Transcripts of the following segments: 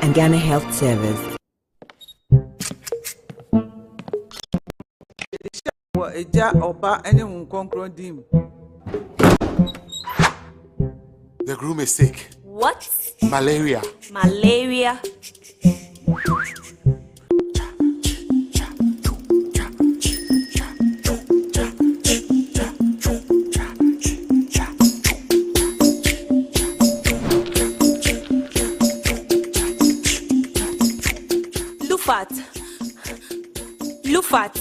and Ghana Health Service. The groom is sick. What? Malaria. Malaria? Lufat.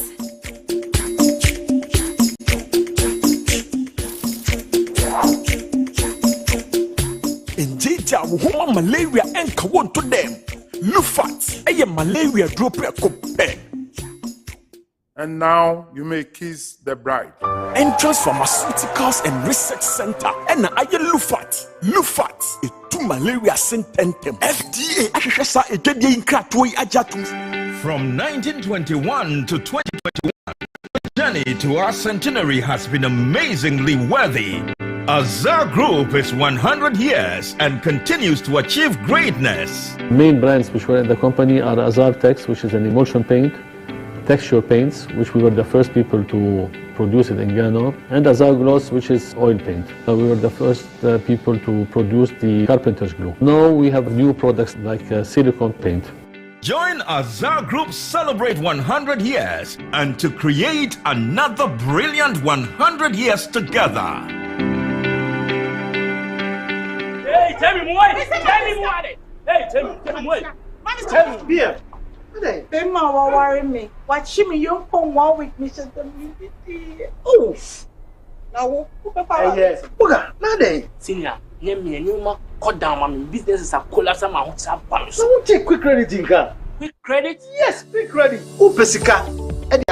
Injija woman malaria enka won to them. Lufat, a malaria drop a cope. And now you may kiss the bride. Entrance Pharmaceuticals and Research Center. And I Lufat. Lufat, a two malaria sententem. FDA, Ashasa, a Jedi in Kratoi Ajatus. From 1921 to 2021, the journey to our centenary has been amazingly worthy. Azar Group is 100 years and continues to achieve greatness. Main brands which were in the company are Azar Tex, which is an emulsion paint, texture paints, which we were the first people to produce it in Ghana, and Azar Gloss, which is oil paint. We were the first people to produce the carpenter's glue. Now we have new products like silicone paint. Join Azar Group celebrate 100 years and to create another brilliant 100 years together. Hey, tell me what? Tell me what? Hey, tell me what? Tell me, beer. Emma will worry me. Watch me, you come 1 week, Mr. Oh, now, yes. Nade. Senior, name me and you ma cut down my business is a collapse. I'm out of balance. So, who take quick credit, Inka? Quick credit? Yes, quick credit. Who pesika? Eddie,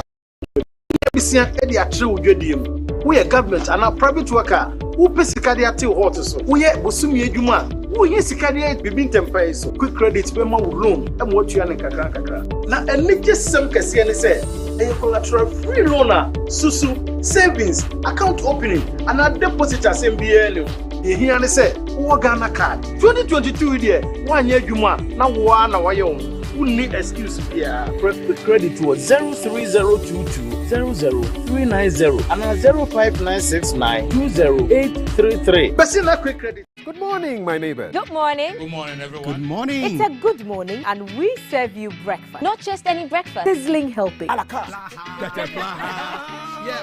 we are government and a private worker. Who pesika they are till hot so. We are Busumi Juma. Who yes, Sikadia Bibin Tempe so. Quick credit, Bema loan, and what you are in Kakra. Now, and make just some Cassian say. A collateral free loaner, Susu, savings, account opening, and a deposit as MBL. You hear and say, Ghana card. 2022 year, 1 year Juma, now 1 hour young. Who need excuse here? Quick credit to 03022 00390 and 05969 20833. Basina quick credit. Good morning, my neighbor. Good morning. Good morning, everyone. Good morning. It's a good morning, and we serve you breakfast. Not just any breakfast. Sizzling healthy. Yeah,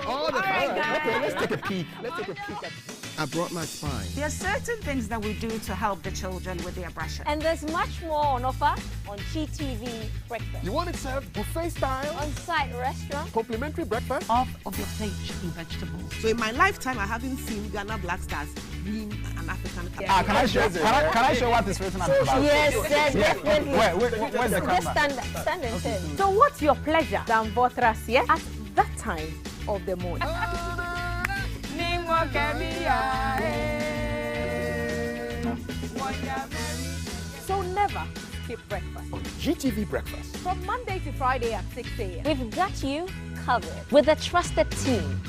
all the time. Okay, let's take a peek. I brought my spine. There are certain things that we do to help the children with their brushing. And there's much more on offer on GTV breakfast. You want it served buffet style? On-site restaurant. Complimentary breakfast? Off of your plate chicken vegetables. So in my lifetime, I haven't seen Ghana Black Stars being an African country. Can I show what is written on the box? Yes, definitely. Where's the camera? Just stand and turn. So what's your pleasure than Votras, yeah? At that time of the morning. So never skip breakfast. GTV breakfast. From Monday to Friday at 6 a.m. We've got you covered with a trusted team.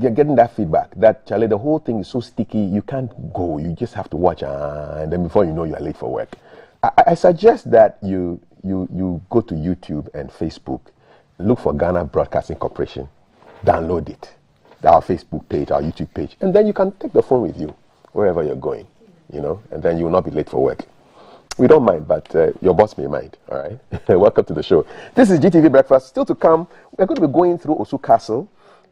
you're getting that feedback that, Charlie, the whole thing is so sticky, you can't go. You just have to watch, and then before you know, you're late for work. I suggest that you go to YouTube and Facebook, look for Ghana Broadcasting Corporation, download it, our Facebook page, our YouTube page, and then you can take the phone with you wherever you're going, you know, and then you will not be late for work. We don't mind, but your boss may mind, all right? Welcome to the show. This is GTV Breakfast. Still to come, we're going to be going through Osu Castle,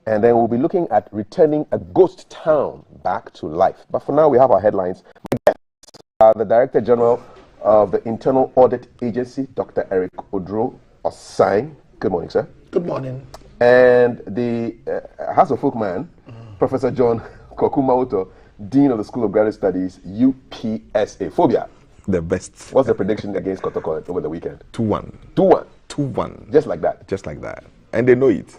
and then we'll be looking at returning a ghost town back to life. But for now, we have our headlines. My guests are the Director General of the Internal Audit Agency, Dr. Eric Odro Osai. Good morning, sir. Good morning. And the House of Folk man, Professor John Kokumauto, Dean of the School of Graduate Studies, UPSA. Phobia. The best. What's the prediction against Kotoko over the weekend? 2-1. 2-1. 2-1. Just like that. Just like that. And they know it.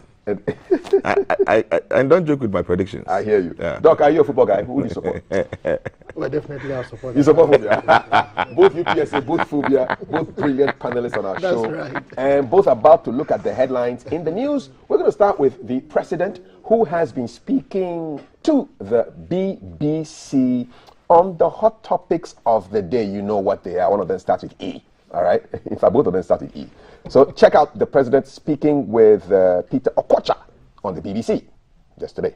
I don't joke with my predictions. I hear you. Yeah. Doc, are you a football guy? Who do you support? Well, definitely I'll support. You support Phobia. Both UPSA, both Phobia, both brilliant panelists on our show. That's right. And both about to look at the headlines in the news. We're going to start with the president, who has been speaking to the BBC on the hot topics of the day. You know what they are. One of them starts with E. All right? In fact, both of them start with E. So check out the president speaking with Peter Okocha on the BBC just today.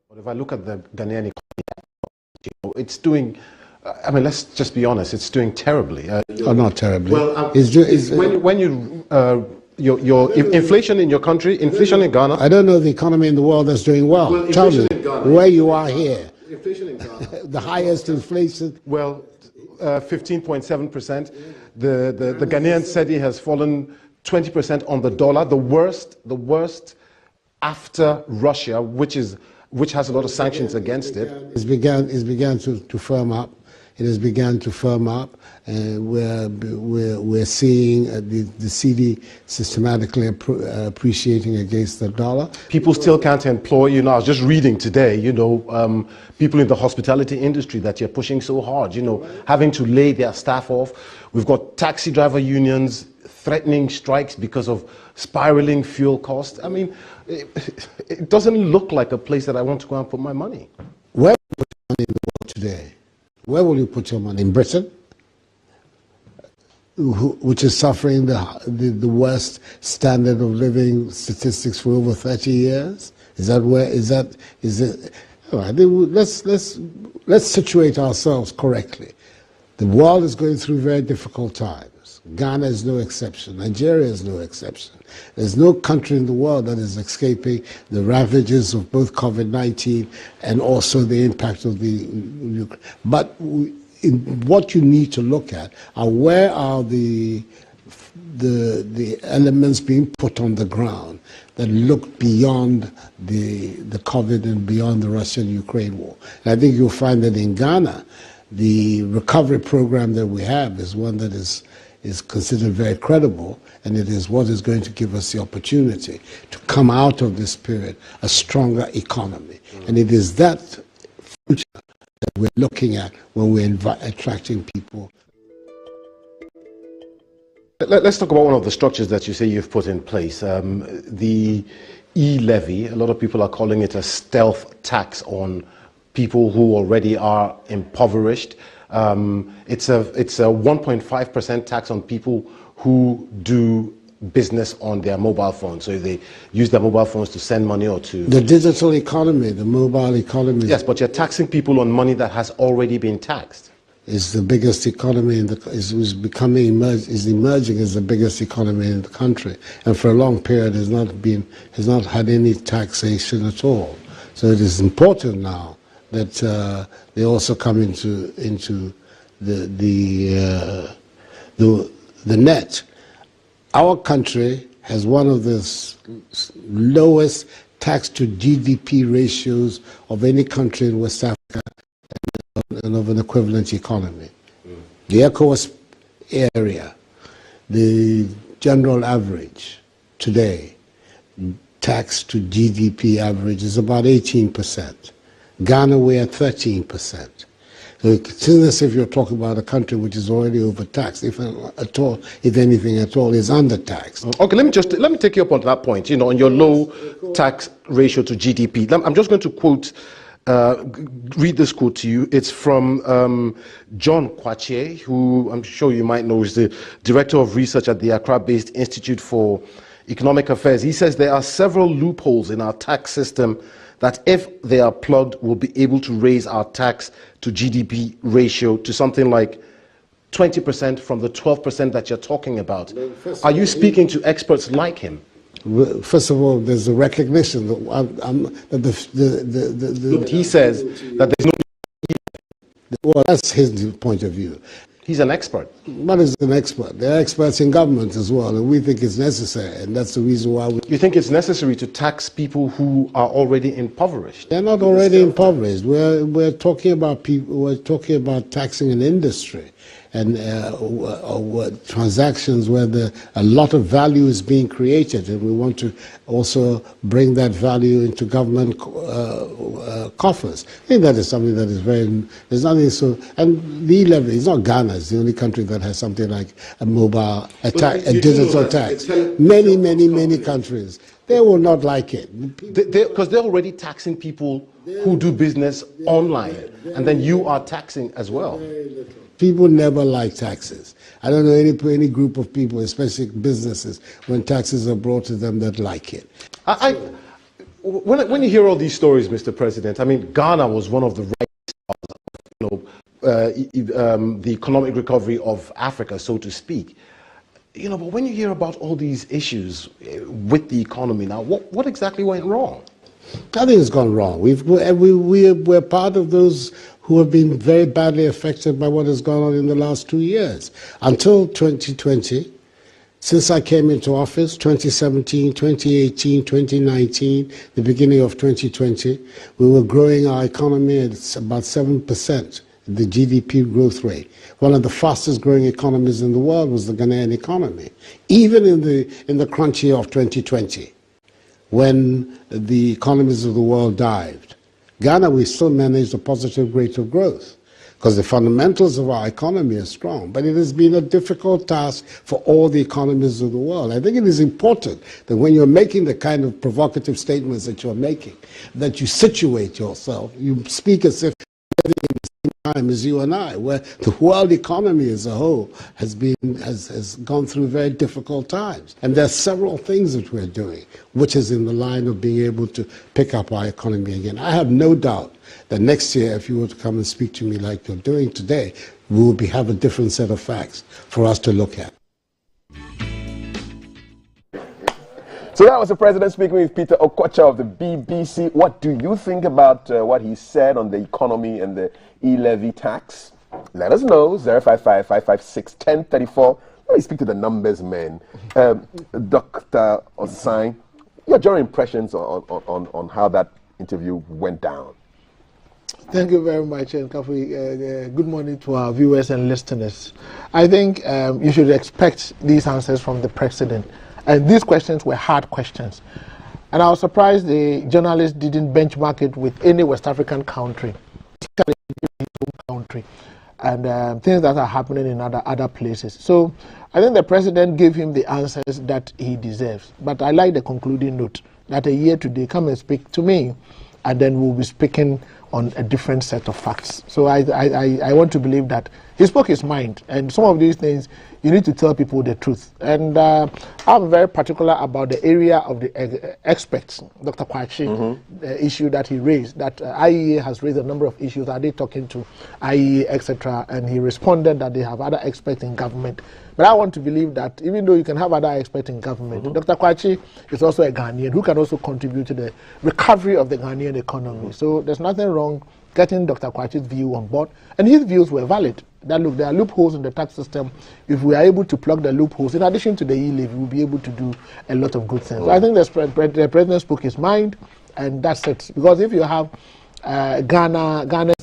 But if I look at the Ghanaian economy, it's doing, I mean, let's just be honest, it's doing terribly. Not terribly. Well, your inflation in your country, inflation in Ghana. I don't know the economy in the world that's doing well. Tell me where you are here. Inflation in Ghana. The highest inflation. Well, 15.7%. The Ghanaian cedi has fallen 20% on the dollar. The worst after Russia, which has a lot of sanctions against it. It's began to firm up. It has begun to firm up, and we're seeing the cedi systematically appreciating against the dollar. People still can't employ. You know, I was just reading today. You know, people in the hospitality industry that you're pushing so hard. You know, having to lay their staff off. We've got taxi driver unions threatening strikes because of spiraling fuel costs. I mean, it doesn't look like a place that I want to go and put my money. Where will you put your money in the world today? Where will you put your money? In Britain, which is suffering the worst standard of living statistics for over 30 years? Is it? All right, let's situate ourselves correctly. The world is going through very difficult times. Ghana is no exception. Nigeria is no exception. There's no country in the world that is escaping the ravages of both COVID-19 and also the impact of the. But what you need to look at are where are the elements being put on the ground that look beyond the COVID and beyond the Russian-Ukraine war. And I think you'll find that in Ghana, the recovery program that we have is one that is considered very credible, and it is what is going to give us the opportunity to come out of this period a stronger economy. And it is that future that we're looking at when we're attracting people. Let's talk about one of the structures that you say you've put in place. The e-levy, a lot of people are calling it a stealth tax on people who already are impoverished. It's a 1.5% tax on people who do business on their mobile phones. So they use their mobile phones to send money or to... The digital economy, the mobile economy. Yes, but you're taxing people on money that has already been taxed. Is the biggest economy is emerging as the biggest economy in the country, and for a long period has not had any taxation at all. So it is important now that they also come into the net. Our country has one of the lowest tax to GDP ratios of any country in West Africa and of an equivalent economy. The ECOWAS area, the general average today, tax to GDP average is about 18%. Ghana, we're at 13%. So it's as if you're talking about a country which is already overtaxed, if at all, if anything at all, is undertaxed. Okay, let me take you up on that point. You know, on your low tax ratio to GDP. I'm just going to quote. Read this quote to you. It's from John Kwache, who I'm sure you might know is the Director of Research at the Accra-based Institute for Economic Affairs. He says there are several loopholes in our tax system that, if they are plugged, will be able to raise our tax to GDP ratio to something like 20% from the 12% that you're talking about. Are you speaking to experts like him? First of all, there's a recognition that he says that there's no. Well, that's his point of view. He's an expert. But he's an expert. There are experts in government as well, and we think it's necessary, and that's the reason why we... You think it's necessary to tax people who are already impoverished? They're not already impoverished. We're talking about people. We're talking about taxing an industry and transactions where a lot of value is being created, and we want to also bring that value into government coffers. I think that is something that is very. There's nothing so. And the levy is not Ghana. It's the only country that has something like a mobile tax, a digital tax. Many countries. They will not like it. Because they're already taxing people who do business online, and then you are taxing as well. People never like taxes. I don't know any group of people, especially businesses, when taxes are brought to them that like it. When you hear all these stories, Mr. President, I mean, Ghana was one of the the economic recovery of Africa, so to speak. You know, but when you hear about all these issues with the economy now, what exactly went wrong? Nothing has gone wrong. We're part of those who have been very badly affected by what has gone on in the last 2 years. Until 2020, since I came into office, 2017, 2018, 2019, the beginning of 2020, we were growing our economy at about 7%, the GDP growth rate. One of the fastest growing economies in the world was the Ghanaian economy, even in the crunch year of 2020, when the economies of the world dived. Ghana, we still managed a positive rate of growth because the fundamentals of our economy are strong. But it has been a difficult task for all the economies of the world. I think it is important that when you're making the kind of provocative statements that you're making, that you situate yourself, you speak as if living in the same time as you and I, where the world economy as a whole has gone through very difficult times. And there are several things that we're doing, which is in the line of being able to pick up our economy again. I have no doubt that next year, if you were to come and speak to me like you're doing today, we will have a different set of facts for us to look at. So that was the president speaking with Peter Okocha of the BBC. What do you think about what he said on the economy and the e-levy tax? Let us know, 055-556-1034. Let me speak to the numbers, man. Dr. Osai, your general impressions on how that interview went down. Thank you very much, and good morning to our viewers and listeners. I think you should expect these answers from the president. And these questions were hard questions. And I was surprised the journalist didn't benchmark it with any West African country, particularly his home country, and things that are happening in other places. So I think the president gave him the answers that he deserves. But I like the concluding note that a year today, come and speak to me, and then we'll be speaking on a different set of facts. So I want to believe that he spoke his mind, and some of these things you need to tell people the truth. And I'm very particular about the area of the experts, Dr. Kwachi, the issue that he raised, that IEA has raised a number of issues. Are they talking to IEA, etc.? And he responded that they have other experts in government. But I want to believe that even though you can have other experts in government, Dr. Kwachi is also a Ghanaian who can also contribute to the recovery of the Ghanaian economy. So there's nothing wrong getting Dr. Kwachi's view on board. And his views were valid. That look, there are loopholes in the tax system. If we are able to plug the loopholes, in addition to the e-levy, we'll be able to do a lot of good things. So I think the president spoke his mind, and that's it. Because if you have Ghana's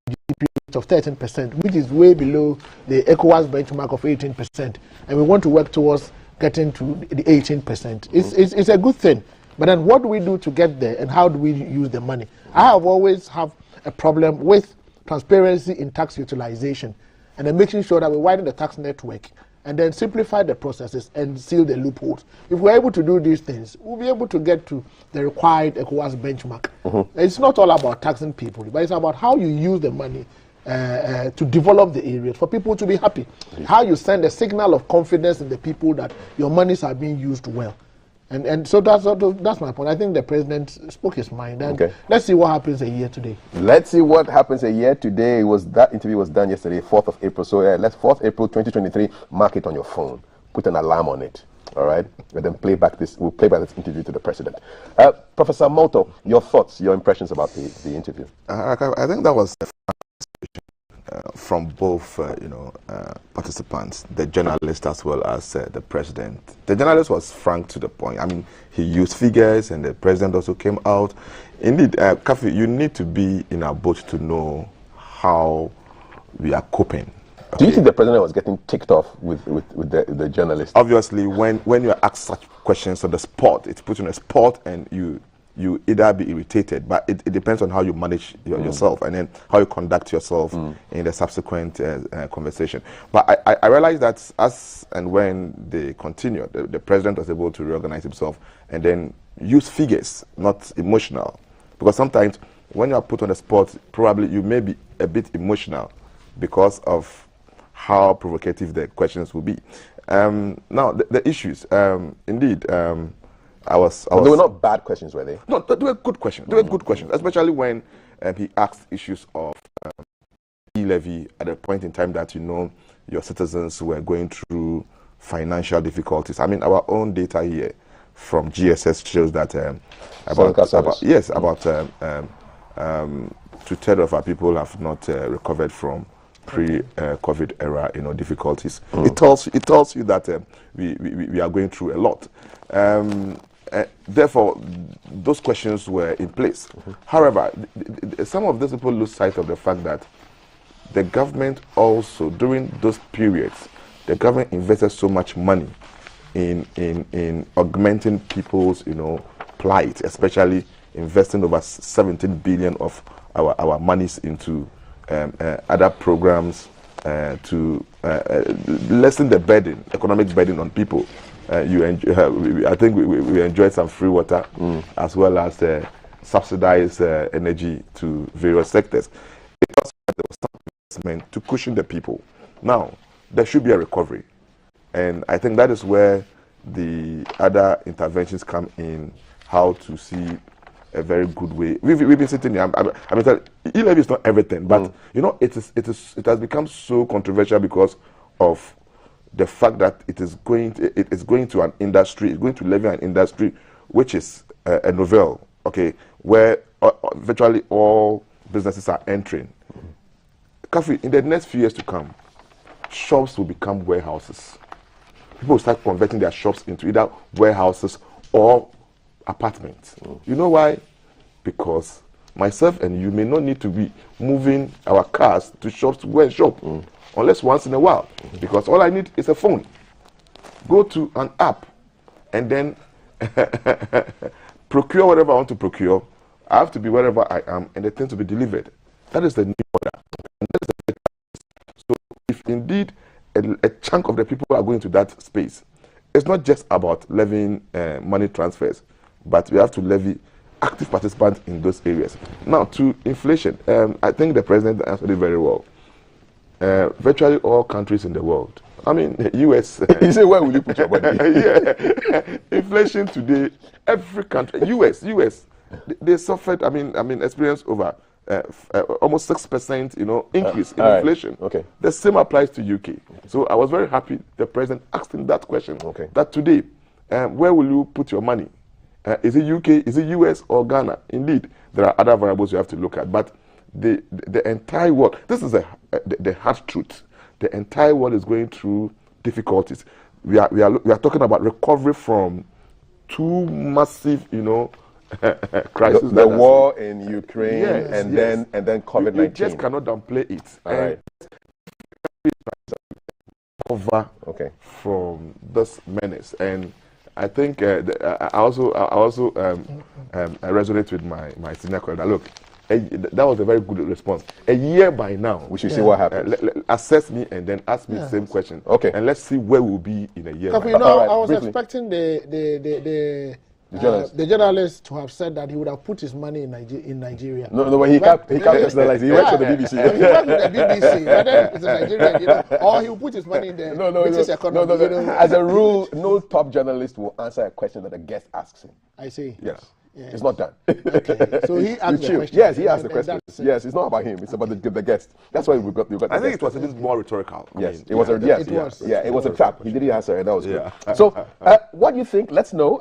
GDP of 13%, which is way below the ECOWAS benchmark of 18%, and we want to work towards getting to the 18%, it's a good thing. But then what do we do to get there, and how do we use the money? I have always have a problem with transparency in tax utilization, and then making sure that we widen the tax network, and then simplify the processes and seal the loopholes. If we're able to do these things, we'll be able to get to the required ECOWAS benchmark. It's not all about taxing people, but it's about how you use the money to develop the areas for people to be happy. How you send a signal of confidence in the people that your monies are being used well. And so that's my point. I think the president spoke his mind. And let's see what happens a year today. Let's see what happens a year today. That interview was done yesterday, 4th of April. So let's 4th April 2023. Mark it on your phone. Put an alarm on it. All right, and then we'll play back this interview to the president. Professor Moto, your thoughts, your impressions about the interview? I think that was from both, participants, the journalist as well as the president. The journalist was frank to the point. I mean, he used figures, and the president also came out. Indeed, Kafi, you need to be in our boat to know how we are coping. Okay. Do you think the president was getting ticked off with the journalist? Obviously, when you are asked such questions on the spot, it's put you on the spot, and you either be irritated, but it depends on how you manage yourself, and then how you conduct yourself in the subsequent conversation. But I realized that as and when they continued, the president was able to reorganize himself and then use figures, not emotional. Because sometimes when you are put on the spot, probably you may be a bit emotional because of how provocative the questions will be. Now, the issues, indeed, they were not bad questions, were they? No, they were good questions. They were good questions, especially when he asked issues of e-levy at a point in time that your citizens were going through financial difficulties. I mean, our own data here from GSS shows that about 2/3 of our people have not recovered from pre-COVID era, difficulties. It tells you that we are going through a lot. Therefore, those questions were in place. However, some of those people lose sight of the fact that the government also, during those periods, the government invested so much money in augmenting people's, plight, especially investing over 17 billion of our monies into other programs to lessen the burden, economic burden on people. I think we enjoyed some free water as well as subsidized energy to various sectors. It also there was some investment to cushion the people. Now, there should be a recovery. And I think that is where the other interventions come in, how to see a very good way. We've been sitting here. I mean, e-levy is not everything, but it has become so controversial because of the fact that it's going to an industry, it's going to levy an industry which is a novel, okay, where virtually all businesses are entering. Kafi, in the next few years to come, shops will become warehouses. People will start converting their shops into either warehouses or apartments. You know why? Because myself and you may not need to be moving our cars to shops to go and shop. Unless once in a while, because all I need is a phone. Go to an app and then procure whatever I want to procure. I have to be wherever I am and the things to be delivered. That is the new order. And that is the so if indeed a chunk of the people are going to that space, it's not just about levying money transfers, but we have to levy active participants in those areas. Now, to inflation, I think the president answered it very well. Virtually all countries in the world. I mean, US. You say, where will you put your money? Yeah. Inflation today, every country, US, they suffered. I mean, experienced over almost 6%, increase in inflation. Okay. The same applies to UK. So I was very happy the president asked him that question. Okay. That today, where will you put your money? Is it UK? Is it US or Ghana? Indeed, there are other variables you have to look at, but the entire world, this is the hard truth. The entire world is going through difficulties. We are talking about recovery from two massive, crises. The war in Ukraine and then COVID-19. You just cannot downplay it. All right. Recover from this menace, and I think I also resonate with my senior colleague. Look, That was a very good response. A year by now, we should see what happens. Assess me and then ask me the same question. Okay. And let's see where we'll be in a year. You know, I was expecting the journalist to have said that he would have put his money in Nigeria. No, but he can't personalize. He went to the BBC. He went to the BBC, but then it's a Nigerian, you know, or he will put his money in the British economy. No. You know. As a rule, no top journalist will answer a question that a guest asks him. I see. Yes. It's not done. Okay. So he asked the question. Yes, he asked the question. Yes, it's not about him. It's about the guest. That's why we got. I think it was a bit more rhetorical. Yes, it was a trap. He didn't answer, and that was good. So, what do you think? Let's know.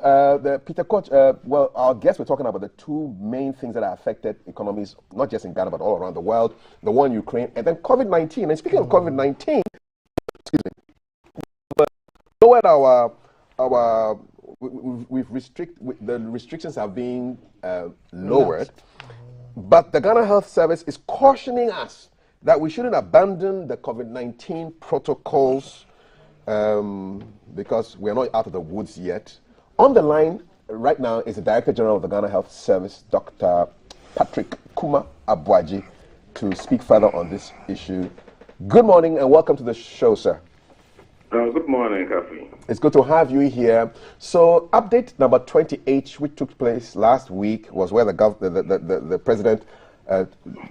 Peter Koch. Well, our guests were talking about the two main things that have affected economies, not just in Ghana but all around the world. The war in Ukraine, and then COVID-19. And speaking of COVID-19, excuse me, lowered our. The restrictions have been lowered, but the Ghana Health Service is cautioning us that we shouldn't abandon the COVID-19 protocols because we're not out of the woods yet. On the line right now is the Director General of the Ghana Health Service, Dr. Patrick Kuma Abuaji, to speak further on this issue. Good morning and welcome to the show, sir. Good morning, Kafi. It's good to have you here. So, update number 28, which took place last week, was where the president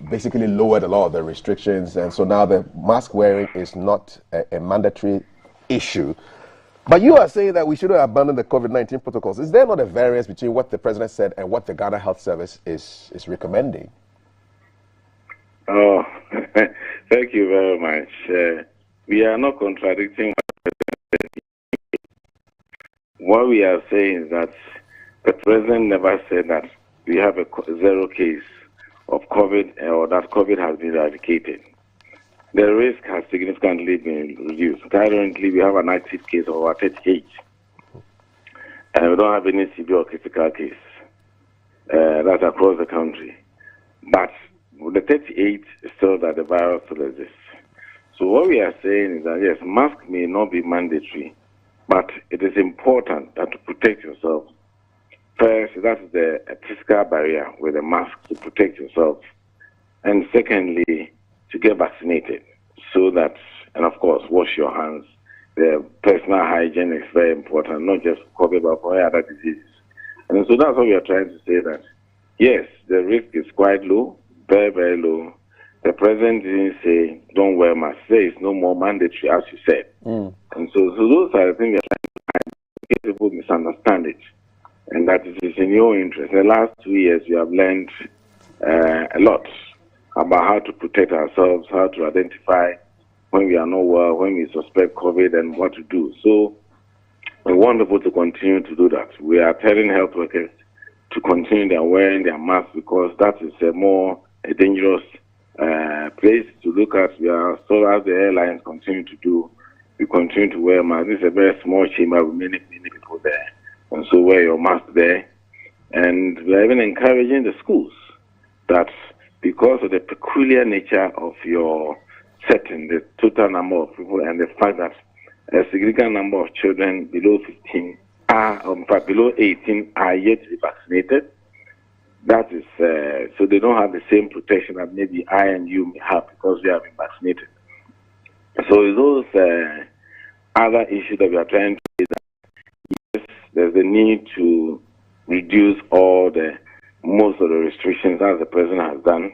basically lowered a lot of the restrictions, and so now the mask wearing is not a mandatory issue. But you are saying that we shouldn't abandon the COVID-19 protocols. Is there not a variance between what the president said and what the Ghana Health Service is recommending? Oh, thank you very much. We are not contradicting. What we are saying is that the president never said that we have a zero case of COVID or that COVID has been eradicated. The risk has significantly been reduced. Currently, we have an active case of over 38, and we don't have any severe or critical case. That's across the country. But the 38 is still that the virus still exists. So what we are saying is that, yes, mask may not be mandatory, but it is important that to protect yourself. First, that's the physical barrier with a mask to protect yourself. And secondly, to get vaccinated so that, and of course, wash your hands. The personal hygiene is very important, not just for COVID, but for other diseases. And so that's what we are trying to say, that, yes, the risk is quite low, very, very low. The president didn't say, don't wear masks. There is no more mandatory, as you said. And so those are the things we are trying to hide, because people misunderstand it. And that it is in your interest. In the last 2 years, we have learned a lot about how to protect ourselves, how to identify when we are not well, when we suspect COVID, and what to do. So we want people to continue to do that. We are telling health workers to continue their wearing their masks, because that is a dangerous place to look at. We are, so as the airlines continue to do, we continue to wear masks. This is a very small chamber with many people there, and so wear your mask there. And we are even encouraging the schools that, because of the peculiar nature of your setting, the total number of people, and the fact that a significant number of children below 15 are, in fact, below 18 are yet to be vaccinated. That is, so they don't have the same protection that maybe I and you may have because we have been vaccinated. So those other issues that we are trying to say, that yes, there's a need to reduce most of the restrictions as the president has done.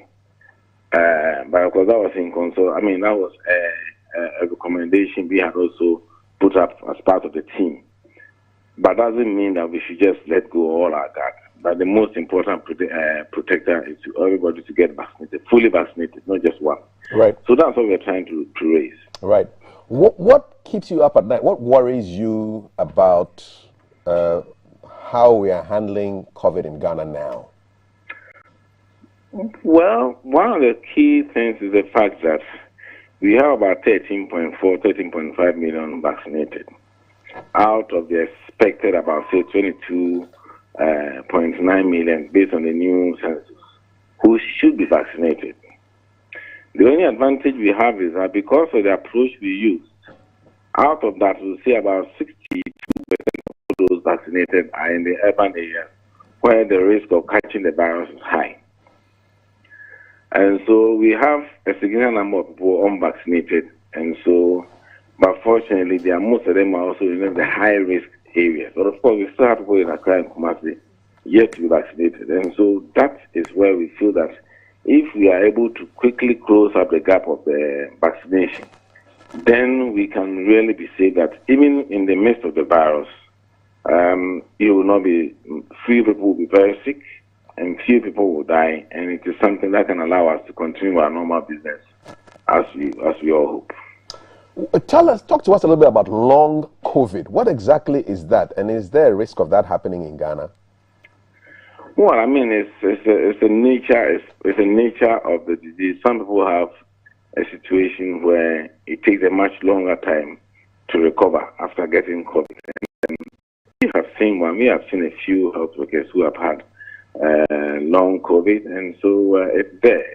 But of course, that was in consult. I mean, that was a recommendation we had also put up as part of the team. But doesn't mean that we should just let go all our guard. But the most important protector is to everybody to get vaccinated, fully vaccinated, not just one. Right. So that's what we're trying to raise. Right. What keeps you up at night? What worries you about how we are handling COVID in Ghana now? Well, one of the key things is the fact that we have about 13.5 million vaccinated out of the expected about, say, 22.9 million based on the new census who should be vaccinated. The only advantage we have is that because of the approach we used, out of that, we'll say about 62% of those vaccinated are in the urban areas where the risk of catching the virus is high. And so we have a significant number of people unvaccinated. And so, but fortunately, most of them are also in the high-risk areas. But of course, we still have people in Accra and Kumasi yet to be vaccinated. And so that is where we feel that if we are able to quickly close up the gap of the vaccination, then we can really be safe that even in the midst of the virus, it will not be, few people will be very sick and few people will die, and it is something that can allow us to continue our normal business as we all hope. Talk to us a little bit about long COVID. What exactly is that, and is there a risk of that happening in Ghana? Well, I mean, it's a nature of the disease. Some people have a situation where it takes a much longer time to recover after getting COVID. And we have seen a few health workers who have had long COVID, and so it's there.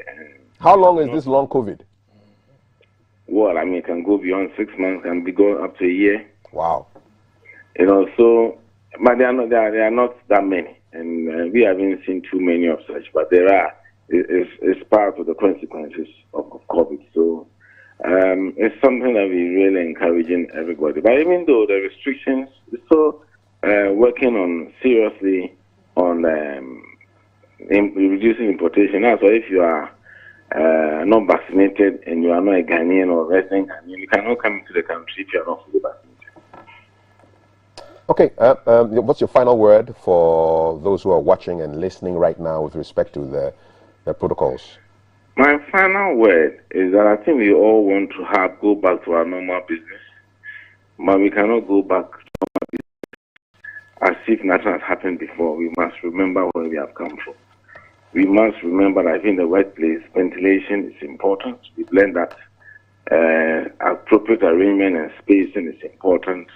How long is this long COVID? Well, I mean, it can go beyond 6 months and be going up to a year. Wow. You know, so, but they are not that many, and we haven't seen too many of such, but there are. It's part of the consequences of COVID. So it's something that we're really encouraging everybody. But even though the restrictions, we're still working on seriously on reducing importation. That's why if you are not vaccinated and you are not a Ghanaian or resident Ghanaian, you cannot come into the country if you are not fully vaccinated. Okay, what's your final word for those who are watching and listening right now with respect to the protocols? My final word is that I think we all want to go back to our normal business, but we cannot go back to normal business as if nothing has happened before. We must remember where we have come from. We must remember that in the workplace, ventilation is important. We learned that appropriate arrangement and spacing is important.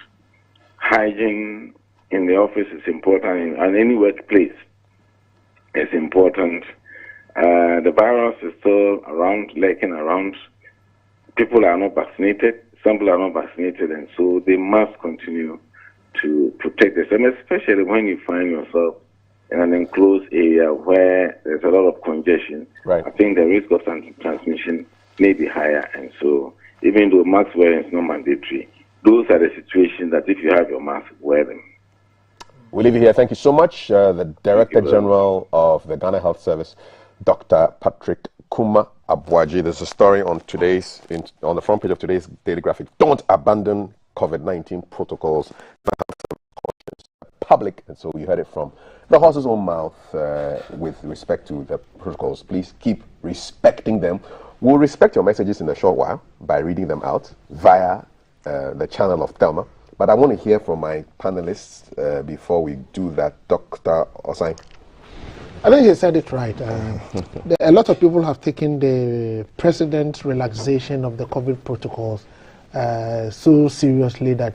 Hygiene in the office is important, and any workplace is important. The virus is still around, lurking around. People are not vaccinated. Some people are not vaccinated, and so they must continue to protect themselves, especially when you find yourself in an enclosed area where there's a lot of congestion. Right. I think the risk of transmission may be higher, and so even though mask wearing is not mandatory, those are the situations that if you have your mask, wear them. We'll leave it here. Thank you so much. The Director General of the Ghana Health Service, Dr. Patrick Kuma Abuaji. There's a story on on the front page of today's Daily Graphic. Don't abandon COVID-19 protocols. Public, and so you heard it from the horse's own mouth with respect to the protocols. Please keep respecting them. We'll respect your messages in a short while by reading them out via the channel of Thelma. But I want to hear from my panelists before we do that. Dr. Osai. I think he said it right. A lot of people have taken the president's relaxation of the COVID protocols so seriously that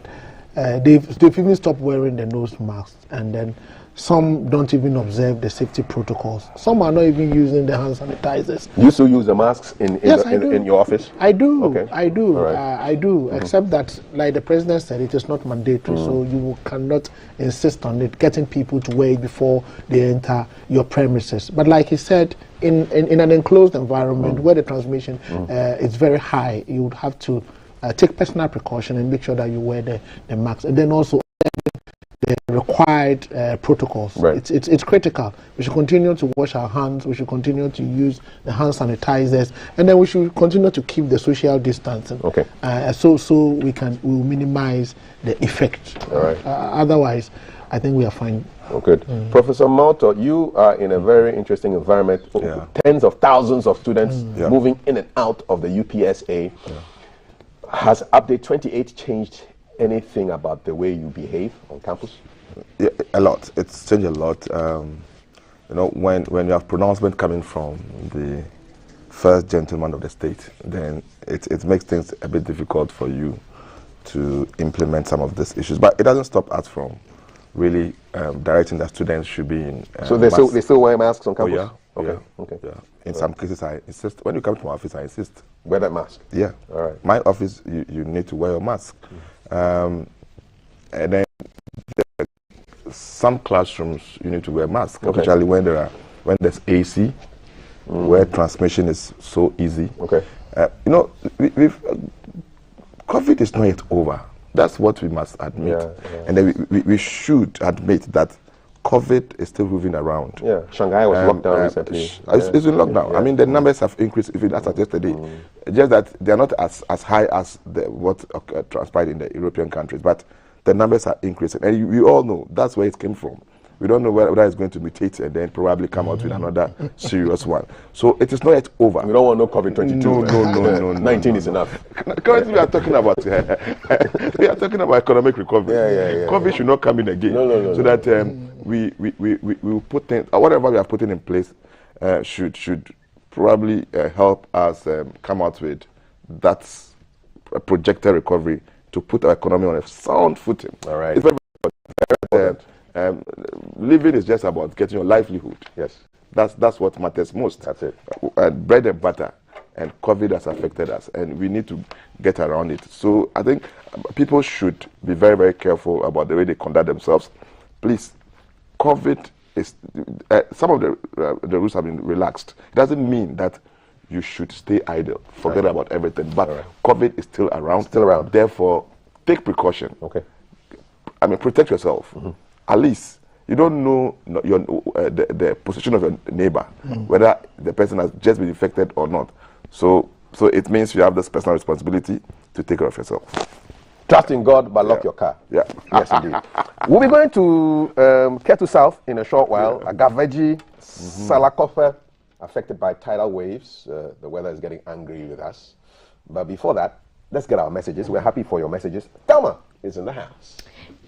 they've even stopped wearing the nose masks, and then some don't even observe the safety protocols. Some are not even using the hand sanitizers. You still use the masks in your office? I do. Okay. I do. All right. I do. Except that, like the president said, it is not mandatory, so you cannot insist on it, getting people to wear it before they enter your premises. But like he said, in an enclosed environment where the transmission is very high, you would have to take personal precaution and make sure that you wear the mask, and then also the required protocols. Right. It's critical. We should continue to wash our hands. We should continue to use the hand sanitizers, and then we should continue to keep the social distancing. Okay. So we'll minimize the effect. All right. Otherwise, I think we are fine. Oh, good. Professor Malto, you are in a very interesting environment. Tens of thousands of students moving in and out of the UPSA. Has Update 28 changed anything about the way you behave on campus? Yeah, a lot. It's changed a lot. You know, when you have pronouncement coming from the first gentleman of the state, then it makes things a bit difficult for you to implement some of these issues. But it doesn't stop us from really directing that students should be in. So they still wear masks on campus? Oh, yeah. Okay. Okay. Yeah. In some cases, I insist. When you come to my office, I insist. Wear that mask? Yeah. All right. My office, you need to wear a mask. And then some classrooms, you need to wear masks, particularly when there's AC. where transmission is so easy. Okay. You know, COVID is not yet over. That's what we must admit. And then we should admit that COVID is still moving around. Yeah, Shanghai was locked down recently. It's in lockdown. I mean, the numbers have increased, even as of yesterday. Just that they are not as high as what transpired in the European countries, but the numbers are increasing. And we all know that's where it came from. We don't know whether it's going to mutate and then probably come out with another serious one. So it is not yet over. We don't want no COVID-22. No. 19 is enough. Currently, we are talking about economic recovery. COVID should not come in again. So that we will put things, whatever we are putting in place should probably help us come out with that projected recovery to put our economy on a sound footing. All right. It's very important. Living is just about getting your livelihood. Yes. That's what matters most. That's it. Bread and butter. And COVID has affected us, and we need to get around it. So I think people should be very, very careful about the way they conduct themselves. Please, COVID is some of the rules have been relaxed. It doesn't mean that you should stay idle, forget about everything. But COVID is still around. Therefore, take precaution. Okay. I mean, protect yourself. At least you don't know the position of your neighbor, whether the person has just been infected or not. So it means you have this personal responsibility to take care of yourself. Trust in God, but lock your car. Yeah. Yes, indeed. We'll be going to Ketu South in a short while. Agaveji, Salakofe, affected by tidal waves. The weather is getting angry with us. But before that, let's get our messages. We're happy for your messages. Thelma is in the house.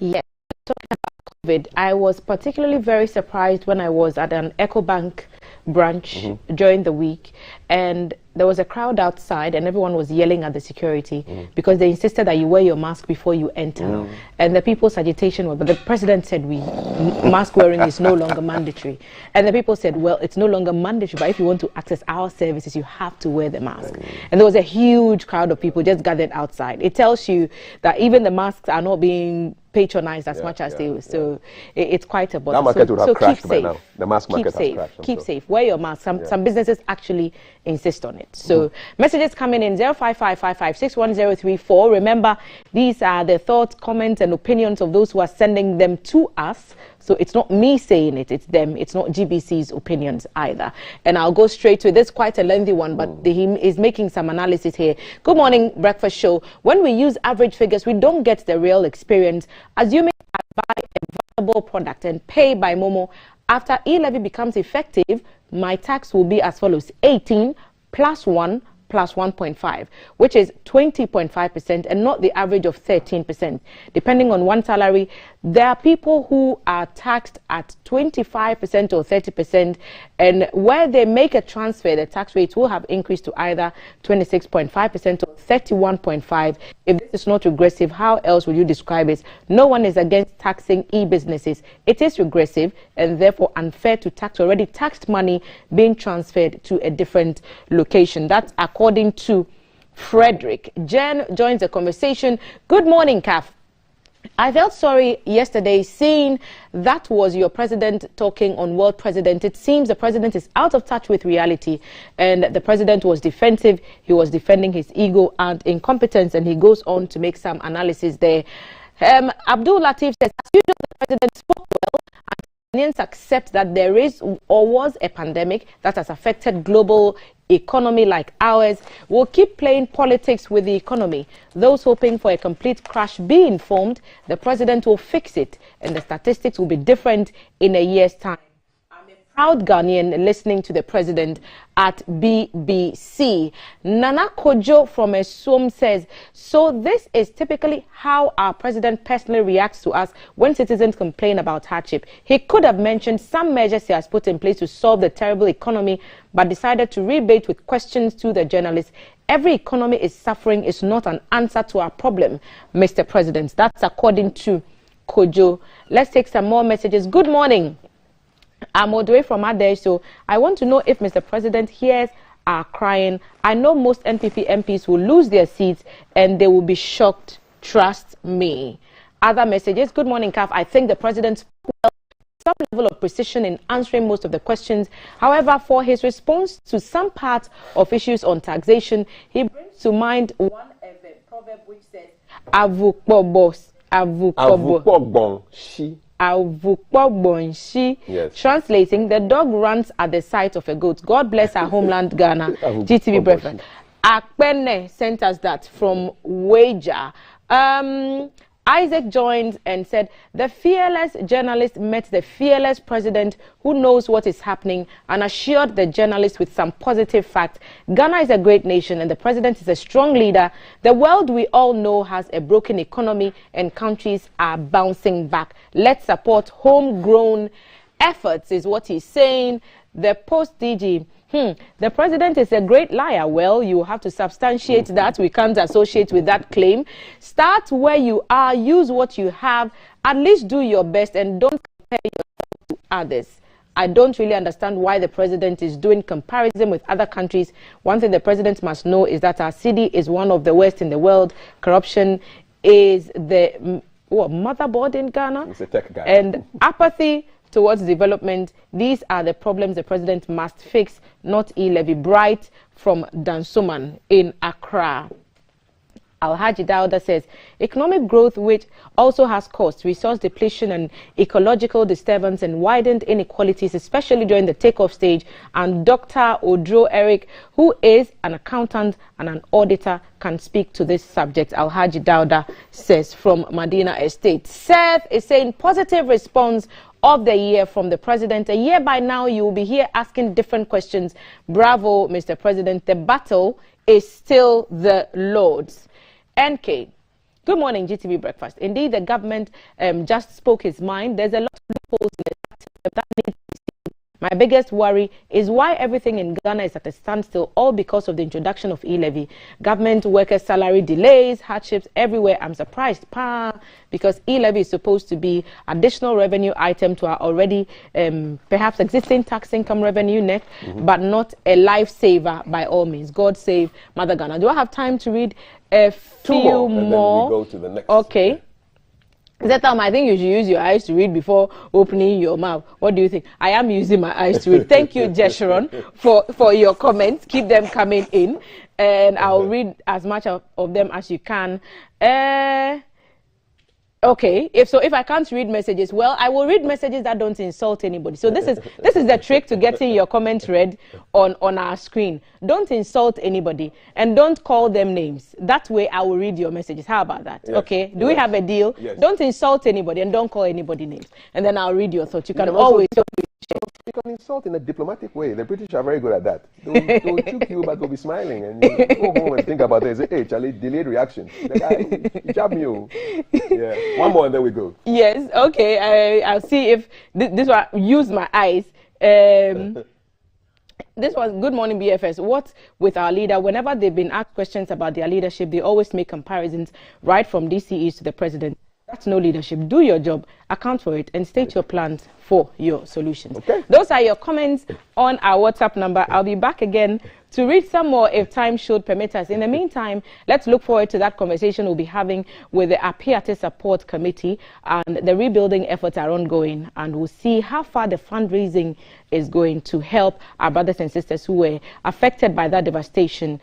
Yes. Talking about COVID, I was particularly very surprised when I was at an EcoBank branch during the week, and there was a crowd outside and everyone was yelling at the security because they insisted that you wear your mask before you enter. And the people's agitation was, but the president said mask wearing is no longer mandatory. And the people said, well, it's no longer mandatory, but if you want to access our services, you have to wear the mask. And there was a huge crowd of people just gathered outside. It tells you that even the masks are not being patronized as much as they were. So it's quite a bother. That market would have crashed keep by safe. now. The mask market has crashed. Keep safe. Wear your mask. Some businesses actually insist on it. So messages coming in 05555611034. Remember, these are the thoughts, comments, and opinions of those who are sending them to us. So it's not me saying it, it's them. It's not GBC's opinions either. And I'll go straight to it. This is quite a lengthy one, but he is making some analysis here. Good morning, breakfast show. When we use average figures, we don't get the real experience. Assuming I buy a valuable product and pay by Momo, after e-levy becomes effective, my tax will be as follows: 18 plus 1 plus 1.5, which is 20.5%, and not the average of 13%. Depending on one salary, there are people who are taxed at 25% or 30%, and where they make a transfer, the tax rates will have increased to either 26.5% or 31.5%. If this is not regressive, how else would you describe it? No one is against taxing e-businesses. It is regressive and therefore unfair to tax already taxed money being transferred to a different location. That's according to Frederick. Jen joins the conversation. Good morning, CAF. I felt sorry yesterday seeing that was your president talking on World President. It seems the president is out of touch with reality, and the president was defensive. He was defending his ego and incompetence, and he goes on to make some analysis there. Abdul Latif says, as usual, the president spoke well, and Ghanaians accept that there is or was a pandemic that has affected global economy like ours. We'll keep playing politics with the economy. Those hoping for a complete crash, be informed, the president will fix it, and the statistics will be different in a year's time. I'm a proud Ghanaian listening to the president at BBC. Nana Kojo from Esum says, so this is typically how our president personally reacts to us when citizens complain about hardship. He could have mentioned some measures he has put in place to solve the terrible economy, but decided to rebate with questions to the journalists. Every economy is suffering is not an answer to our problem, Mr. President. That's according to Kojo. Let's take some more messages. Good morning. I'm Odwe from Ade. So I want to know if Mr. President hears our crying. I know most NPP MPs will lose their seats and they will be shocked. Trust me. Other messages. Good morning, CAF. I think the president spoke well. some level of precision in answering most of the questions. However, for his response to some part of issues on taxation, he brings to mind one proverb which says, yes. Translating, the dog runs at the sight of a goat. God bless our homeland, Ghana. GTV breakfast. Akpene sent us that from Wager. Isaac joined and said, the fearless journalist met the fearless president who knows what is happening and assured the journalist with some positive fact. Ghana is a great nation and the president is a strong leader. The world we all know has a broken economy and countries are bouncing back. Let's support homegrown efforts is what he's saying. The Post DG. The president is a great liar. Well, you have to substantiate that. We can't associate with that claim. Start where you are. Use what you have. At least do your best and don't compare yourself to others. I don't really understand why the president is doing comparison with other countries. One thing the president must know is that our city is one of the worst in the world. Corruption is the motherboard in Ghana. He's a tech guy. And apathy towards development. These are the problems the president must fix, not e-levy. Bright from Dansoman in Accra. Alhaji Dauda says, economic growth which also has costs, resource depletion and ecological disturbance and widened inequalities, especially during the takeoff stage. And Dr. Odro Eric, who is an accountant and an auditor, can speak to this subject. Alhaji Dauda says from Medina Estate. Seth is saying positive response of the year from the president. A year by now, you will be here asking different questions. Bravo, Mr. President. The battle is still the Lord's. NK, good morning, GTV breakfast. Indeed, the government just spoke his mind. There's a lot of loopholes in the system that needs to be seen. My biggest worry is why everything in Ghana is at a standstill, all because of the introduction of e-levy. Government workers' salary delays, hardships everywhere. I'm surprised, because e-levy is supposed to be additional revenue item to our already perhaps existing tax income revenue net, but not a lifesaver by all means. God save Mother Ghana. Do I have time to read a few more? And then we go to the next. Okay. That time, I think you should use your eyes to read before opening your mouth. What do you think? I am using my eyes to read. Thank you, Jesharon, for your comments. Keep them coming in, and I'll read as much of them as you can. Okay, if I can't read messages, well, I will read messages that don't insult anybody. So this is the trick to getting your comments read on our screen. Don't insult anybody and don't call them names. That way I will read your messages. How about that? Yes. Okay, do we have a deal? Yes. Don't insult anybody and don't call anybody names. And then I'll read your thoughts. You can always... You can insult in a diplomatic way. The British are very good at that. They'll choke you, but they'll be smiling. And you go home and think about it and say, hey, Charlie, delayed reaction. The guy, he jabbed me. Yeah. One more and then we go. Yes, okay. I'll see if this one, use my eyes. This was Good Morning BFS. What with our leader? Whenever they've been asked questions about their leadership, they always make comparisons right from DCEs to the president. That's no leadership. Do your job, account for it, and state your plans for your solutions. Okay. Those are your comments on our WhatsApp number. I'll be back again to read some more if time should permit us. In the meantime, let's look forward to that conversation we'll be having with the Apiate Support Committee, and the rebuilding efforts are ongoing, and we'll see how far the fundraising is going to help our brothers and sisters who were affected by that devastation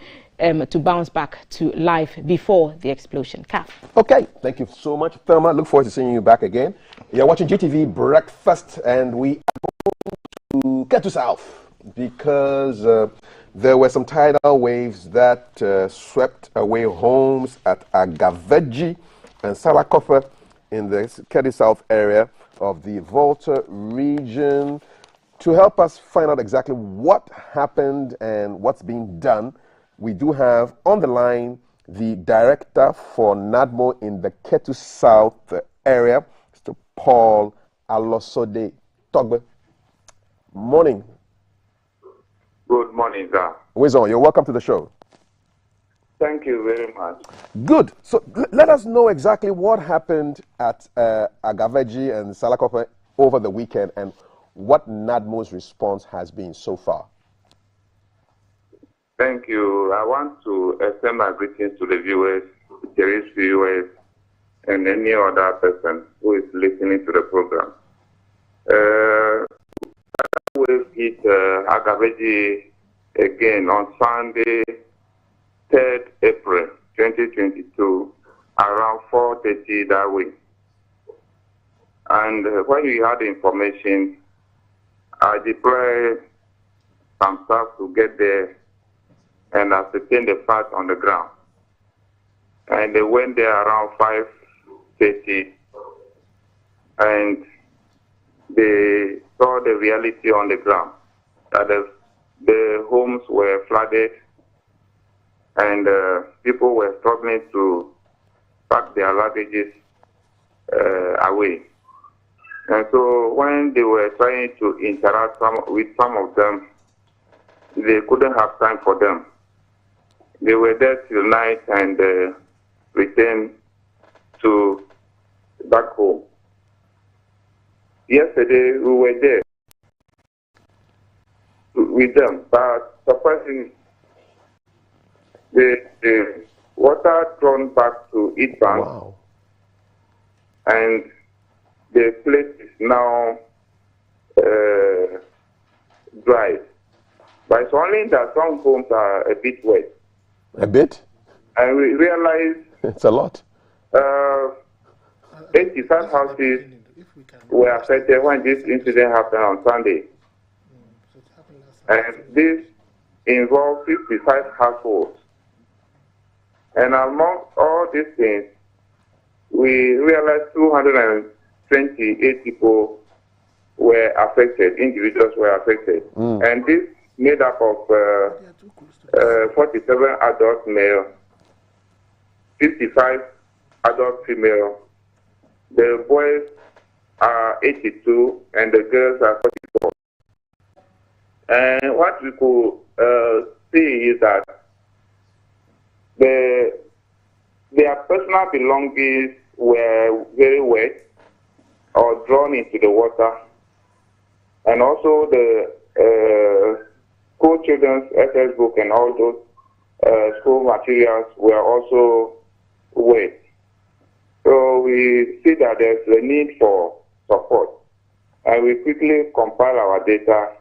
to bounce back to life before the explosion. Kaf. Okay, thank you so much, Thelma. Look forward to seeing you back again. You're watching GTV Breakfast, and we are going to get to South because there were some tidal waves that swept away homes at Agaveji and Salakofa in the Kedi South area of the Volta region. To help us find out exactly what happened and what's being done, we do have on the line the director for NADMO in the Ketu South area, Mr. Paul Alosode Togbe. Morning. Good morning, sir. Wizon, you're welcome to the show. Thank you very much. Good. So let us know exactly what happened at Agaveji and Salakopa over the weekend and what NADMO's response has been so far. Thank you. I want to extend my greetings to the viewers, cherished viewers, and any other person who is listening to the program. We'll hit Agaveji again on Sunday, 3rd April 2022, around 4:30 that way. And when we had the information, I deployed some staff to get there and ascertain the fact on the ground. And they went there around 5:30, and they saw the reality on the ground, that the homes were flooded and people were struggling to pack their luggages away. And so when they were trying to interact with some of them, they couldn't have time for them. They were there till night and returned to back home. Yesterday we were there with them, but surprisingly, the water thrown back to its bank, and the place is now dry. But it's only that some homes are a bit wet. A bit? And we realized it's a lot. 85 houses were affected when this incident happened on Sunday. And this involved 55 households. And among all these things, we realized 228 people were affected, individuals were affected. And this made up of 47 adult male, 55 adult female. The boys are 82 and the girls are 44. And what we could see is that their personal belongings were very wet or drawn into the water. And also the school children's SS book and all those school materials were also wet. So we see that there's a need for support. And we quickly compile our data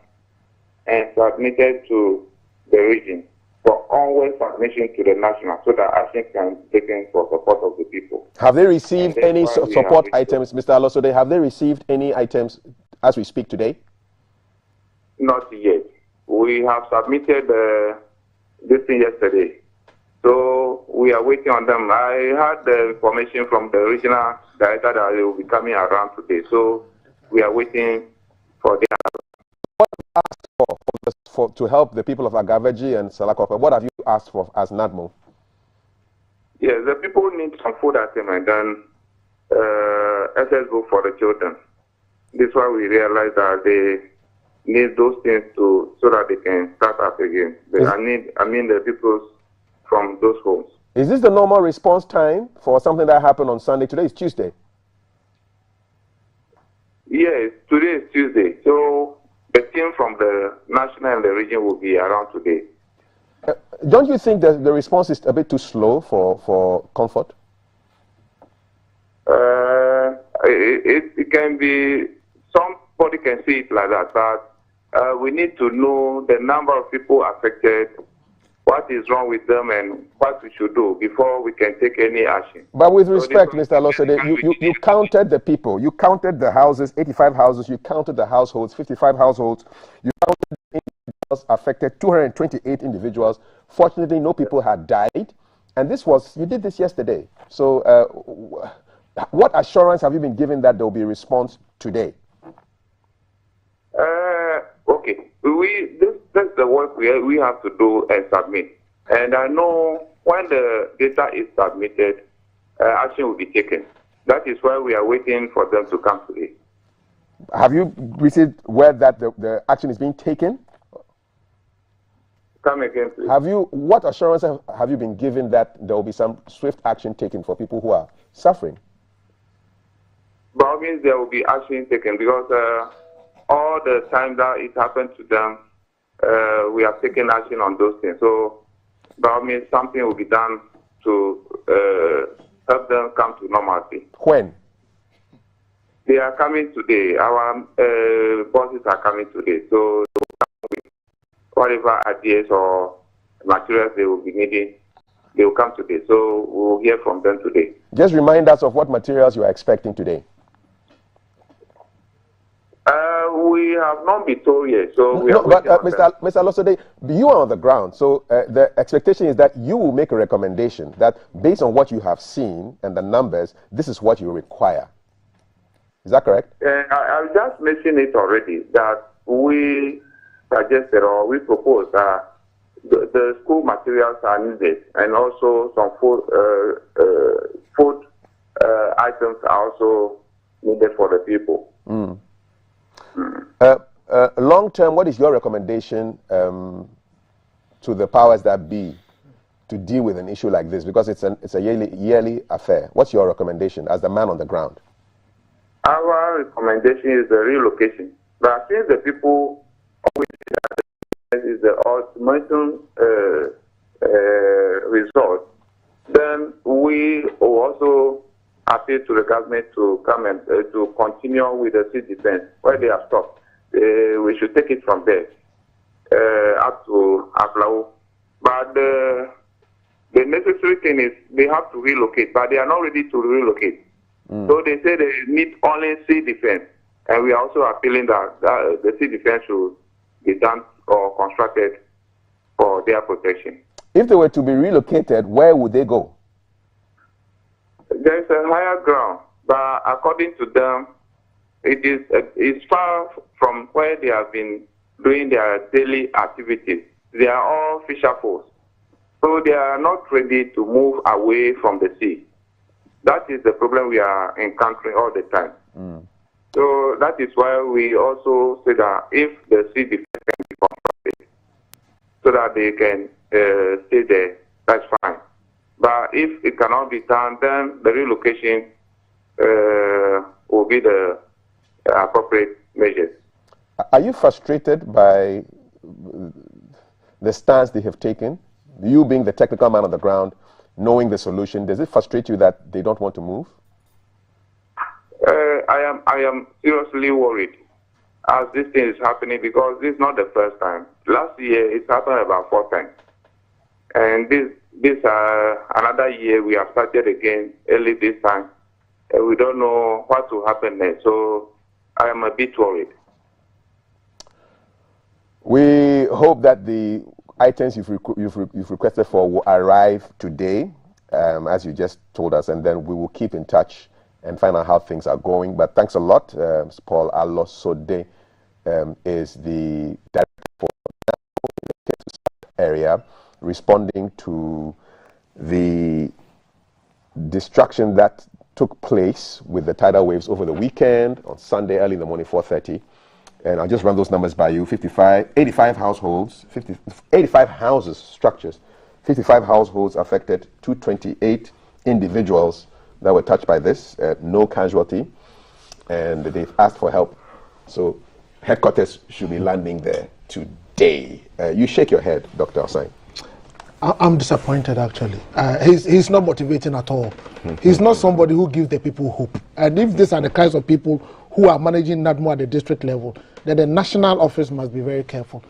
and submitted to the region for onward submission to the national so that action can be taken for support of the people. Have they received any support items, Mr. Alosode? Have they received any items as we speak today? Not yet. We have submitted this thing yesterday. So we are waiting on them. I had the information from the regional director that they will be coming around today. So we are waiting for their... What have you asked for to help the people of Agaveji and Salakope? What have you asked for as NADMO? Yes, the people need some food items and then SS book for the children. This is why we realize that they need those things so that they can start up again. I mean the people from those homes. Is this the normal response time for something that happened on Sunday? Today is Tuesday. Yes, today is Tuesday. So the team from the national and the region will be around today. Don't you think that the response is a bit too slow for comfort? It can be, somebody can see it like that, but we need to know the number of people affected, what is wrong with them, and what we should do before we can take any action. But with respect, Mr. Alosode, you counted the people, you counted the houses, 85 houses, you counted the households, 55 households, you counted the individuals affected, 228 individuals. Fortunately, no people had died, and you did this yesterday. So what assurance have you been given that there will be a response today? Okay, that's the work we have to do and submit. And I know when the data is submitted, action will be taken. That is why we are waiting for them to come today. Have you received word that the action is being taken? Come again, please. What assurance have you been given that there will be some swift action taken for people who are suffering? But it means there will be action taken because all the time that it happened to them, we have taken action on those things. So that means something will be done to help them come to normalcy. When? They are coming today. Our bosses are coming today. So they will come with whatever ideas or materials they will be needing. They will come today. So we will hear from them today. Just remind us of what materials you are expecting today. We have not been told yet. So we no, are but Mr. Alosode, you are on the ground. So the expectation is that you will make a recommendation that based on what you have seen and the numbers, this is what you require. Is that correct? I just mentioned it already that we suggested or we proposed that the school materials are needed, and also some food items are also needed for the people. Long term, what is your recommendation to the powers that be to deal with an issue like this? Because it's a yearly affair. What's your recommendation as the man on the ground? Our recommendation is the relocation. But since the people is the ultimate result, then we will also appeal to the government to come and to continue with the sea defense where they have stopped. We should take it from there up to Aflao. But the necessary thing is they have to relocate, but they are not ready to relocate. So they say they need only sea defense, and we are also appealing that the sea defense should be done or constructed for their protection. If they were to be relocated, where would they go? There is a higher ground, but according to them, it's far from where they have been doing their daily activities. They are all fisher folks, so they are not ready to move away from the sea. That is the problem we are encountering all the time. So that is why we also say that if the sea defense can be constructed so that they can stay there, that's fine. But if it cannot be done, then the relocation will be the appropriate measures. Are you frustrated by the stance they have taken? You being the technical man on the ground, knowing the solution, does it frustrate you that they don't want to move? I am seriously worried as this thing is happening, because this is not the first time. Last year it happened about 4 times, and this another year we have started again early this time, and we don't know what will happen next. So I am a bit worried. We hope that the items you've requested for will arrive today, as you just told us, and then we will keep in touch and find out how things are going. But thanks a lot. Paul Alosode is the director for the area, responding to the destruction that took place with the tidal waves over the weekend on Sunday early in the morning, 4:30. And I'll just run those numbers by you. 85 households, 85 houses, structures, 55 households affected, 228 individuals that were touched by this, no casualty, and they've asked for help. So headquarters should be landing there today. You shake your head, Dr. Osai. I'm disappointed, actually. He's not motivating at all. He's not somebody who gives the people hope. And if these are the kinds of people who are managing NADMO at the district level, then the national office must be very careful.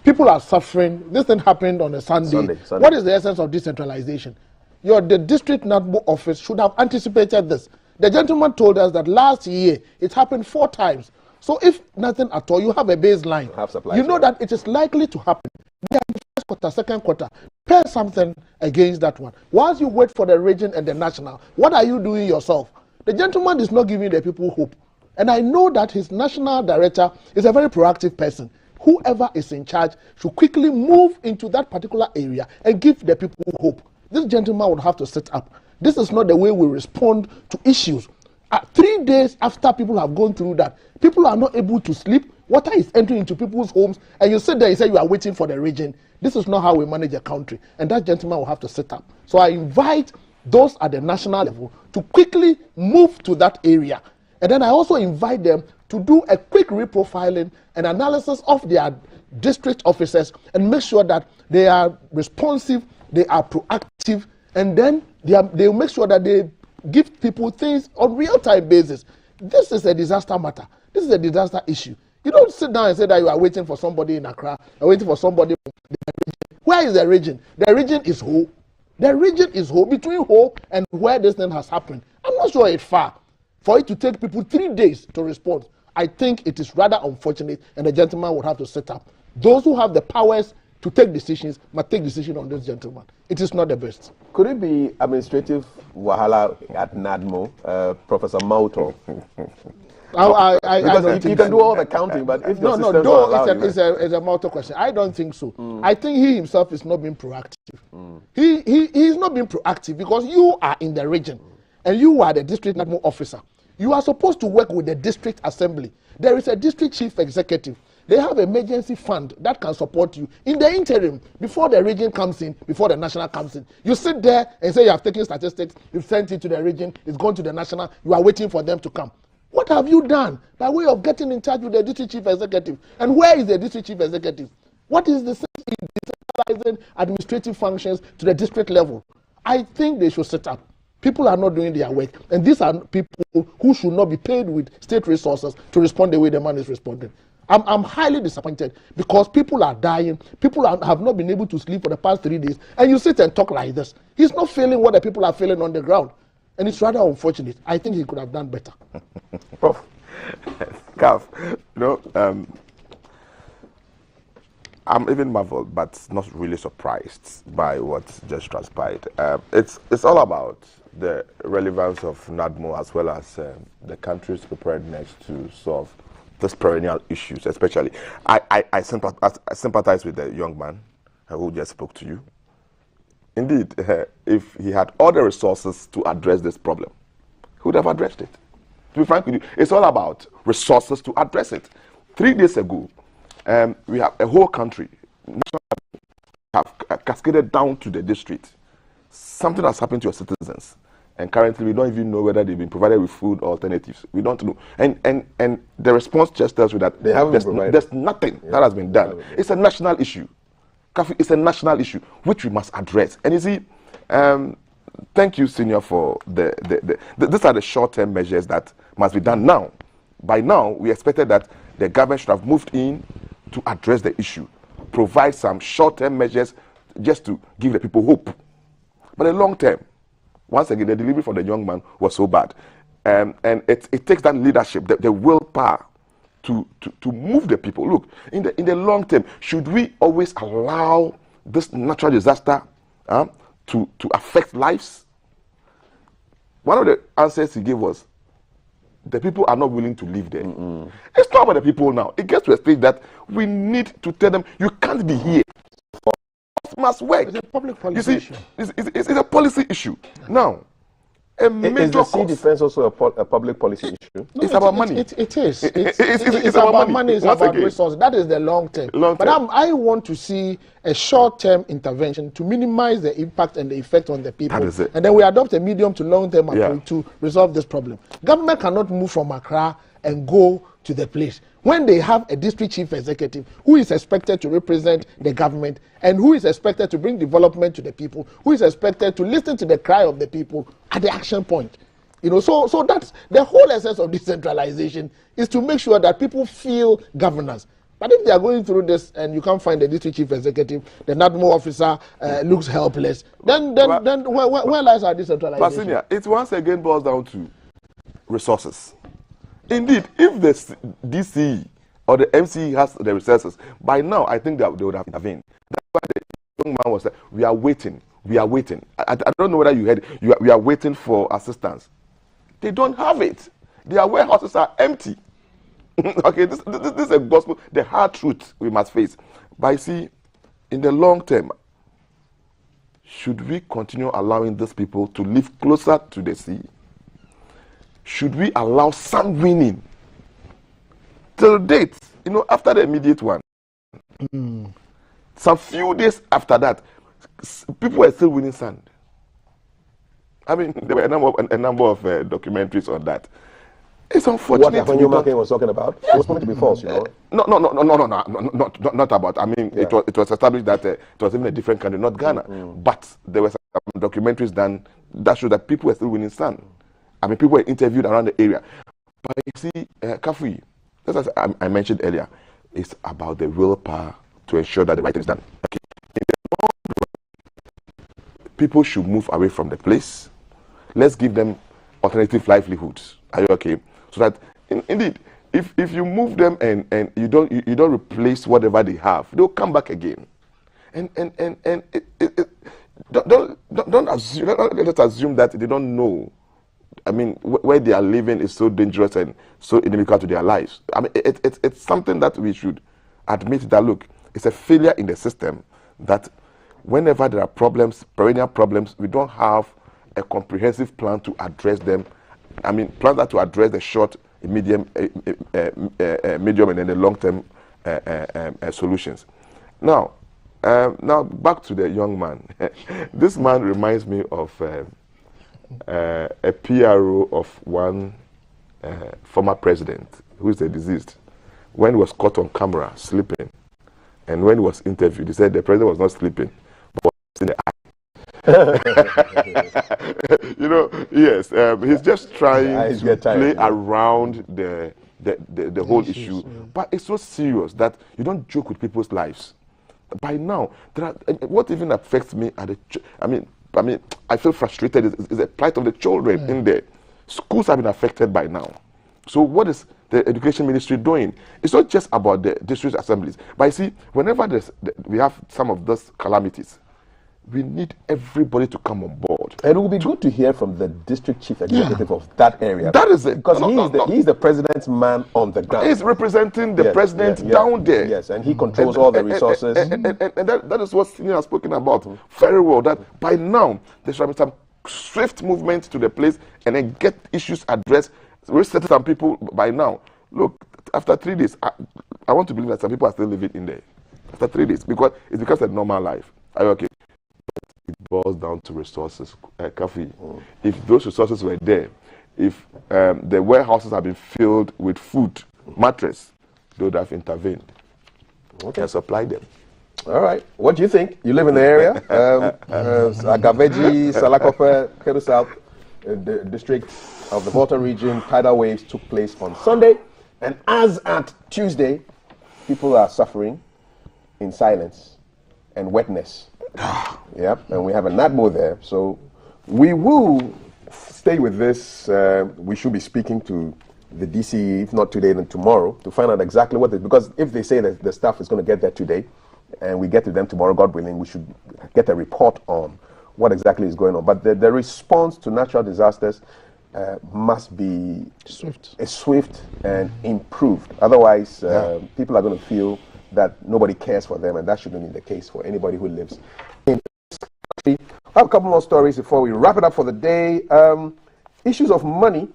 People are suffering. This thing happened on a Sunday. What is the essence of decentralization? The district NADMO office should have anticipated this. The gentleman told us that last year it happened 4 times. So if nothing at all, you have a baseline. You know that it is likely to happen. First quarter, second quarter, pair something against that one. Once you wait for the region and the national, what are you doing yourself? The gentleman is not giving the people hope. And I know that his national director is a very proactive person. Whoever is in charge should quickly move into that particular area and give the people hope. This gentleman would have to sit up. This is not the way we respond to issues. 3 days after people have gone through that, people are not able to sleep. Water is entering into people's homes, and you sit there and say you are waiting for the region. This is not how we manage a country, and that gentleman will have to sit up. So I invite those at the national level to quickly move to that area. And then I also invite them to do a quick reprofiling and analysis of their district officers and make sure that they are responsive, they are proactive, and then they will make sure that they give people things on real-time basis. This is a disaster matter. This is a disaster issue. You don't sit down and say that you are waiting for somebody in Accra, you're waiting for somebody from the region. Where is the region? The region is Ho. The region is Ho. Between Ho and where this thing has happened, I'm not sure it's far. For it to take people 3 days to respond, I think it is rather unfortunate, and the gentleman would have to set up. Those who have the powers to take decisions must take decisions on this gentleman. It is not the best. Could it be administrative wahala at NADMO, Professor Mauto? Because you can do all the counting, but if the systems don't allow you, it's a multi question. I don't think so. I think he himself is not being proactive. He is not being proactive because you are in the region and you are the district NADMO officer. You are supposed to work with the district assembly. There is a district chief executive. They have emergency fund that can support you in the interim before the region comes in, before the national comes in. You sit there and say you have taken statistics, you've sent it to the region, it's gone to the national, you are waiting for them to come. What have you done by way of getting in touch with the district chief executive? And where is the district chief executive? What is the sense in decentralizing administrative functions to the district level? I think they should set up. People are not doing their work, and these are people who should not be paid with state resources to respond the way the man is responding. I'm highly disappointed because people are dying. People have not been able to sleep for the past 3 days, and you sit and talk like this. He's not feeling what the people are feeling on the ground, and it's rather unfortunate. I think he could have done better. Prof, Calf, you know, I'm even marveled, but not really surprised by what just transpired. It's all about the relevance of NADMO as well as the country's preparedness to solve these perennial issues, especially. I sympathize with the young man who just spoke to you. Indeed, if he had all the resources to address this problem, he would have addressed it. To be frank with you, it's all about resources to address it. 3 days ago, we have a whole country have cascaded down to the district. Something has happened to your citizens. And currently, we don't even know whether they've been provided with food or alternatives. We don't know. And the response just tells you that there's nothing that has been done. It's a national issue. It's a national issue which we must address. And you see, thank you, Senior, for these are the short-term measures that must be done now. By now, we expected that the government should have moved in to address the issue, provide some short-term measures just to give the people hope. But the long term, once again, the delivery for the young man was so bad. And it takes that leadership, the willpower to move the people. Look, in the long term, should we always allow this natural disaster to affect lives? One of the answers he gave was, the people are not willing to live there. It's not about the people now. It gets to a stage that we need to tell them, you can't be here. It must work. It's a public policy issue. It's a policy issue. Now, a major is the sea defense also a public policy issue? No, it's about money. It is. It's about money. It's about resources. That is the long term. But I want to see a short-term intervention to minimize the impact and the effect on the people. That is it. And then we adopt a medium to long-term approach to resolve this problem. Government cannot move from Accra and go to the place when they have a district chief executive who is expected to represent the government and who is expected to bring development to the people, who is expected to listen to the cry of the people at the action point. You know, so that's the whole essence of decentralization, is to make sure that people feel governance. But if they are going through this and you can't find the district chief executive, the NADMO officer looks helpless, then where lies our decentralization? But Senior, it once again boils down to resources. Indeed, if the DC or the MC has the resources, by now I think that they would have intervened. That's why the young man was like, we are waiting. I don't know whether you heard, we are waiting for assistance. They don't have it. Their warehouses are empty. Okay, this is a gospel, the hard truth we must face. But see, in the long term, should we continue allowing these people to live closer to the sea? Should we allow some winning? Till date, you know, after the immediate one, some few days after that, people were still winning sand. I mean, there were a number of documentaries on that. It's unfortunate. What When was talking about? It was going to be false, you know. Not about. I mean, it was established that it was even a different country, not Ghana. But there were some documentaries done that showed that people were still winning sand. I mean, people were interviewed around the area. But you see, Kafui, as I mentioned earlier, it's about the willpower to ensure that the right thing is done. Okay. People should move away from the place. Let's give them alternative livelihoods. Are you okay? So that indeed, if you move them and you don't replace whatever they have, they'll come back again. And don't assume, let's assume that they don't know. I mean, where they are living is so dangerous and so inimical to their lives. I mean, it's something that we should admit that, look, it's a failure in the system that whenever there are problems, perennial problems, we don't have a comprehensive plan to address them. I mean, plans that to address the short, medium, and then the long-term solutions. Now back to the young man. This man reminds me of a PRO of one former president who is deceased. When he was caught on camera sleeping, and when he was interviewed, he said the president was not sleeping, but was in the eye. You know, yes, he's just trying to play around the whole issue, but it's so serious that you don't joke with people's lives. By now, what even affects me are I feel frustrated is the plight of the children in there. Schools have been affected by now. So what is the education ministry doing? It's not just about the district assemblies, but you see, whenever we have some of those calamities, we need everybody to come on board. And it will be good to hear from the district chief executive of that area. That is it. Because he's the president's man on the ground. He's representing the president down there. Yes, and he controls all the resources. And that is what Senior has spoken about very well, that by now there should be some swift movement to the place and then get issues addressed, reset some people by now. Look, after 3 days, I want to believe that some people are still living in there. After 3 days, because it becomes a normal life. Are you okay? It boils down to resources, Kafi. If those resources were there, if the warehouses have been filled with food, mattress, they would have intervened and supplied them. All right. What do you think? You live in the area? Agaveji, Salakope, Kedu South, the district of the Volta region, tidal waves took place on Sunday. And as at Tuesday, people are suffering in silence and wetness. Yep, and we have a NADMO there. So we will stay with this. We should be speaking to the DCE, if not today, then tomorrow, to find out exactly what because if they say that the staff is going to get there today, and we get to them tomorrow, God willing, we should get a report on what exactly is going on. But the response to natural disasters must be swift and improved. Otherwise, people are going to feel that nobody cares for them, and that shouldn't be the case for anybody who lives in this country. I have a couple more stories before we wrap it up for the day. Issues of money.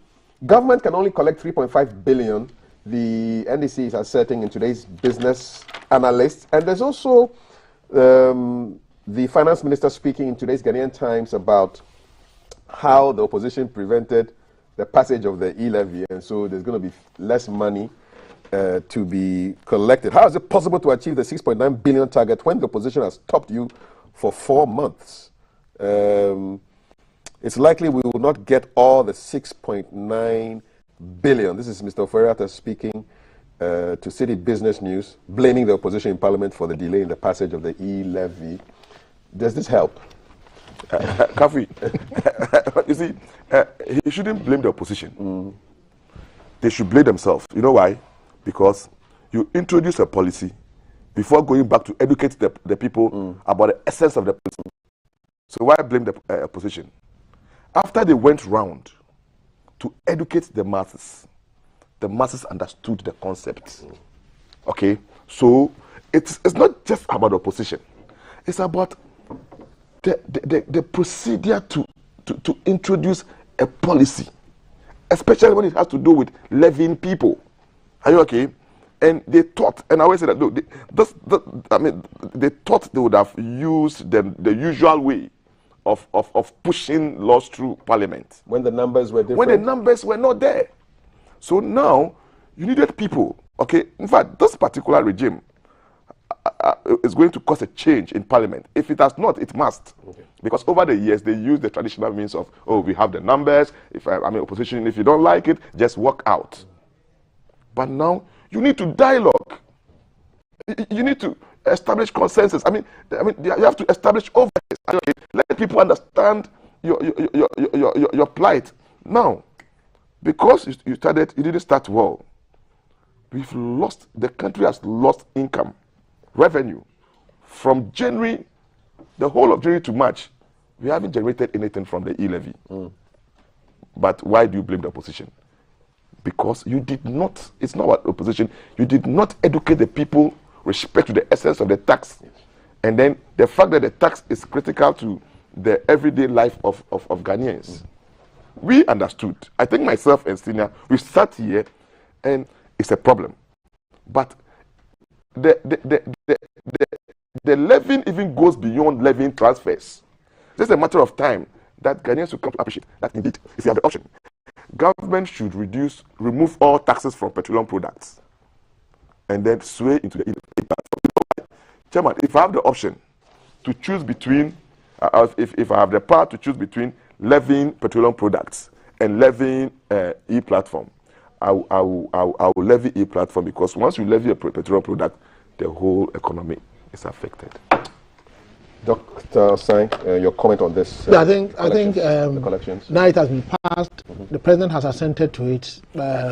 Government can only collect 3.5 billion. The NDC is asserting in today's Business Analyst. And there's also the finance minister speaking in today's Ghanaian Times about how the opposition prevented the passage of the e-levy, and so there's going to be less money to be collected. How is it possible to achieve the 6.9 billion target when the opposition has stopped you for 4 months? It's likely we will not get all the 6.9 billion. This is Mr. Oferiata speaking to City Business News, blaming the opposition in Parliament for the delay in the passage of the e-levy. Does this help? Kafi, you see, he shouldn't blame the opposition. They should blame themselves. You know why? Because you introduce a policy before going back to educate the people about the essence of the policy. So why blame the opposition? After they went round to educate the masses understood the concept. Okay? So it's not just about the opposition. It's about the procedure to introduce a policy, especially when it has to do with levying people. Are you okay? And they thought, and I always say that, look, they thought they would have used the usual way of pushing laws through Parliament. When the numbers were different? When the numbers were not there. So now, you needed people, okay? In fact, this particular regime is going to cause a change in parliament. If it has not, it must. Okay. Because over the years, they use the traditional means of, oh, we have the numbers. If I'm in opposition, if you don't like it, just walk out. But now, you need to dialogue. You need to establish consensus. I mean, you have to establish oversight. Okay, let people understand your plight. Now, because you didn't start well. We've lost, the country has lost income, revenue. From January, the whole of January to March, we haven't generated anything from the e-levy. But why do you blame the opposition? Because you did not, it's not about opposition, you did not educate the people respect to the essence of the tax. And then the fact that the tax is critical to the everyday life of Ghanaians. We understood. I think myself and Senior, we sat here and it's a problem. But the levying even goes beyond levying transfers. It's just a matter of time that Ghanaians will come to appreciate that indeed, if you have the option, government should remove all taxes from petroleum products and then sway into the platform. Chairman, if I have the option to choose between, if I have the power to choose between levying petroleum products and levying e-platform, I will levy e-platform, because once you levy a petroleum product, the whole economy is affected. Dr. Sang, your comment on this? I think now it has been passed. The president has assented to it.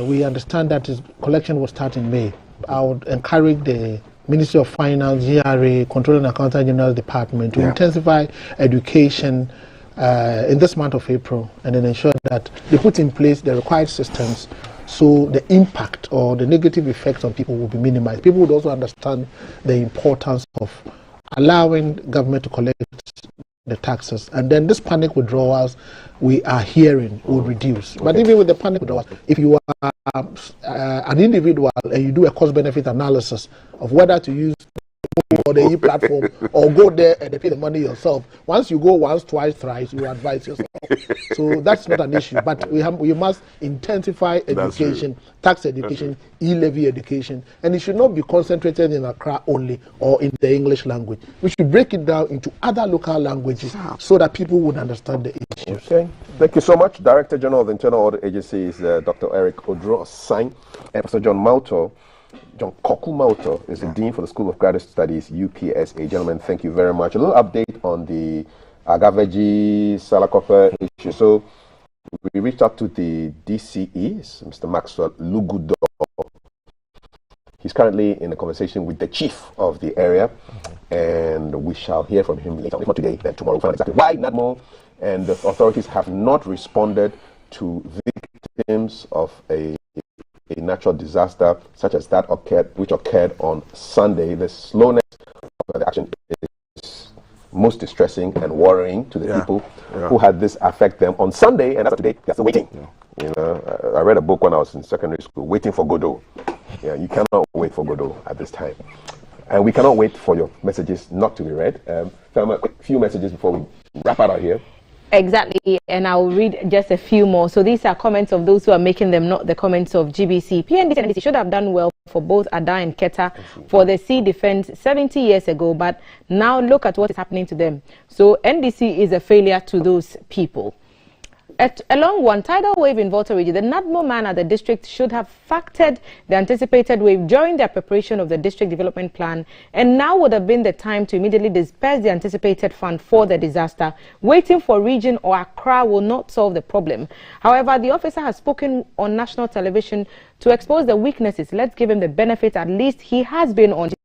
We understand that his collection will start in May. I would encourage the Ministry of Finance, GRA, Controlling Accountant General Department to intensify education in this month of April, and then ensure that they put in place the required systems so the impact or the negative effects on people will be minimized. People would also understand the importance of allowing government to collect the taxes, and then this panic withdrawals we are hearing will reduce. But even with the panic withdrawals, if you are an individual and you do a cost-benefit analysis of whether to use or the e-platform or go there and pay the money yourself, once you go once, twice, thrice, you advise yourself. So that's not an issue. But we must intensify education, tax education, e-levy education, and it should not be concentrated in Accra only or in the English language. We should break it down into other local languages so that people would understand the issues. Okay. Thank you so much. Director General of the Internal Audit Agency is Dr. Eric Odro-Osai, and Professor John Koku Mauto is the Dean for the School of Graduate Studies, UPSA. Gentlemen, thank you very much. A little update on the Agaveji Salakope issue. So we reached out to the DCE, Mr. Maxwell Lugudo. He's currently in a conversation with the chief of the area, and we shall hear from him later. If not today, then tomorrow. We'll find out exactly why NADMO and the authorities have not responded to victims of a natural disaster such as that which occurred on Sunday. The slowness of the action is most distressing and worrying to the people who had this affect them on Sunday, and as of today, they're still waiting. You know, I read a book when I was in secondary school, Waiting for Godot. Yeah, you cannot wait for Godot at this time. And we cannot wait for your messages not to be read. A few messages before we wrap out here. Exactly, and I'll read just a few more. So these are comments of those who are making them, not the comments of GBC. PNDC and NDC should have done well for both Ada and Keta for the sea defense 70 years ago, but now look at what is happening to them. So NDC is a failure to those people. Along one tidal wave in Volta region, the NADMO man at the district should have factored the anticipated wave during their preparation of the district development plan, and now would have been the time to immediately disperse the anticipated fund for the disaster. Waiting for region or Accra will not solve the problem. However, the officer has spoken on national television to expose the weaknesses. Let's give him the benefit. At least he has been on to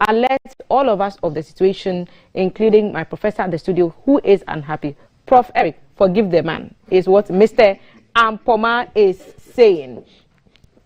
alert all of us of the situation, including my professor at the studio, who is unhappy. Prof. Eric, forgive the man, is what Mr. Ampoma is saying.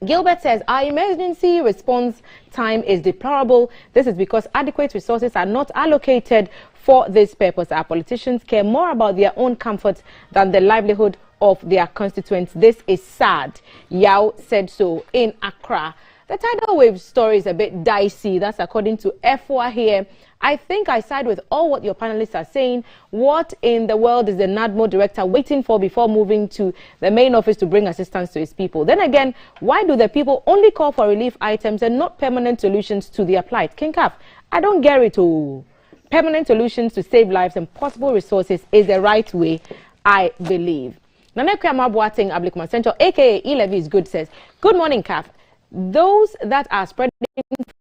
Gilbert says, our emergency response time is deplorable. This is because adequate resources are not allocated for this purpose. Our politicians care more about their own comfort than the livelihood of their constituents. This is sad. Yao said so in Accra. the tidal wave story is a bit dicey. That's according to F4 here. I think I side with all what your panelists are saying. What in the world is the NADMO director waiting for before moving to the main office to bring assistance to his people? Then again, why do the people only call for relief items and not permanent solutions to their plight? King Kaf, I don't get it all. Permanent solutions to save lives and possible resources is the right way, I believe. Nanekwe Mabuating Ablikuma Central, aka E-Levy is good, says, good morning, Kaf. Those that are spreading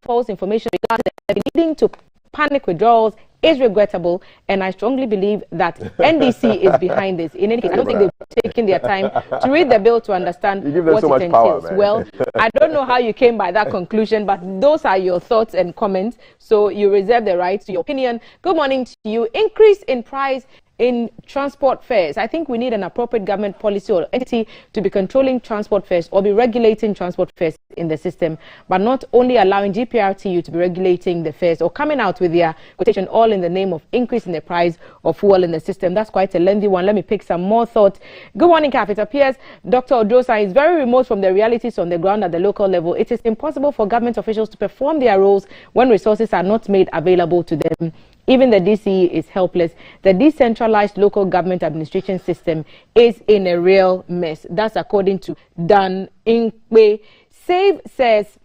false information regarding the leading to panic withdrawals is regrettable, and I strongly believe that NDC is behind this. In any case, I don't think they've taken their time to read the bill to understand what it entails. Well, I don't know how you came by that conclusion, but those are your thoughts and comments, so you reserve the right to your opinion. Good morning to you. Increase in price in transport fares. I think we need an appropriate government policy or entity to be controlling transport fares or be regulating transport fares in the system, but not only allowing GPRTU to be regulating the fares or coming out with their quotation all in the name of increasing the price of fuel in the system. That's quite a lengthy one. Let me pick some more thoughts. Good morning, Kaf. It appears Dr. Odrosa is very remote from the realities on the ground at the local level. It is impossible for government officials to perform their roles when resources are not made available to them. Even the DCE is helpless. The decentralized local government administration system is in a real mess. That's according to Dan Inkwe. Save says,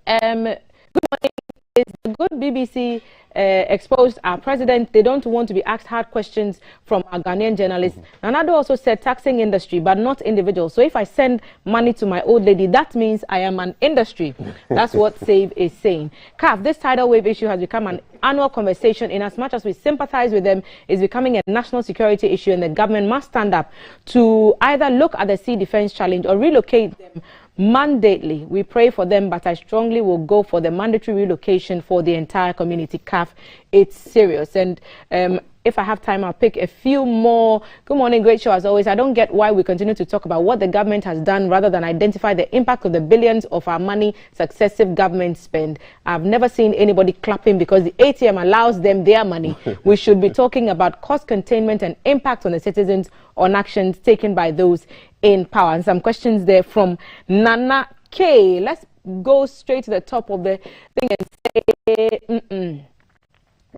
good morning. Is the good BBC exposed our president? They don't want to be asked hard questions from our Ghanaian journalists. Nanado also said taxing industry, but not individuals. So if I send money to my old lady, that means I am an industry. That's what Save is saying. Kaf, this tidal wave issue has become an annual conversation. In as much as we sympathize with them, it's becoming a national security issue, and the government must stand up to either look at the sea defense challenge or relocate them mandately. We pray for them, but I strongly will go for the mandatory relocation for the entire community. Kaf, it's serious. And if I have time, I'll pick a few more. Good morning, great show as always. I don't get why we continue to talk about what the government has done rather than identify the impact of the billions of our money successive governments spend. I've never seen anybody clapping because the ATM allows them their money. We should be talking about cost containment and impact on the citizens on actions taken by those in power. And some questions there from Nana K. Let's go straight to the top of the thing and say,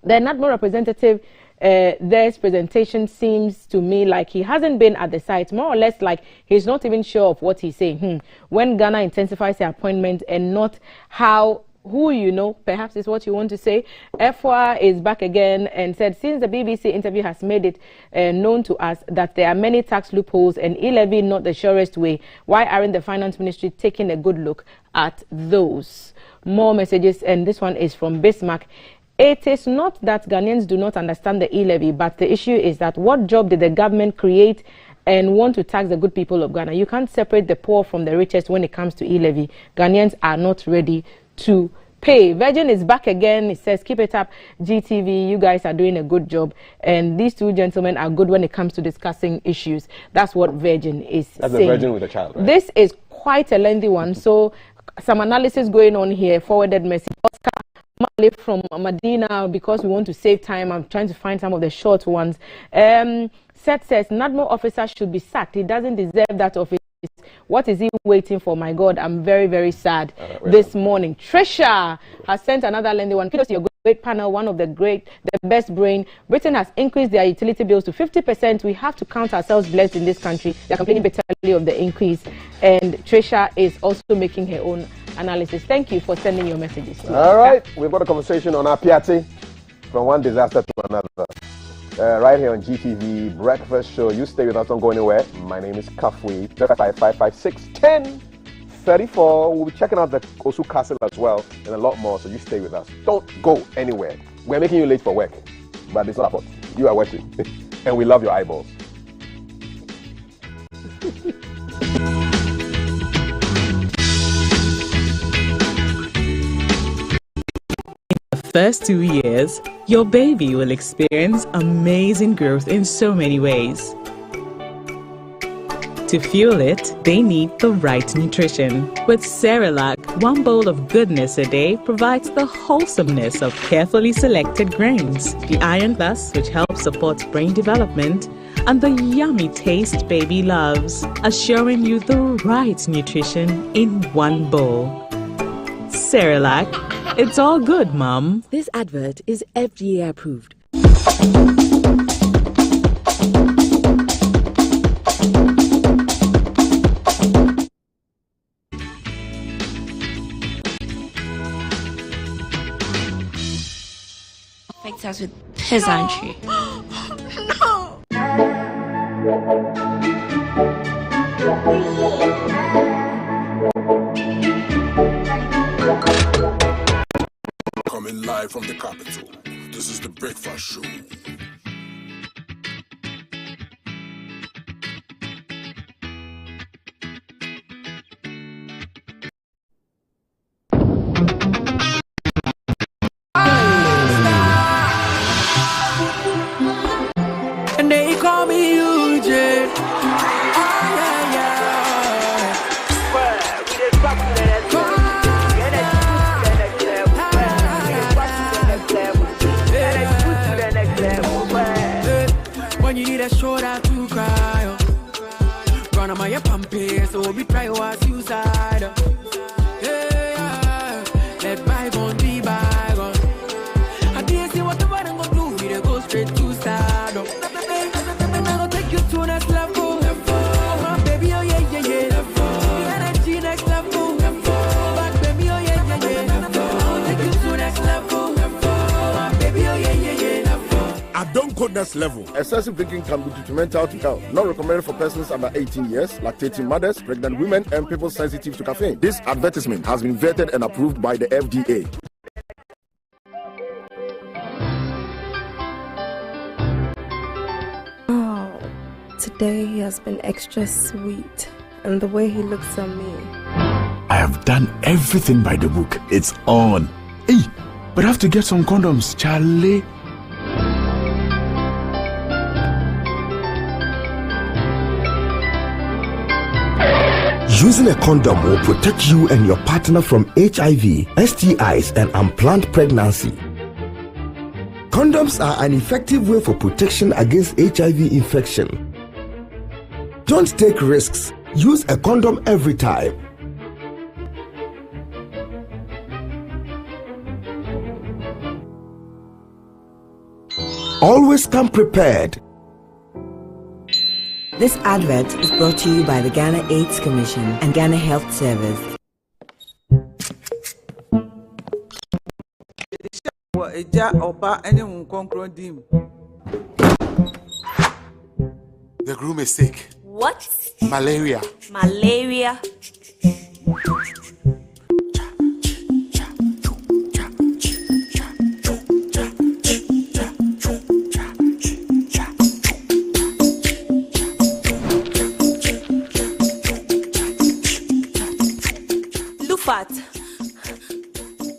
the NADMO representative, this presentation seems to me like he hasn't been at the site, more or less like he's not even sure of what he's saying. When Ghana intensifies the appointment and not how, who you know, perhaps is what you want to say. F4 is back again and said, since the BBC interview has made it known to us that there are many tax loopholes and e-levy not the surest way, why aren't the finance ministry taking a good look at those? More messages, and this one is from Bismarck. It is not that Ghanaians do not understand the e-levy, but the issue is that what job did the government create and want to tax the good people of Ghana? You can't separate the poor from the richest when it comes to e-levy. Ghanaians are not ready to pay. Virgin is back again. It says, keep it up, GTV. You guys are doing a good job. And these two gentlemen are good when it comes to discussing issues. That's what Virgin is saying. That's the Virgin with a child, right? This is quite a lengthy one. So some analysis going on here. Forwarded message. Oscar Mali from Medina, because we want to save time. I'm trying to find some of the short ones. Seth says, NADMO officer should be sacked. He doesn't deserve that office. What is he waiting for? My God, I'm very, very sad this morning. Trisha has sent another lengthy one. Kudos to your great panel, one of the best brain. Britain has increased their utility bills to 50%. We have to count ourselves blessed in this country. They're complaining bitterly of the increase. And Trisha is also making her own analysis. Thank you for sending your messages. All right, we've got a conversation on our Piatti from one disaster to another. Right here on GTV Breakfast Show. You stay with us, don't go anywhere. My name is Kafui. 555561034. We'll be checking out the Osu Castle as well and a lot more, so you stay with us. Don't go anywhere. We're making you late for work, but it's not our fault. You are working, and we love your eyeballs. First 2 years, your baby will experience amazing growth in so many ways. To fuel it, they need the right nutrition. With Cerelac, 1 bowl of goodness a day provides the wholesomeness of carefully selected grains, the Iron Plus, which helps support brain development, and the yummy taste baby loves, assuring you the right nutrition in 1 bowl. Cerelac. It's all good, Mom. This advert is FDA approved. Affects us with peasantry. No. Coming live from the capital. This is the Breakfast Show. And they call me UJ. When you need a shoulder to cry, run on my pampe, so we try to suicide. Let bygone be bygone. I didn't see what the one I'm gonna do. We go straight to stardom. I'm gonna take you to next level. Oh my baby, oh yeah, yeah, yeah. The energy next level. But baby, oh yeah, yeah, yeah. I'm gonna take you to next level. Oh my baby, oh yeah, yeah, yeah. I don't go next level. Excessive drinking can be detrimental to health. Not recommended for persons under 18 years, lactating mothers, pregnant women, and people sensitive to caffeine. This advertisement has been vetted and approved by the FDA. Oh, today he has been extra sweet, and the way he looks at me. I have done everything by the book. It's on. Hey, but I have to get some condoms, Charlie. Using a condom will protect you and your partner from HIV, STIs, and unplanned pregnancy. Condoms are an effective way for protection against HIV infection. Don't take risks. Use a condom every time. Always come prepared. This advert is brought to you by the Ghana AIDS Commission and Ghana Health Service. The groom is sick. What? Malaria. Malaria.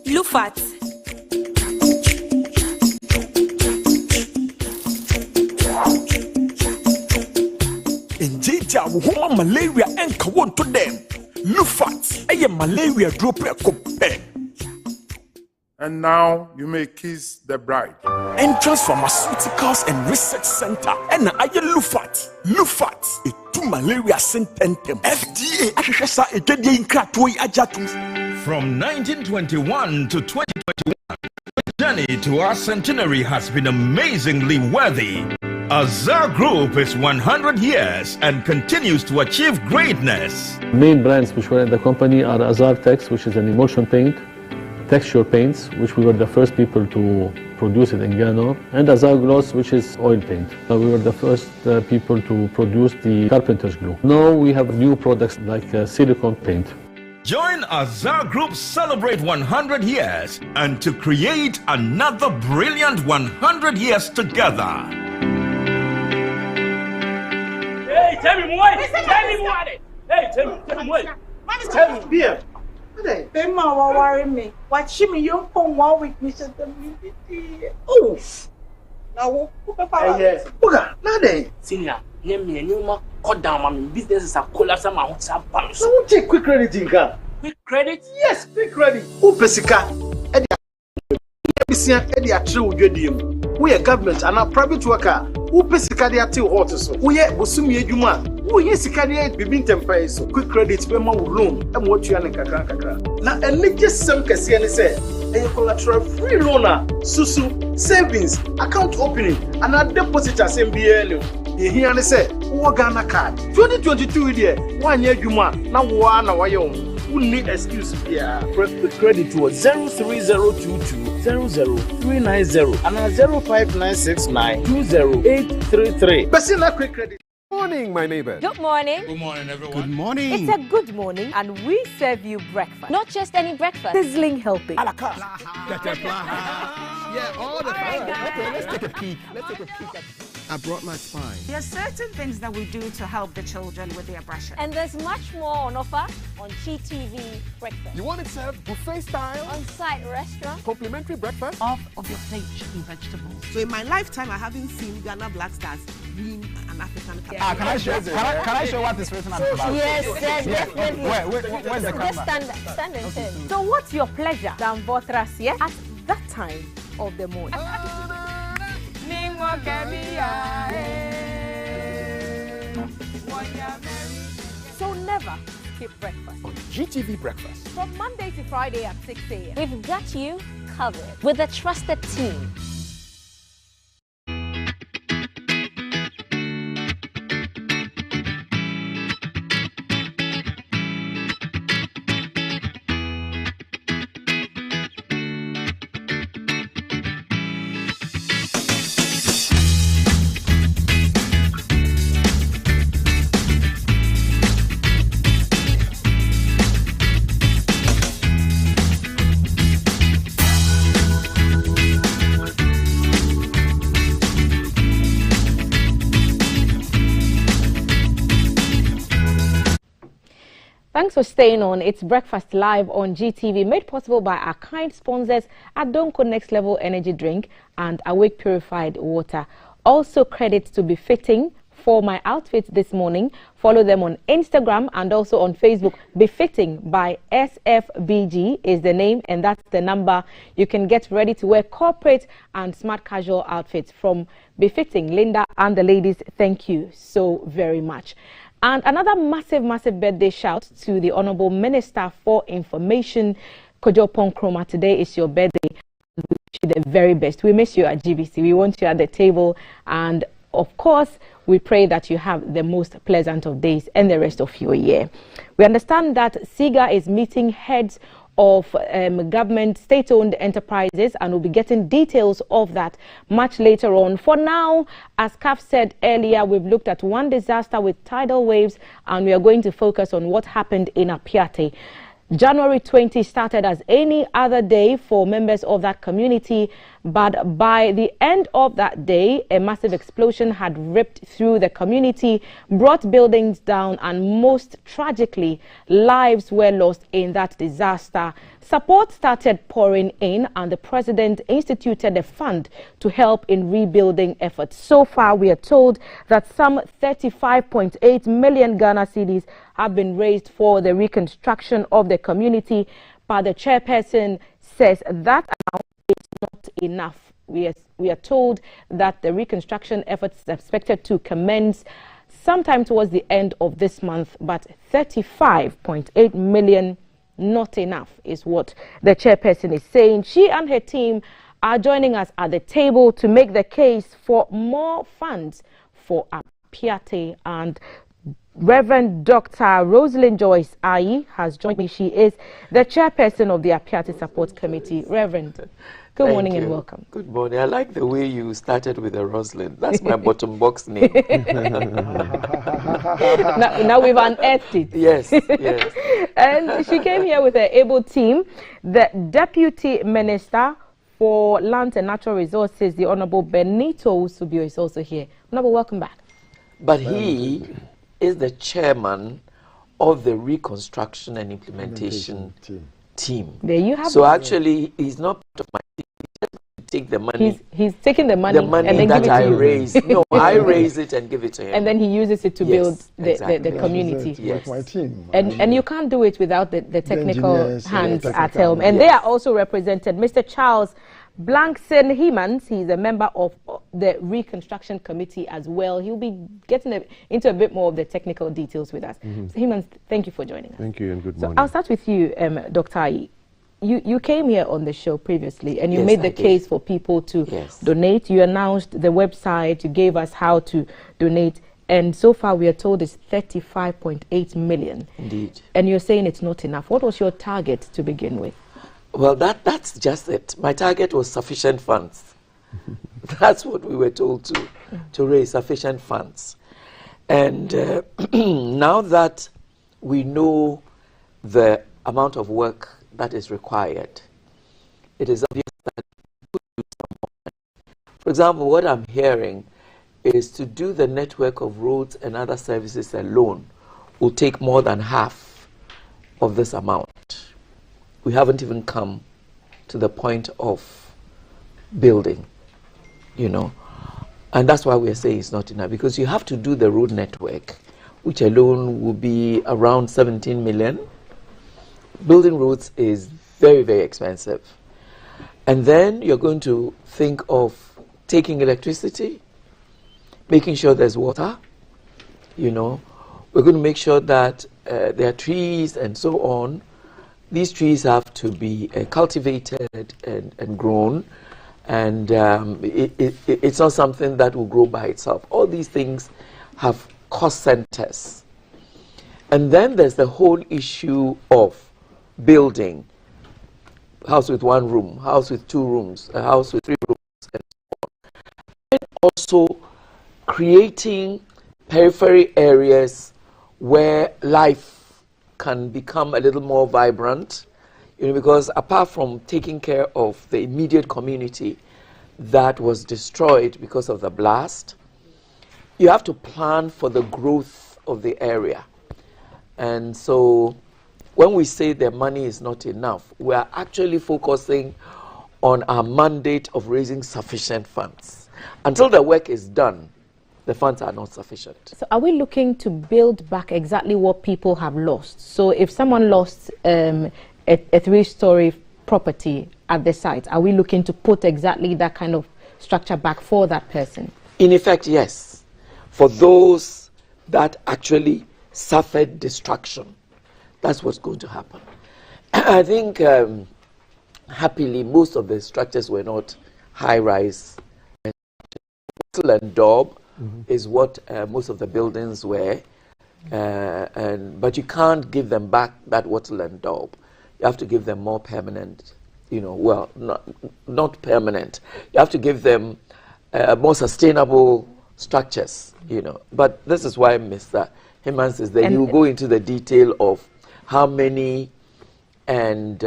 Lufat. In Jija, woman malaria and kawon to them. Lufat, a malaria drop a cope. And now you may kiss the bride. Entrance Pharmaceuticals and Research Center. And I Lufat. Lufat, a two malaria sententem. FDA, Ashasa, a Jedi in Kratoi Ajatus. From 1921 to 2021, the journey to our centenary has been amazingly worthy. Azar Group is 100 years and continues to achieve greatness. Main brands which were in the company are Azar Tex, which is an emulsion paint, texture paints, which we were the first people to produce it in Ghana, and Azar Gloss, which is oil paint. We were the first people to produce the carpenter's glue. Now we have new products like silicone paint. Join Azar Group celebrate 100 years and to create another brilliant 100 years together. Hey, tell me what? Tell me what? Hey, tell me what? Tell me, beer. Emma will worry me. Watch me, you come 1 week, Mr. WBT. Oh, now, yes. Boga, nothing. Senior, name me a new man. Cut down, my business is a collapse. I'm out of bounds. So, who take quick credit in Ghana? Quick credit? Yes, quick credit. Who pesika? Eddie atru udwediem. We are government and a private worker. Who pesika they ati hot so. We are busumi edwuma. Who yes sikadi bibin tempai so quick credit be ma loan e mo tua ne kakra. Na ene jesem kese ne say a collateral free loan susu savings account opening and a deposit as MBL. You hear me say, "Wo Ghana card 2022 there, 1 year juma na wo na wayo." Who need excuse here? Press quick credit to 03022 and 05969 Besina quick credit. Morning, my neighbor. Good morning. Good morning, everyone. Good morning. It's a good morning, and we serve you breakfast. Not just any breakfast. Sizzling healthy. Yeah, all the time. Okay, let's take a peek. I brought my spine. There are certain things that we do to help the children with their brushing. And there's much more on offer on GTV breakfast. You want it served buffet style? On-site restaurant. Complimentary breakfast? Off of your plate chicken vegetables. So in my lifetime, I haven't seen Ghana Black Stars win an African Cup. Can I show what is written on the box? Yes, definitely. Where's the camera? Just stand and turn. So what's your pleasure than Botras, yeah? At that time of the morning. So never skip breakfast. On GTV Breakfast. From Monday to Friday at 6 a.m. We've got you covered with a trusted team. Thanks for staying on. It's Breakfast Live on GTV, made possible by our kind sponsors at Donko Next Level Energy Drink and Awake Purified Water. Also credits to Befitting for my outfit this morning. Follow them on Instagram and also on Facebook. Befitting by SFBG is the name, and that's the number. You can get ready to wear corporate and smart casual outfits from Befitting. Linda and the ladies, thank you so very much. And another massive birthday shout to the Honorable Minister for Information, Kojo Ponkroma. Today is your birthday. We wish you the very best. We miss you at GBC. We want you at the table. And of course, we pray that you have the most pleasant of days and the rest of your year. We understand that SIGA is meeting heads of government state-owned enterprises, and we'll be getting details of that much later on. For now, as Kaf said earlier, we've looked at one disaster with tidal waves, and we are going to focus on what happened in Apiate. January 20 started as any other day for members of that community, but by the end of that day, a massive explosion had ripped through the community, brought buildings down, and most tragically, lives were lost in that disaster. Support started pouring in, and the president instituted a fund to help in rebuilding efforts. So far, we are told that some 35.8 million Ghana cedis have been raised for the reconstruction of the community, but the chairperson says that amount is not enough. We are told that the reconstruction efforts are expected to commence sometime towards the end of this month, but 35.8 million not enough is what the chairperson is saying. She and her team are joining us at the table to make the case for more funds for Apiate, and Reverend Dr. Rosalind Joyce Ayi has joined me. She is the chairperson of the Apiate Support Committee. Reverend, good morning and welcome. Good morning. I like the way you started with the Rosalind. That's my bottom box name. now we've unearthed it. Yes, yes. And she came here with an able team. The Deputy Minister for Land and Natural Resources, the Honorable Benito Usubio, is also here. Honorable, welcome back. But he is the chairman of the Reconstruction and Implementation team. There you have so actually, he's not part of my team. He just take the money. He's taking the money and then that give it I to you. raise. No, I raise it and give it to him. And then he uses it to build the community. Yes. My team. And you can't do it without the technical hands at helm. And Yes. they are also represented. Mr. Charles Blankson Hemans, he's a member of the reconstruction committee as well. He'll be getting into a bit more of the technical details with us. So Hemans, thank you for joining us. Thank you and good morning. I'll start with you, Dr. Ayi. You came here on the show previously and you Yes, made the I did. case for people to donate. You announced the website, you gave us how to donate, and so far we are told it's 35.8 million. Indeed. And you're saying it's not enough. What was your target to begin with? Well, that's just it. My target was sufficient funds. That's what we were told to raise sufficient funds. And now that we know the amount of work that is required, it is obvious that we could do some more. For example, what I'm hearing is to do the network of roads and other services alone will take more than half of this amount. We haven't even come to the point of building, you know. And that's why we're saying it's not enough, because you have to do the road network, which alone will be around 17 million. Building roads is very, very expensive. And then you're going to think of taking electricity, making sure there's water, you know. We're going to make sure that there are trees and so on. These trees have to be cultivated and grown, and it's not something that will grow by itself. All these things have cost centers. And then there's the whole issue of building, house with 1 room, house with 2 rooms, a house with 3 rooms, and so on. And also creating periphery areas where life can become a little more vibrant, you know, because apart from taking care of the immediate community that was destroyed because of the blast, you have to plan for the growth of the area. And so when we say the money is not enough, we are actually focusing on our mandate of raising sufficient funds. Until the work is done, the funds are not sufficient. So are we looking to build back exactly what people have lost? So if someone lost a 3-story property at the site, are we looking to put exactly that kind of structure back for that person? In effect, yes. For those that actually suffered destruction, that's what's going to happen. I think happily most of the structures were not high-rise. Wattle and daub is what most of the buildings were, but you can't give them back that wattle and daub. You have to give them more permanent, you know, well, not permanent. You have to give them more sustainable structures, you know. But this is why Mr. Hemans is there. You go into the detail of how many and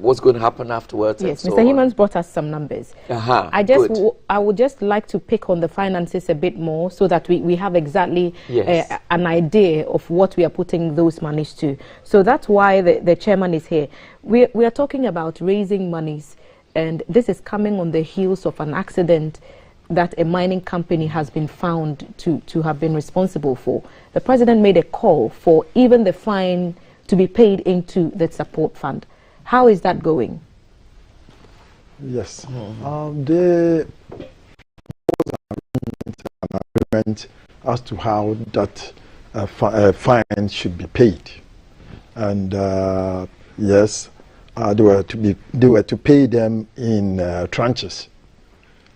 what's going to happen afterwards. Yes, and Mr. So Hemans brought us some numbers. I would just like to pick on the finances a bit more so that we have exactly an idea of what we are putting those monies to. So that's why the chairman is here. We are talking about raising monies, and this is coming on the heels of an accident that a mining company has been found to have been responsible for. The president made a call for even the fine to be paid into the support fund. How is that going? Yes. The agreement as to how that fine should be paid, and yes, they were to pay them in tranches.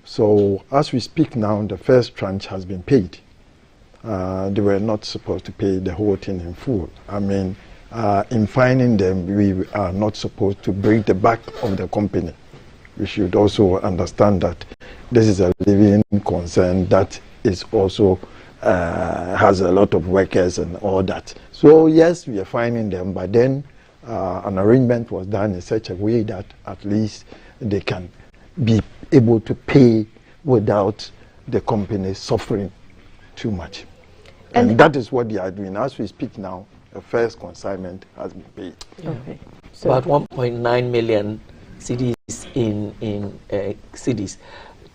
So as we speak now, the first tranche has been paid. They were not supposed to pay the whole thing in full. I mean, in fining them, we are not supposed to break the back of the company. We should also understand that this is a living concern that is also has a lot of workers and all that. So yes, we are fining them, but then an arrangement was done in such a way that at least they can be able to pay without the company suffering too much. And that is what they are doing. As we speak now, the first consignment has been paid. Okay. So about 1.9 million cedis in cedis,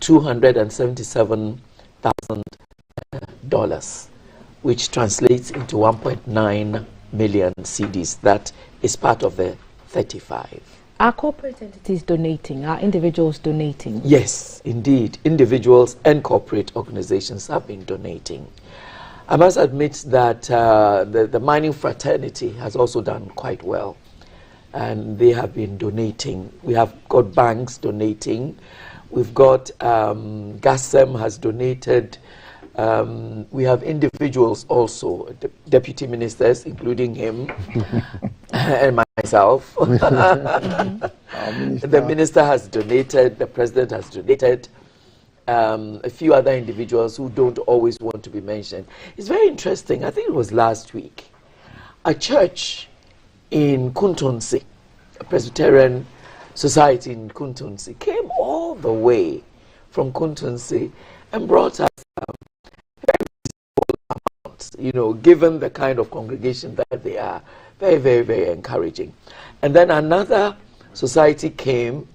$277,000, which translates into 1.9 million cedis. That is part of the 35. Are corporate entities donating? Are individuals donating? Yes, indeed. Individuals and corporate organizations have been donating. I must admit that the mining fraternity has also done quite well. And they have been donating. We have got banks donating. We've got GASEM has donated. We have individuals also, deputy ministers, including him and myself. The minister has donated, the president has donated, a few other individuals who don't always want to be mentioned. It's very interesting. I think it was last week. A church in Kuntunsi, a Presbyterian society in Kuntunsi, came all the way from Kuntunsi and brought us you know, given the kind of congregation that they are, very, very, very encouraging. And then another society came,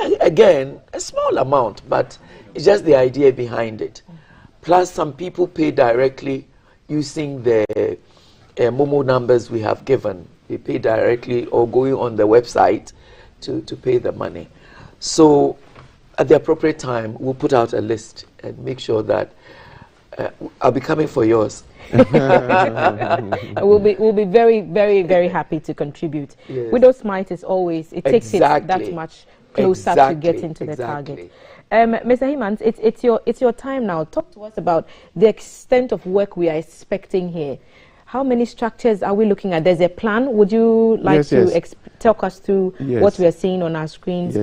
and again, a small amount, but it's just the idea behind it. Plus, some people pay directly using the Momo numbers we have given. They pay directly or going on the website to pay the money. So, at the appropriate time, we'll put out a list and make sure that I'll be coming for yours. We'll be very, very, very happy to contribute. Yes. Widow Smite is always, it takes it that much closer to getting to the target. Mr. Himans, it's your time now. Talk to us about the extent of work we are expecting here. How many structures are we looking at? There's a plan. Would you like to talk us through what we are seeing on our screens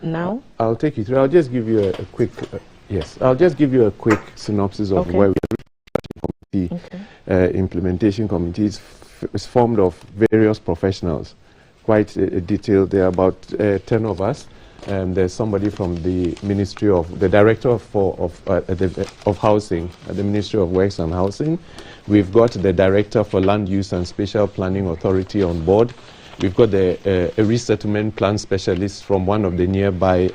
now? I'll take you through. I'll just give you a quick I'll just give you a quick synopsis of where we are. The implementation committee is formed of various professionals, quite detailed. There are about 10 of us. There's somebody from the Ministry of, the Director of Housing at the Ministry of Works and Housing. We've got the Director for Land Use and Spatial Planning Authority on board. We've got a resettlement plan specialist from one of the nearby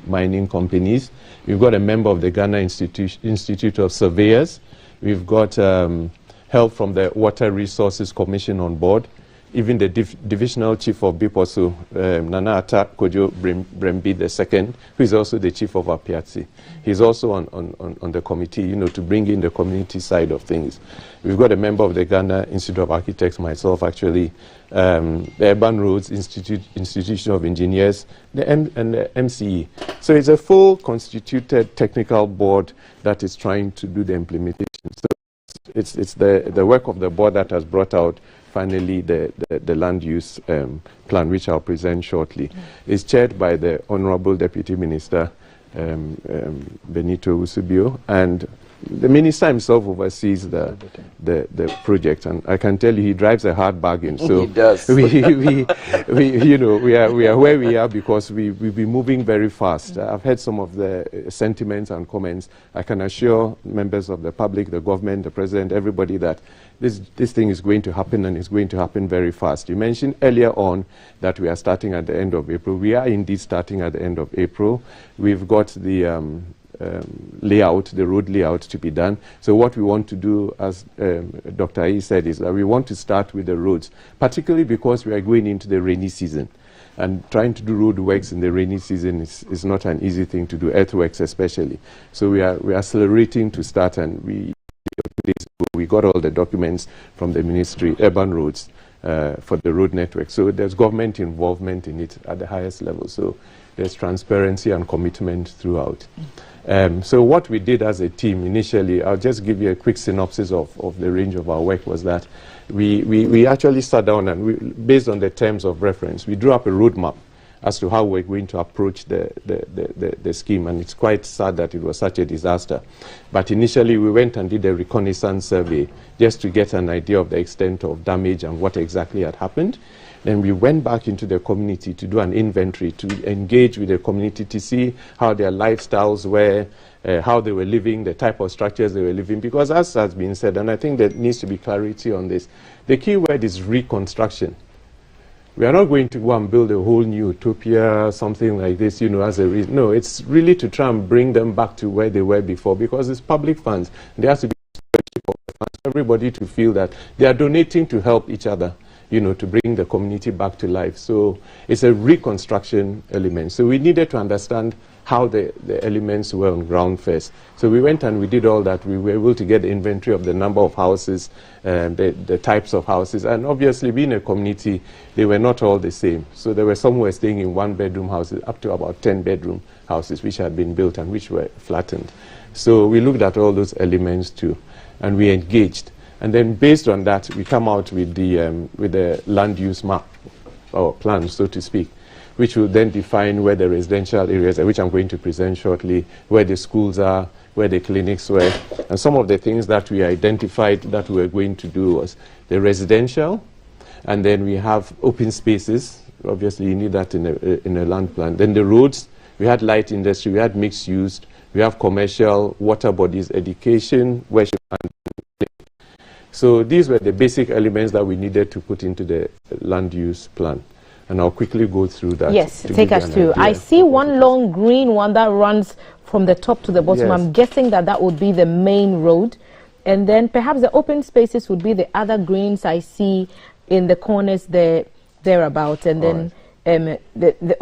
mining companies. We've got a member of the Ghana Institute of Surveyors. We've got help from the Water Resources Commission on board. Even the divisional chief of Biposo, Nana Ata Kojo Brembi II, who is also the chief of Apiatsi. He's also on the committee, you know, to bring in the community side of things. We've got a member of the Ghana Institute of Architects, myself actually, the Urban Roads Institution of Engineers, and the MCE. So it's a full constituted technical board that is trying to do the implementation. So it's the work of the board that has brought out finally the land use plan, which I'll present shortly. It's chaired by the Honorable Deputy Minister Benito Usubio, and the minister himself oversees the project, and I can tell you he drives a hard bargain. So he does. we you know, we are where we are because we've been moving very fast. I've heard some of the sentiments and comments. I can assure members of the public, the government, the president, everybody that this thing is going to happen, and it's going to happen very fast. You mentioned earlier on that we are starting at the end of April. We are indeed starting at the end of April. We've got the layout, the road layout to be done. So what we want to do, as Dr. Ayi said, is that we want to start with the roads, particularly because we are going into the rainy season. And trying to do road works in the rainy season is not an easy thing to do, earthworks especially. So we are accelerating to start, and we got all the documents from the ministry, urban roads, for the road network. So there's government involvement in it at the highest level. So there's transparency and commitment throughout. So what we did as a team initially, I'll just give you a quick synopsis of the range of our work, was that we actually sat down and based on the terms of reference, we drew up a roadmap as to how we're going to approach the scheme, and it's quite sad that it was such a disaster. But initially we went and did a reconnaissance survey just to get an idea of the extent of damage and what exactly had happened. Then we went back into the community to do an inventory, to engage with the community to see how their lifestyles were, how they were living, the type of structures they were living, because as has been said, and I think there needs to be clarity on this, the key word is reconstruction. We are not going to go and build a whole new utopia, something like this, you know, as a reason. No, it's really to try and bring them back to where they were before, because it's public funds. There has to be for everybody to feel that they are donating to help each other. you know, to bring the community back to life. So it's a reconstruction element. So we needed to understand how the elements were on ground first. So we went and we did all that. We were able to get the inventory of the number of houses, the types of houses, and obviously being a community, they were not all the same. So there were some who were staying in 1-bedroom houses up to about 10-bedroom houses which had been built and which were flattened. So we looked at all those elements too, and we engaged. And then based on that, we come out with the land use map, or plan, so to speak, which will then define where the residential areas are, which I'm going to present shortly, where the schools are, where the clinics were. And some of the things that we identified that we were going to do was the residential, and then we have open spaces. Obviously, you need that in a land plan. Then the roads, we had light industry, we had mixed use, we have commercial, water bodies, education, worship, and so these were the basic elements that we needed to put into the land use plan. And I'll quickly go through that. Yes, take us through. I see one long green one that runs from the top to the bottom. Yes. I'm guessing that that would be the main road. And then perhaps the open spaces would be the other greens I see in the corners there, thereabout. And then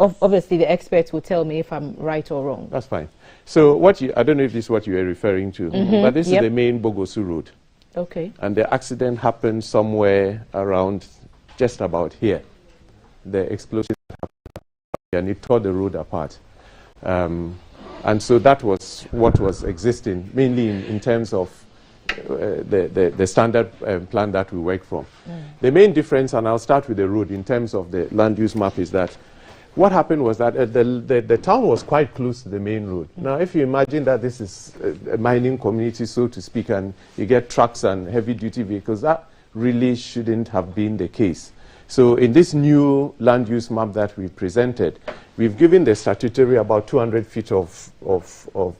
obviously the experts will tell me if I'm right or wrong. That's fine. So I don't know if this is what you are referring to, but this is the main Bogosu road. Okay. And the accident happened somewhere around just about here. The explosion happened and it tore the road apart. And so that was what was existing, mainly in terms of the standard plan that we work from. The main difference, and I'll start with the road in terms of the land use map, is that what happened was that the town was quite close to the main road. Now, if you imagine that this is a mining community, so to speak, and you get trucks and heavy-duty vehicles, that really shouldn't have been the case. So in this new land use map that we presented, we've given the statutory about 200 feet of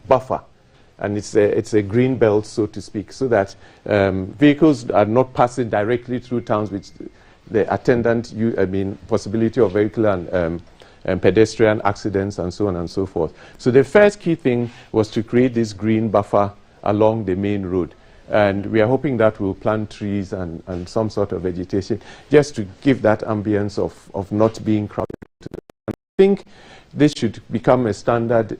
buffer. And it's a green belt, so to speak, so that vehicles are not passing directly through towns, which the attendant, possibility of vehicle and pedestrian accidents and so on and so forth. So the first key thing was to create this green buffer along the main road. And we are hoping that we'll plant trees and some sort of vegetation just to give that ambience of not being crowded. I think this should become a standard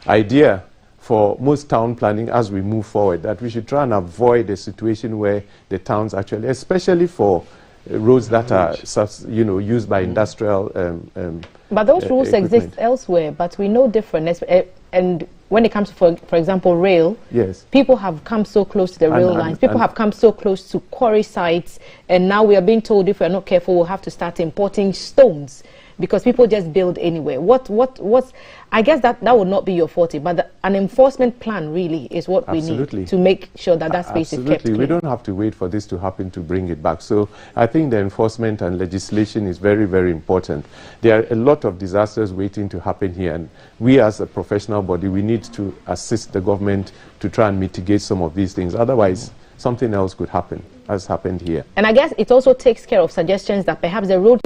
idea for most town planning as we move forward, that we should try and avoid a situation where the towns actually, especially for roads that are used by industrial but those rules exist elsewhere, but we know different. And when it comes to, for example, rail, yes, people have come so close to the rail lines. People have come so close to quarry sites, and now we are being told if we're not careful, we'll have to start importing stones because people just build anywhere. What's I guess that would not be your forte, but an enforcement plan really is what we need to make sure that space is kept clean. We don't have to wait for this to happen to bring it back. So I think the enforcement and legislation is very, very important. There are a lot of disasters waiting to happen here, and we as a professional body, we need to assist the government to try and mitigate some of these things. Otherwise, something else could happen, as happened here. And I guess it also takes care of suggestions that perhaps the road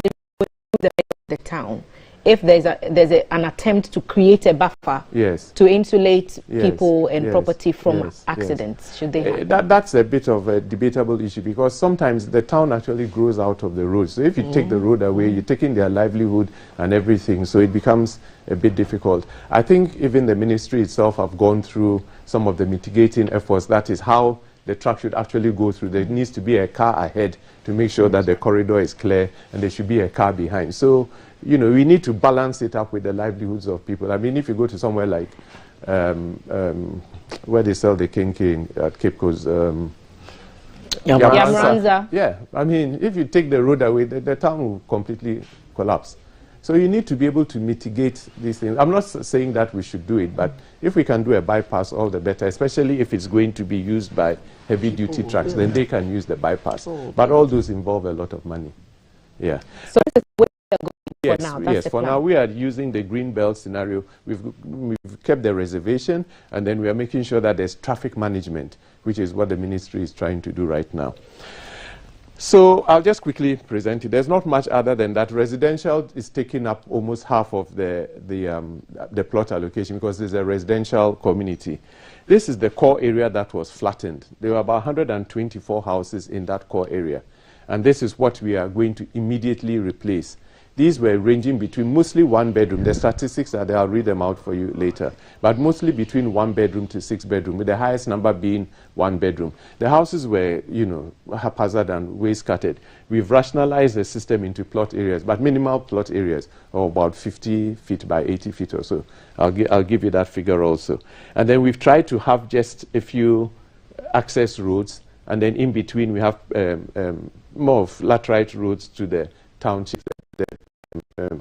the town, if there's an attempt to create a buffer, yes, to insulate people and property from accidents, should they happen? That's a bit of a debatable issue, because sometimes the town actually grows out of the road. So if you take the road away, you're taking their livelihood and everything, so it becomes a bit difficult. I think even the ministry itself have gone through some of the mitigating efforts. That is how the truck should actually go through. There needs to be a car ahead to make sure that the corridor is clear, and there should be a car behind. So, we need to balance it up with the livelihoods of people. I mean, if you go to somewhere like where they sell the kinky at Cape Coast, Yamranza. Yeah, I mean, if you take the road away, the town will completely collapse. So you need to be able to mitigate these things. I'm not saying that we should do it, but if we can do a bypass, all the better, especially if it's going to be used by heavy-duty trucks, then they can use the bypass. But all those involve a lot of money. Yeah. So this is where we're going yes, for now. Yes, for now we are using the green belt scenario. We've kept the reservation, and then we are making sure that there's traffic management, which is what the ministry is trying to do right now. So I'll just quickly present it. There's not much other than that. Residential is taking up almost half of the plot allocation, because there's a residential community. This is the core area that was flattened. There were about 124 houses in that core area. And this is what we are going to immediately replace. These were ranging between mostly 1 bedroom. The statistics are there, I'll read them out for you later. But mostly between 1 bedroom to 6 bedroom, with the highest number being 1 bedroom. The houses were, you know, haphazard and wastecutted. We've rationalized the system into plot areas, but minimal plot areas, or about 50 feet by 80 feet or so. I'll give you that figure also. And then we've tried to have just a few access roads, and then in between we have more of laterite roads to the township, the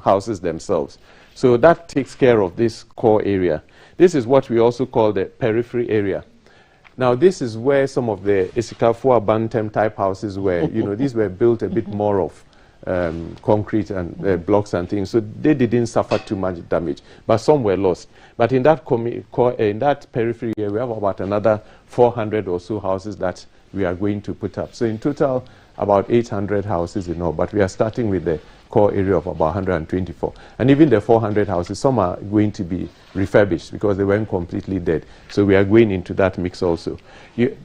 houses themselves. So that takes care of this core area. This is what we also call the periphery area. Now this is where some of the Isikafua Bantam type houses were, you know, these were built a bit more of concrete and blocks and things, so they didn't suffer too much damage, but some were lost. But in that periphery area, we have about another 400 or so houses that we are going to put up. So in total, about 800 houses in all, but we are starting with the core area of about 124. And even the 400 houses, some are going to be refurbished because they weren't completely dead. So we are going into that mix also.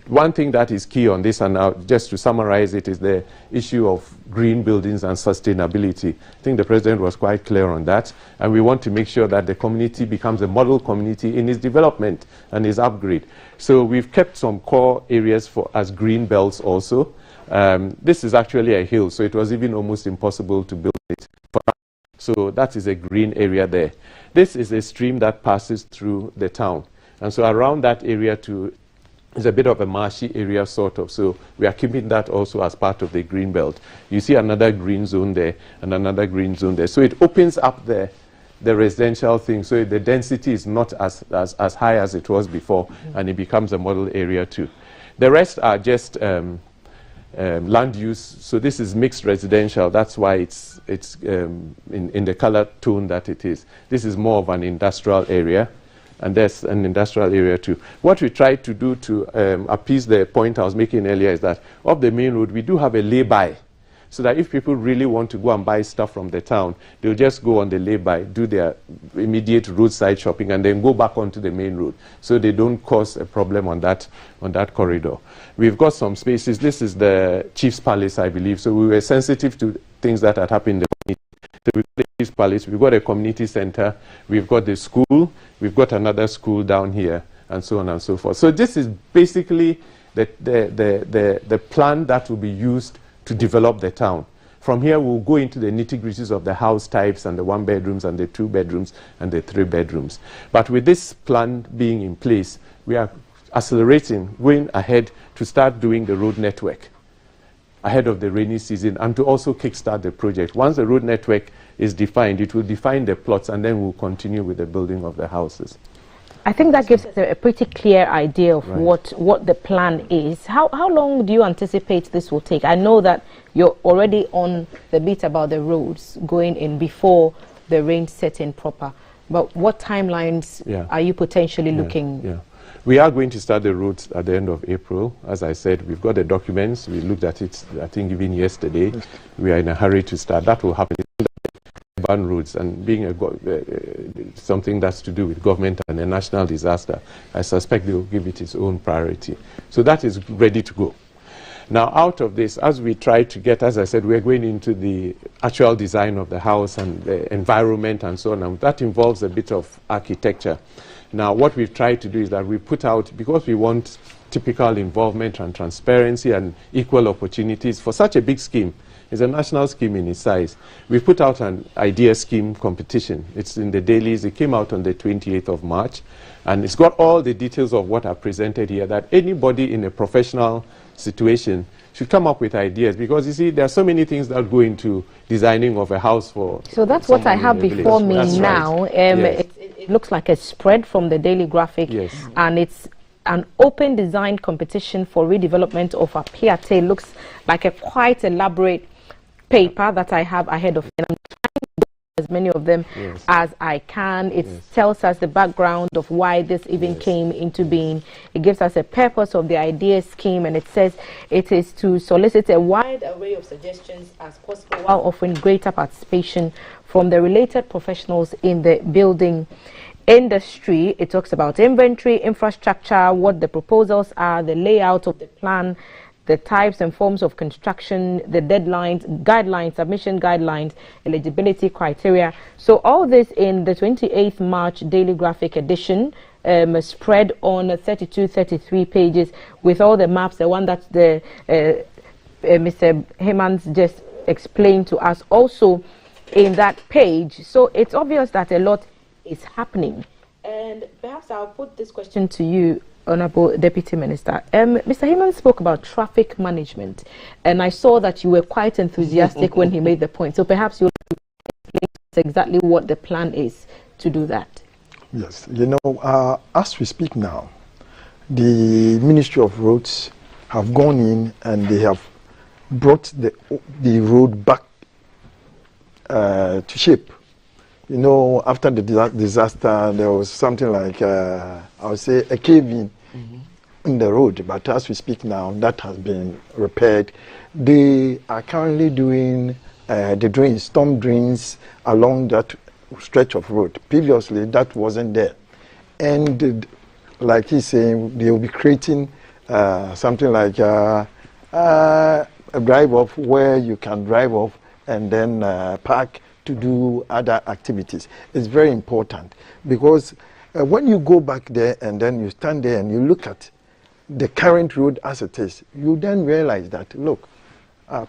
One thing that is key on this, and now just to summarize it, is the issue of green buildings and sustainability. I think the President was quite clear on that. And we want to make sure that the community becomes a model community in its development and its upgrade. So we've kept some core areas as green belts also. This is actually a hill, so it was even almost impossible to build it. So that is a green area there. This is a stream that passes through the town. And so around that area too is a bit of a marshy area sort of. So we are keeping that also as part of the green belt. You see another green zone there and another green zone there. So it opens up the residential thing. So the density is not as high as it was before, and it becomes a model area too. The rest are just land use. So this is mixed residential. That's why it's in the color tone that it is. This is more of an industrial area, and there's an industrial area too. What we tried to do to appease the point I was making earlier is that off the main road we do have a lay-by, so that if people really want to go and buy stuff from the town, they'll just go on the lay-by, do their immediate roadside shopping, and then go back onto the main road, so they don't cause a problem on that corridor. We've got some spaces. This is the Chief's Palace, I believe. So we were sensitive to things that had happened in the community. So we've got the Chief's Palace, we've got a community center, we've got the school, we've got another school down here, and so on and so forth. So this is basically the plan that will be used to develop the town. From here, we'll go into the nitty-gritties of the house types and the 1 bedrooms and the 2 bedrooms and the 3 bedrooms. But with this plan being in place, we are accelerating, going ahead to start doing the road network ahead of the rainy season, and to also kickstart the project. Once the road network is defined, it will define the plots, and then we'll continue with the building of the houses. I think that gives us a pretty clear idea of what the plan is. How long do you anticipate this will take? I know that you're already on the beat about the roads going in before the rain set in proper. But what timelines are you potentially looking? We are going to start the roads at the end of April. As I said, we've got the documents. We looked at it, I think, even yesterday. We are in a hurry to start. That will happen. Urban roads, and being something that's to do with government and a national disaster, I suspect they will give it its own priority. So that is ready to go. Now, out of this, as we try to get, as I said, we're going into the actual design of the house and the environment and so on, and that involves a bit of architecture. Now, what we've tried to do is that we put out, because we want typical involvement and transparency and equal opportunities for such a big scheme. It's a national scheme in its size. We put out an idea scheme competition. It's in the dailies. It came out on the 28th of March. And it's got all the details of what are presented here, that anybody in a professional situation should come up with ideas. Because, you see, there are so many things that go into designing of a house for... So that's what I have before me now. It looks like a spread from the Daily Graphic. And it's an open design competition for redevelopment of Apiate. Looks like a quite elaborate paper that I have ahead of me. And I'm trying to do as many of them as I can. It tells us the background of why this even came into being. It gives us a purpose of the idea scheme, and it says it is to solicit a wide array of suggestions as possible while offering greater participation from the related professionals in the building industry. It talks about inventory, infrastructure, what the proposals are, the layout of the plan, the types and forms of construction, the deadlines, guidelines, submission guidelines, eligibility criteria. So all this in the 28th March Daily Graphic edition, spread on 32, 33 pages with all the maps, the one that the Mr. Hemans just explained to us also in that page. So it's obvious that a lot is happening. And perhaps I'll put this question to you, Honorable Deputy Minister. Mr. Hemans spoke about traffic management, and I saw that you were quite enthusiastic when he made the point. So perhaps you'll explain exactly what the plan is to do that. Yes, you know, as we speak now, the Ministry of Roads have gone in and they have brought the road back to shape. You know, after the disaster, there was something like, I would say, a cave-in in the road. But as we speak now, that has been repaired. They are currently doing the drains, storm drains along that stretch of road. Previously, that wasn't there. And like he's saying, they will be creating something like a drive-off where you can drive off and then park to do other activities. It's very important because when you go back there and then you stand there and you look at the current road as it is, you then realize that, look,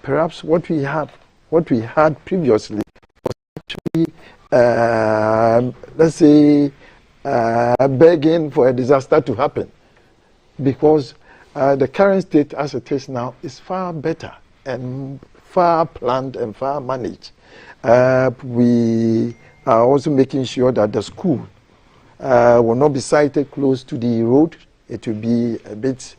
perhaps what we had previously was actually, let's say, begging for a disaster to happen, because the current state as it is now is far better and far planned and far managed. We are also making sure that the school will not be sited close to the road. It will be a bit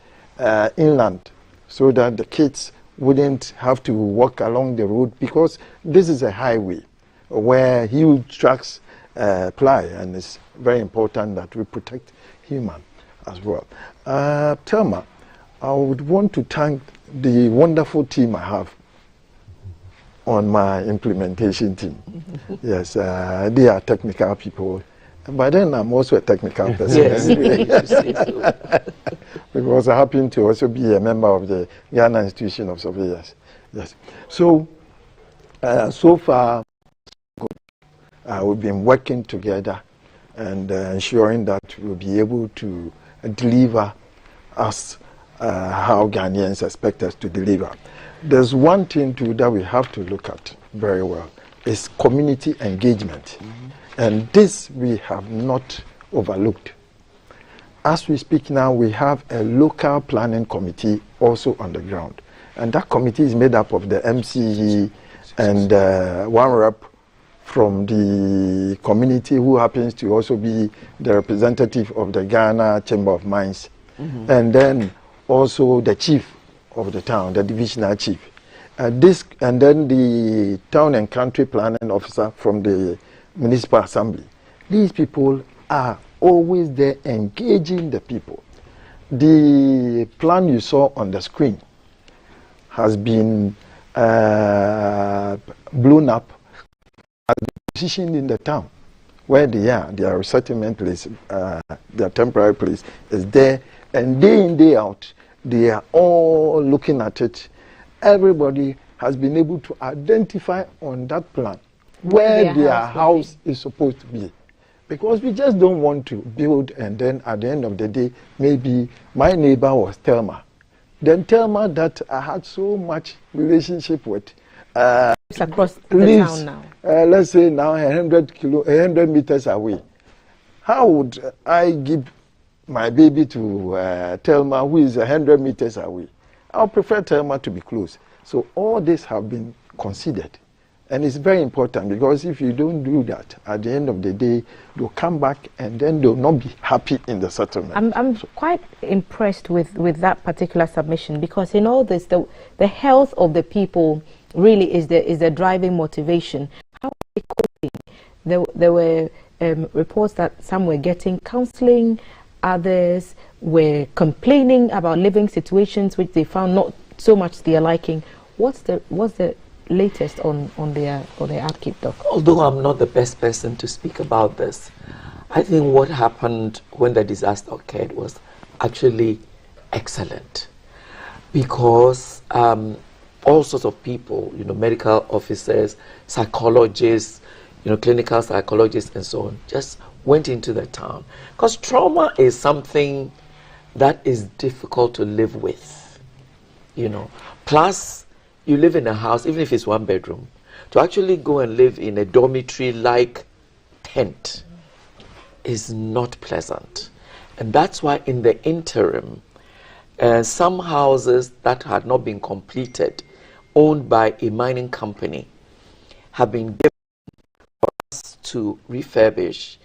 inland so that the kids wouldn't have to walk along the road, because this is a highway where huge trucks ply, and it's very important that we protect human as well. Thelma, I would want to thank the wonderful team I have on my implementation team. Yes, they are technical people, but then I'm also a technical person. Yes, because I happen to also be a member of the Ghana Institution of Surveyors. Yes. So, so far, we've been working together and ensuring that we'll be able to deliver us how Ghanaians expect us to deliver. There's one thing too that we have to look at very well, is community engagement. And this we have not overlooked. As we speak now, we have a local planning committee also on the ground. And that committee is made up of the MCE and one rep from the community who happens to also be the representative of the Ghana Chamber of Mines. And then also the chief of the town, the divisional chief. And then the town and country planning officer from the municipal assembly. These people are always there engaging the people. The plan you saw on the screen has been blown up, has been positioned in the town where they are. Their resettlement place, their temporary place is there, and day in, day out, they are all looking at it. Everybody has been able to identify on that plan where their house is supposed to be. Because we just don't want to build and then at the end of the day, maybe my neighbor was Thelma. Then Thelma that I had so much relationship with. It's across the town now. Let's say now 100 meters away. How would I give my baby to Thelma, who is 100 meters away? I'll prefer Thelma to be close. So all this have been considered. And it's very important, because if you don't do that, at the end of the day, they'll come back and then they'll not be happy in the settlement. I'm quite impressed with that particular submission, because in all this, the health of the people really is the driving motivation. How are they coping? There were reports that some were getting counseling, others were complaining about living situations which they found not so much their liking. What's the latest on their upkeep, Doc? Although I'm not the best person to speak about this, I think what happened when the disaster occurred was actually excellent. Because all sorts of people, medical officers, psychologists, clinical psychologists and so on, just went into the town. Because trauma is something that is difficult to live with, Plus, you live in a house, even if it's 1 bedroom, to actually go and live in a dormitory-like tent is not pleasant. And that's why in the interim, some houses that had not been completed, owned by a mining company, have been given for us to refurbish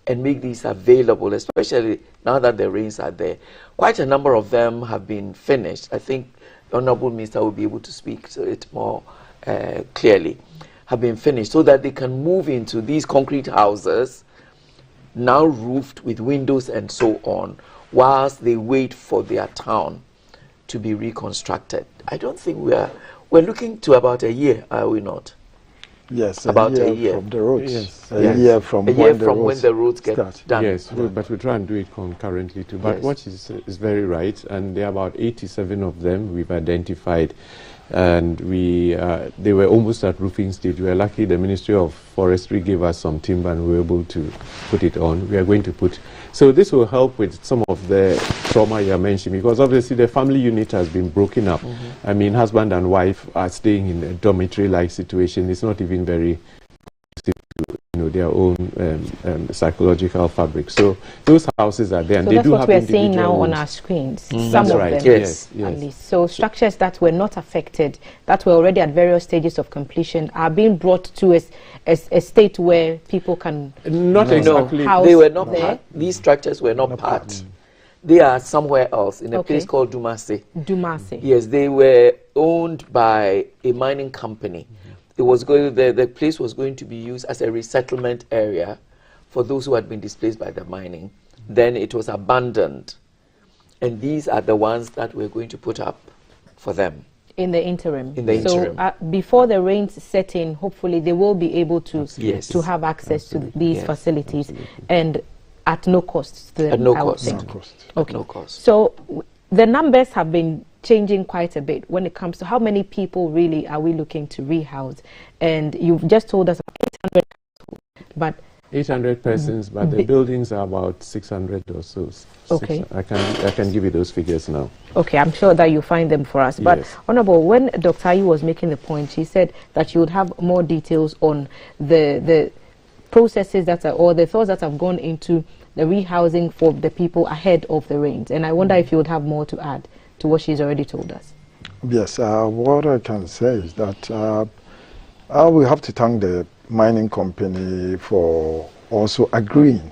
and make these available, especially now that the rains are there. Quite a number of them have been finished. I think the Honorable Minister will be able to speak to it more clearly. Have been finished so that they can move into these concrete houses, now roofed with windows and so on, whilst they wait for their town to be reconstructed. I don't think we're looking to about a year, are we not? Yes, about a year from the roads. Yes. A year from when the roads get done. Yes, but we try and do it concurrently too. But what is very right, and there are about 87 of them we've identified, and they were almost at roofing stage. We are lucky the Ministry of Forestry gave us some timber and we were able to put it on. We are going to put, so this will help with some of the trauma you are mentioning, because obviously the family unit has been broken up. I mean, husband and wife are staying in a dormitory-like situation. It's not even very their own psychological fabric. So those houses are there, and so they that's do what have we're seeing now rooms on our screens. Some that's of right. them, Yes. at least. So structures that were not affected, that were already at various stages of completion, are being brought to a state where people can not exactly. They were not part. These structures were not part. They are somewhere else in a place called Dumase. Dumase. Yes, they were owned by a mining company. It was going. The place was going to be used as a resettlement area for those who had been displaced by the mining. Then it was abandoned, and these are the ones that we're going to put up for them in the interim. So before the rains set in, hopefully they will be able to to have access to these facilities, and at no cost to them. At no cost. Okay. No cost. So the numbers have been changing quite a bit when it comes to how many people really are we looking to rehouse. And you've just told us 800, but 800 persons, but the buildings are about 600 or so. Okay. I can give you those figures now. Okay, I'm sure that you find them for us. But Honorable, when Dr. Ayu was making the point, she said that you would have more details on the processes that are, or the thoughts that have gone into the rehousing for the people ahead of the rains. And I wonder if you would have more to add to what she's already told us. Yes, what I can say is that we have to thank the mining company for also agreeing.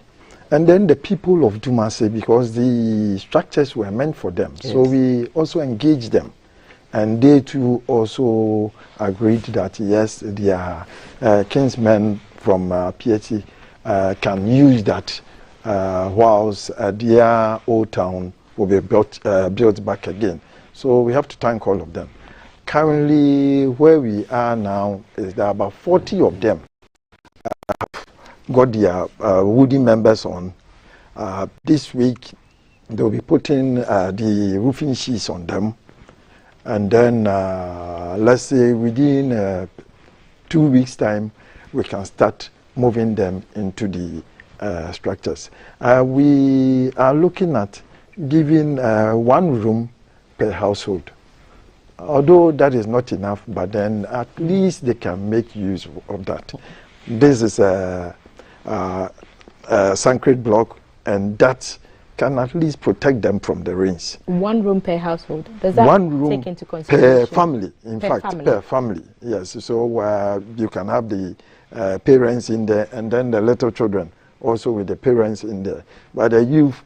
And then the people of Dumase, because the structures were meant for them. Yes. So we also engaged them. And they too also agreed that, yes, their kinsmen from PhD can use that whilst their old town will be built back again. So we have to thank all of them. Currently, where we are now is that about 40 of them have got their woody members on. This week, they'll be putting the roofing sheets on them. And then, let's say within 2 weeks' time, we can start moving them into the structures. We are looking at giving 1 room per household. Although that is not enough, but then at least they can make use of that. This is a concrete block, and that can at least protect them from the rains. 1 room per household. Does that 1 room take into consideration? Per family, per family. Yes. So you can have the parents in there, and then the little children also with the parents in there. But the youth,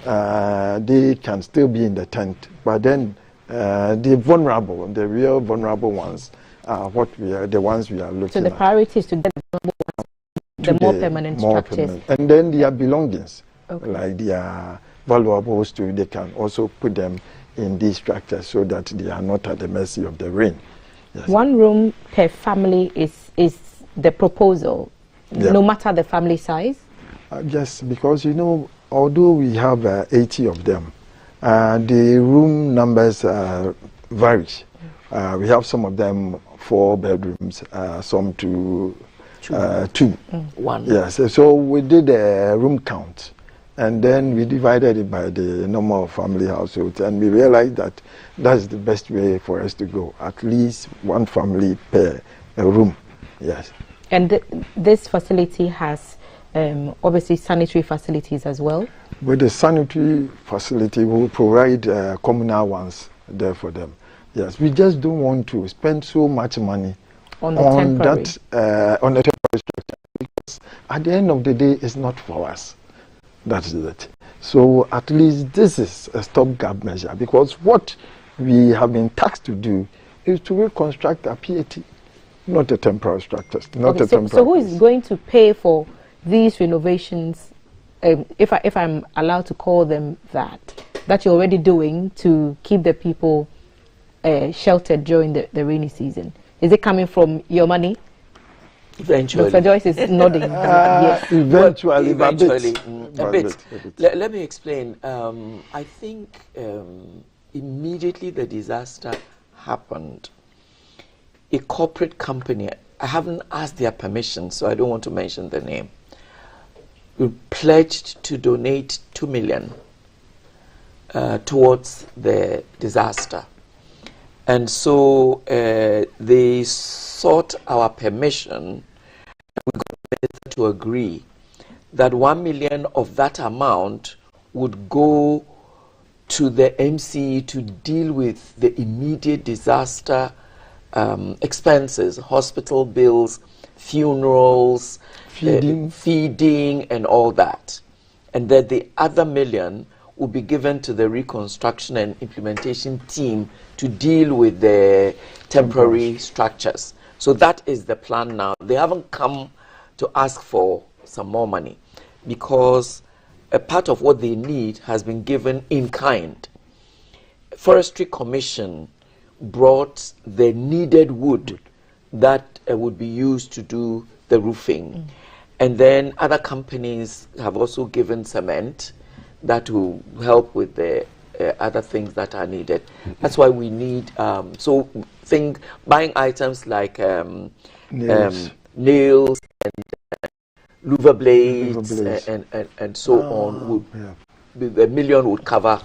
they can still be in the tent. But then the vulnerable, the real vulnerable ones, are the ones we are looking at. So the priority is to get the more permanent structures. And then their belongings, like their valuables too, they can also put them in these structures so that they are not at the mercy of the rain. Yes. 1 room per family is the proposal, no matter the family size? Yes, because although we have 80 of them, The room numbers vary. We have some of them 4 bedrooms, some two. 1. Yes, so we did a room count, and then we divided it by the number of family households, and we realized that that's the best way for us to go. At least 1 family per room. Yes. And this facility has obviously sanitary facilities as well. With the sanitary facility, we will provide communal ones there for them. Yes, we just don't want to spend so much money on the temporary structure, because at the end of the day, it's not for us. That's it. So at least this is a stopgap measure, because what we have been tasked to do is to reconstruct a PAT, not the temporary structures. So who is going to pay for these renovations, if I'm allowed to call them that you're already doing to keep the people sheltered during the rainy season? Is it coming from your money? Eventually. Dr. Joyce is nodding. Yes. Eventually. A bit. Let me explain. I think immediately the disaster happened, a corporate company, I haven't asked their permission, so I don't want to mention the name, we pledged to donate 2 million towards the disaster. And so they sought our permission, and we got the minister to agree that 1 million of that amount would go to the MCE to deal with the immediate disaster expenses, hospital bills, funerals, feeding and all that. And that the other 1 million will be given to the reconstruction and implementation team to deal with the temporary structures. So that is the plan now. They haven't come to ask for some more money, because a part of what they need has been given in kind. Forestry Commission brought the needed wood that would be used to do the roofing. And then other companies have also given cement that will help with the other things that are needed. That's why we need, buying items like nails and louver blades and so on, the 1 million would cover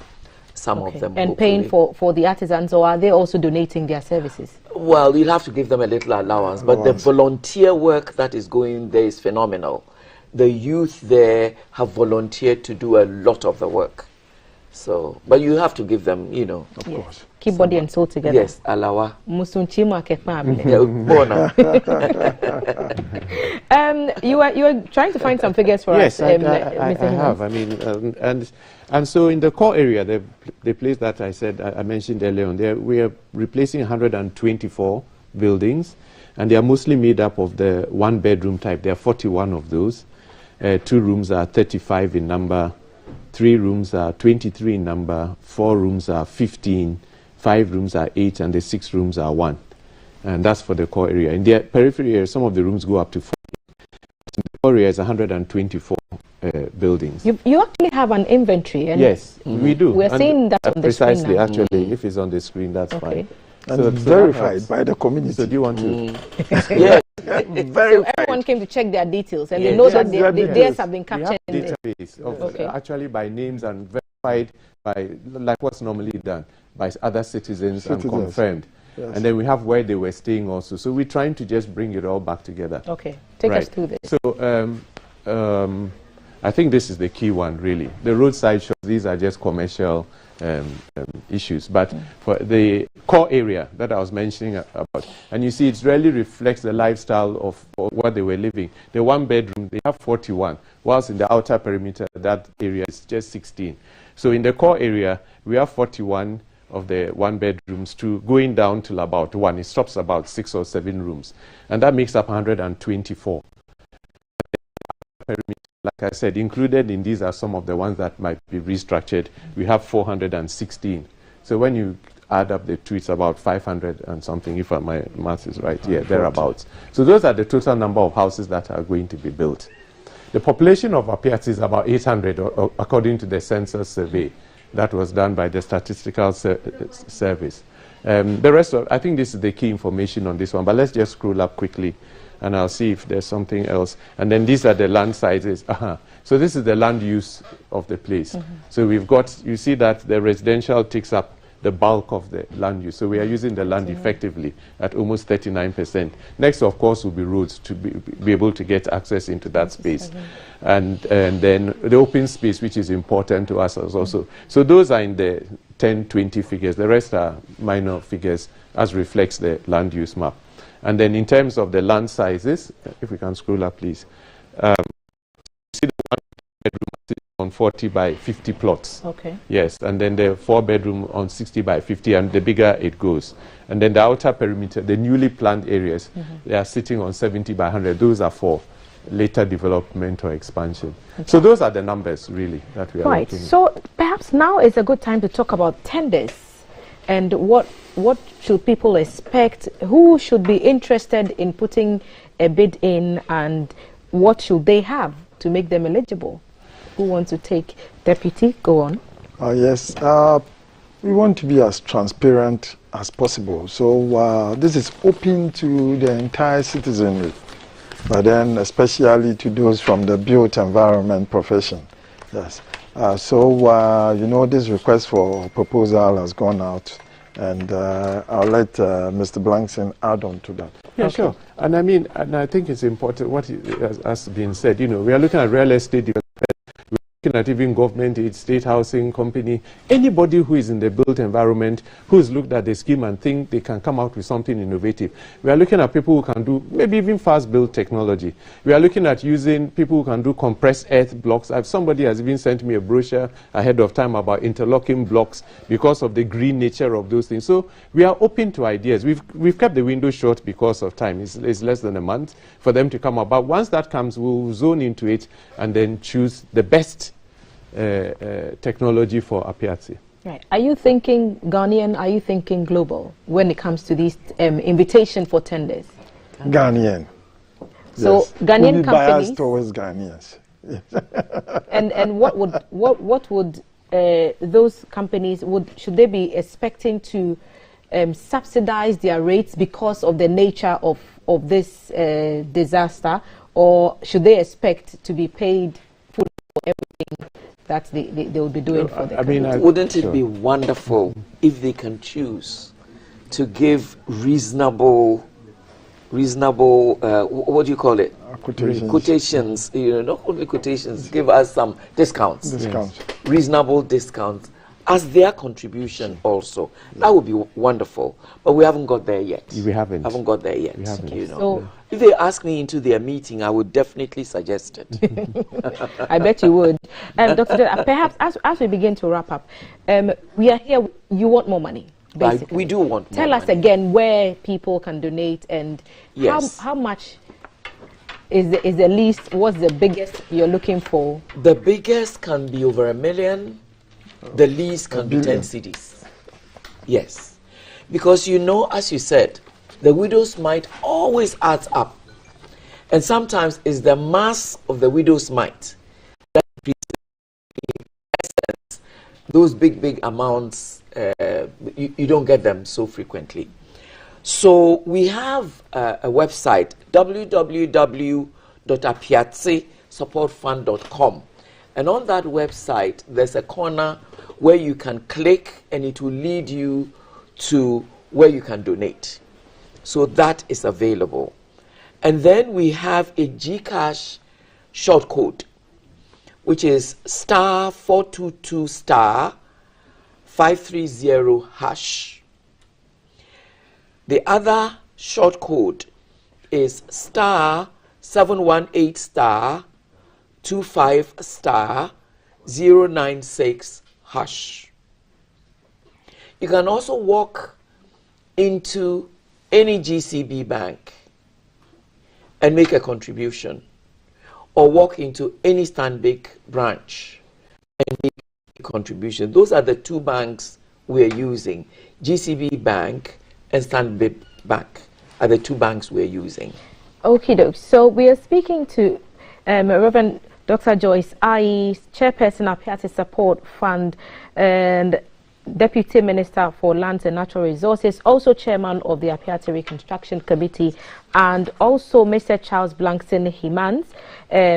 some of them. And paying for the artisans, or are they also donating their services? Well, you'll have to give them a little allowance, but the volunteer work that is going there is phenomenal. The youth there have volunteered to do a lot of the work. So, but you have to give them, of course. Keep body and soul together. Yes, alawa. You were trying to find some figures for us. Yes, I have. I mean, and so in the core area, the place that I mentioned earlier on, there we are replacing 124 buildings, and they are mostly made up of the 1-bedroom type. There are 41 of those. 2 rooms are 35 in number. 3 rooms are 23 in number, 4 rooms are 15, 5 rooms are 8, and the 6 rooms are 1. And that's for the core area. In the periphery area, some of the rooms go up to 40. In the core area is 124 buildings. You actually have an inventory. And yes, we do. We're seeing that on the screen precisely, now. Actually, if it's on the screen, that's fine. And so verified by the community. So do you want to? Yes. So everyone came to check their details, and they know that theirs have been captured in the database of actually by names and verified by, like what's normally done, by other citizens. And confirmed. Yes. And then we have where they were staying also. So we're trying to just bring it all back together. Okay, take us through this. So I think this is the key one, really. The roadside shops, these are just commercial issues. But for the core area that I was mentioning about, and you see it really reflects the lifestyle of what they were living. The 1-bedroom, they have 41, whilst in the outer perimeter, that area is just 16. So in the core area, we have 41 of the 1-bedrooms to going down till about 1. It stops about 6 or 7 rooms. And that makes up 124. Like I said, included in these are some of the ones that might be restructured. We have 416. So when you add up the two, it's about 500 and something, if my math is right. Yeah, thereabouts. So those are the total number of houses that are going to be built. The population of Apiati is about 800, according to the census survey. That was done by the Statistical Service. The rest of, I think this is the key information on this one, but let's just scroll up quickly and I'll see if there's something else. And then these are the land sizes. So this is the land use of the place. So we've got, you see that the residential takes up the bulk of the land use. So we are using the land effectively at almost 39%. Next, of course, will be roads to be able to get access into that space. And then the open space, which is important to us as also. So those are in the 10, 20 figures. The rest are minor figures as reflects the land use map. And then in terms of the land sizes, if we can scroll up, please. See the one bedroom on 40 by 50 plots. Okay. Yes, and then the 4-bedroom on 60 by 50, and the bigger it goes. And then the outer perimeter, the newly planned areas, they are sitting on 70 by 100. Those are for later development or expansion. So those are the numbers, really, that we are looking at. So perhaps now is a good time to talk about tenders and what should people expect, who should be interested in putting a bid in, and what should they have to make them eligible? Who wants to take Deputy? Go on. Yes, we want to be as transparent as possible. So this is open to the entire citizenry, but then especially to those from the built environment profession. Yes. You know, this request for proposal has gone out, and I'll let Mr. Blankson add on to that. Yeah, sure. And I mean, and I think it's important what has been said. You know, we are looking at real estate development. Looking at even government aid, state housing company, anybody who is in the built environment, who's looked at the scheme and think they can come out with something innovative. We are looking at people who can do maybe even fast build technology. We are looking at using people who can do compressed earth blocks. Somebody has even sent me a brochure ahead of time about interlocking blocks because of the green nature of those things. So we are open to ideas. We've kept the window short because of time. It's less than a month for them to come up. But once that comes, we'll zone into it and then choose the best technology for Apiati. Right. Are you thinking Ghanaian? Are you thinking global when it comes to these invitation for tenders? Ghanaian. So yes. Ghanaian we'll be companies. biased towards Ghanaians. and what would those companies should they be expecting to subsidize their rates because of the nature of this disaster, or should they expect to be paid for everything that they will be doing for the country? Wouldn't it be wonderful if they can choose to give reasonable what do you call it? Quotations. You know, not only quotations, give us some discounts. Reasonable discounts as their contribution also. That would be wonderful. But we haven't got there yet. We haven't. Haven't got there yet. We haven't. You know. So if they ask me into their meeting, I would definitely suggest it. I bet you would. Dr. Perhaps as we begin to wrap up, we are here. You want more money, basically. We do want more Tell us money. again where people can donate and how much is the least, what's the biggest you're looking for? The biggest can be over $1 million. The least can be 10 cedis. Yes. Because you know, as you said, the widow's mite always adds up. And sometimes it's the mass of the widow's mite that in essence, those big amounts, you don't get them so frequently. So we have a website, www.apiatsisupportfund.com. And on that website, there's a corner where you can click and it will lead you to where you can donate. So that is available. And then we have a GCash short code, which is *422*530#. The other short code is *718*25*096#. You can also walk into any GCB bank and make a contribution, or walk into any Stanbic branch and make a contribution. Those are the two banks we're using. GCB Bank and Stanbic Bank are the two banks we're using. Okay, so we are speaking to Reverend Dr. Joyce Ayi, Chairperson, Apiati Support Fund, and Deputy Minister for Lands and Natural Resources, also Chairman of the Apiati Reconstruction Committee, and also Mr. Charles Blankson Himans,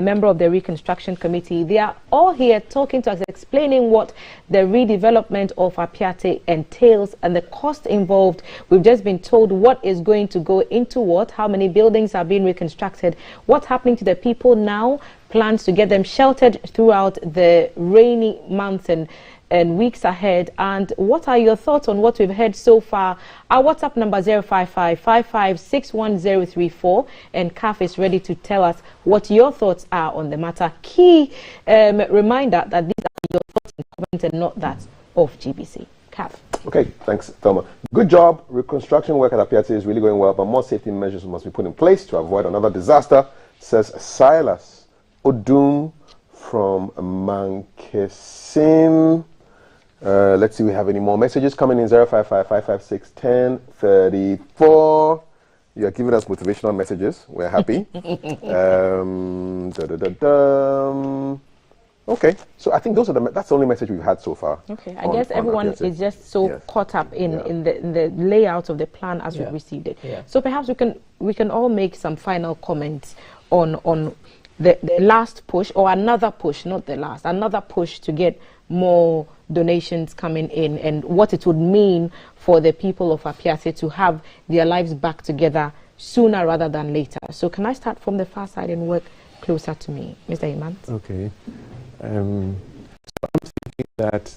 member of the Reconstruction Committee. They are all here talking to us, explaining what the redevelopment of Apiati entails and the cost involved. We've just been told what is going to go into what, how many buildings are being reconstructed, what's happening to the people now, plans to get them sheltered throughout the rainy months and weeks ahead. And what are your thoughts on what we've heard so far? Our WhatsApp number 055-55-61034, and CAF is ready to tell us what your thoughts are on the matter. Key reminder that these are your thoughts and comments and not that of GBC. CAF. Okay, thanks, Thelma. Good job. Reconstruction work at Apiati is really going well, but more safety measures must be put in place to avoid another disaster, says Silas Odum from Mankesim. Let's see, we have any more messages coming in. 055-556-1034. You are giving us motivational messages. We're happy. Okay, so I think that's the only message we've had so far. Okay, I guess everyone is just so caught up in the layout of the plan as we received it. Yeah. So perhaps we can all make some final comments on the last push, or another push, not the last, another push to get more donations coming in, and what it would mean for the people of Apiati to have their lives back together sooner rather than later. So can I start from the far side and work closer to me, Mr. Imans? Okay. So I'm thinking that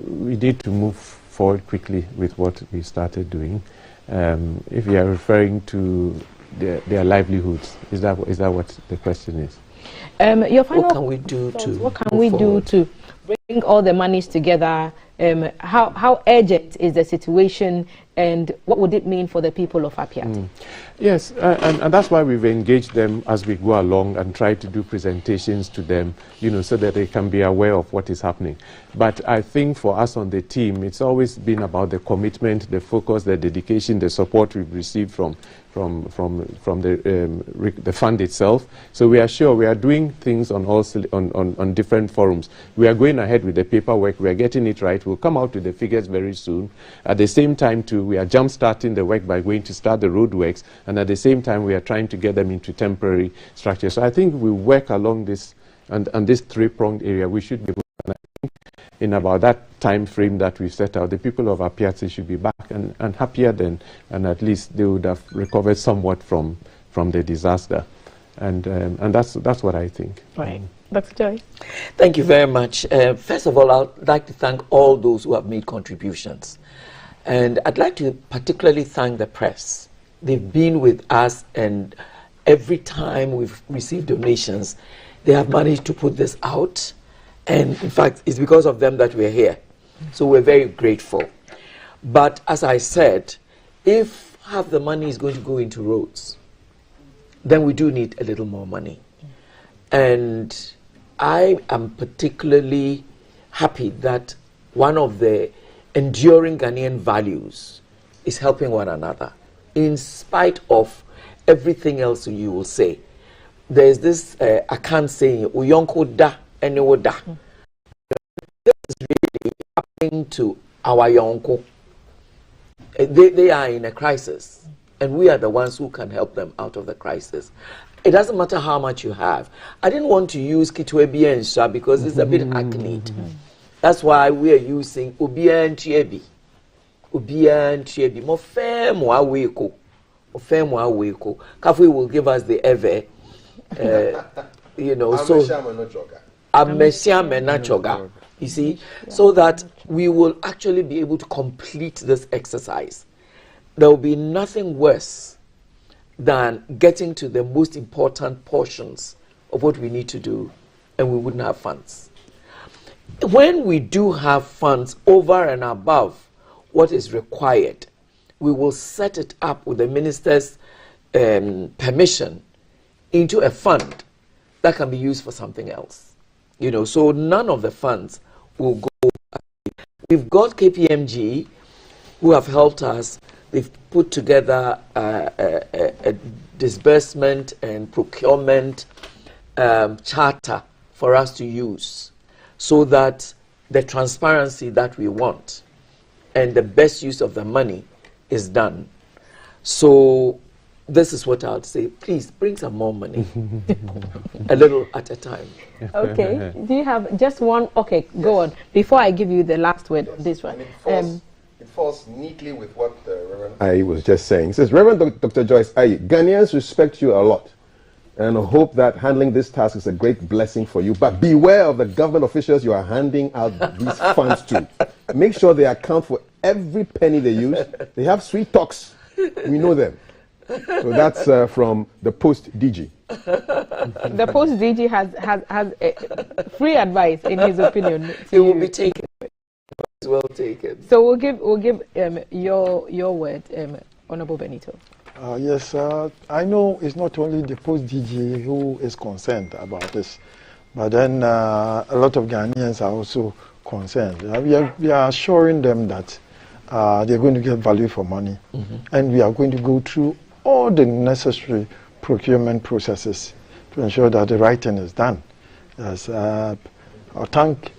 we need to move forward quickly with what we started doing. If you are referring to their livelihoods, is that what the question is? Your final what can we do to bring all the monies together? How urgent is the situation, and what would it mean for the people of Apiati? Yes, and that's why we've engaged them as we go along and try to do presentations to them, so that they can be aware of what is happening. But I think for us on the team, it's always been about the commitment, the focus, the dedication, the support we've received from the fund itself. So we are sure we are doing things on different forums. We are going ahead with the paperwork. We are getting it right. We'll come out with the figures very soon. At the same time, too, we are jump-starting the work by going to start the roadworks, and at the same time, we are trying to get them into temporary structures. So I think we work along this and this three-pronged area. We should be able to, and I think in about that time frame that we set out, the people of Apiati should be back and happier then, and at least they would have recovered somewhat from the disaster. And that's what I think. Right. Dr. Joyce. Thank you very much. First of all, I'd like to thank all those who have made contributions. And I'd like to particularly thank the press. They've been with us, and every time we've received donations, they have managed to put this out. And in fact, it's because of them that we're here. So we're very grateful. But as I said, if half the money is going to go into roads, then we do need a little more money. And I am particularly happy that one of the enduring Ghanaian values is helping one another. In spite of everything else you will say, there's this, I can't say, Uyonko da, anyway da. This is really happening to our Yonko. They are in a crisis, and we are the ones who can help them out of the crisis. It doesn't matter how much you have. I didn't want to use Kitwebi and Sha because it's a bit hackneyed. That's why we are using Ubia and Chiebi. Ubia and Chiebi. Mo fair mo aweko. Mo fair mo aweko. Kafu will give us the ever. So you see, so that we will actually be able to complete this exercise. There will be nothing worse than getting to the most important portions of what we need to do, and we wouldn't have funds. When we do have funds over and above what is required, we will set it up with the minister's permission into a fund that can be used for something else. So none of the funds will go. We've got KPMG who have helped us. They've put together a disbursement and procurement charter for us to use so that the transparency that we want and the best use of the money is done. So this is what I'll say. Please bring some more money, a little at a time. Okay. Do you have just one? Okay, yes. Go on. Before I give you the last word on this one. It falls neatly with what Reverend I was just saying. It says, Reverend Dr. Joyce Aye, Ghanaians respect you a lot and hope that handling this task is a great blessing for you. But beware of the government officials you are handing out these funds to. Make sure they account for every penny they use. They have sweet talks. We know them. So that's from the Post DG. The Post DG has free advice in his opinion. It will be taken. Well taken. So we'll give your word, Honorable Benito. Yes, I know it's not only the Post DG who is concerned about this, but then a lot of Ghanaians are also concerned. We are assuring them that they're going to get value for money, and we are going to go through all the necessary procurement processes to ensure that the right thing is done. Yes, I'll thank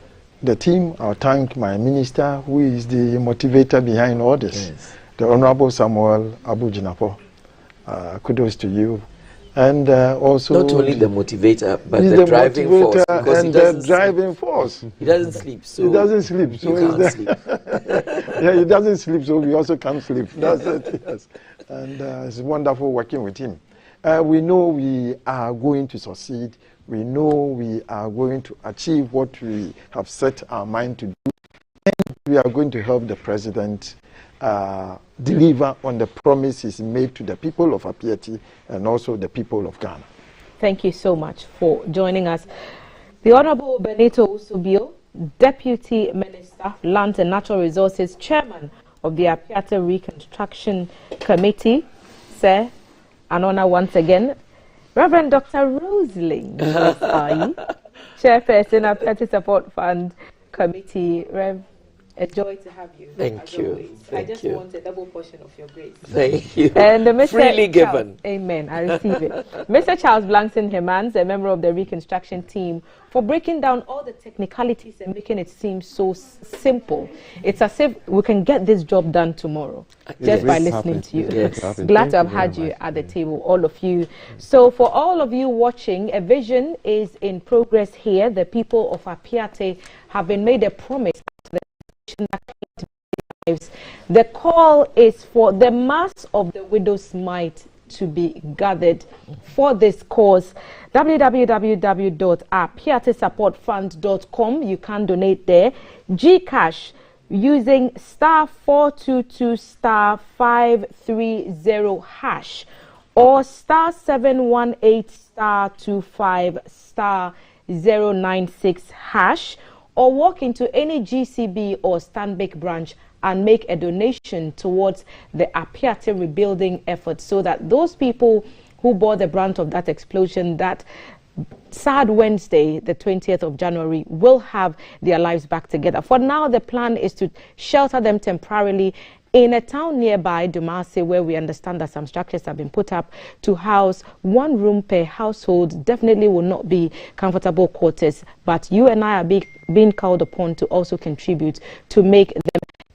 the team, I'll thank my minister, who is the motivator behind all this, the Honorable Samuel Abu-Jinapo. Kudos to you. And also... Not only the motivator, but the driving force. And the driving force. He doesn't sleep, so... He doesn't sleep, so... You can't sleep. Yeah, he doesn't sleep, so we also can't sleep. That's it, yes. And it's wonderful working with him. We know we are going to succeed. We know we are going to achieve what we have set our mind to do. And we are going to help the president deliver on the promises made to the people of Apiati and also the people of Ghana. Thank you so much for joining us. The Honorable Benito Usubio, Deputy Minister, Lands and Natural Resources, Chairman of the Apiati Reconstruction Committee, sir, an honor once again. Reverend Dr. Rosalind Aye, Chairperson, Apiati Support Fund Committee. Rev, a joy to have you. Thank you. I just want a double portion of your grace. Thank you. And Mr. Freely given. Amen. I receive it. Mr. Charles Blankson Hemans, a member of the reconstruction team, for breaking down all the technicalities and making it seem so simple. It's as if we can get this job done tomorrow just by listening to you. Yes. Glad to have had you at the table, all of you. So for all of you watching, a vision is in progress here. The people of Apiati have been made a promise. The call is for the mass of the widow's mite to be gathered for this cause. www.apiatisupportfund.com. You can donate there. GCash using *422 *530 hash or *718 *25 *096 hash, or walk into any GCB or Stanbic branch and make a donation towards the Apiati rebuilding effort, so that those people who bore the brunt of that explosion, that sad Wednesday, the 20th of January, will have their lives back together. For now, the plan is to shelter them temporarily in a town nearby, Dumasi, where we understand that some structures have been put up to house 1 room per household. Definitely will not be comfortable quarters, but you and I are being called upon to also contribute to make them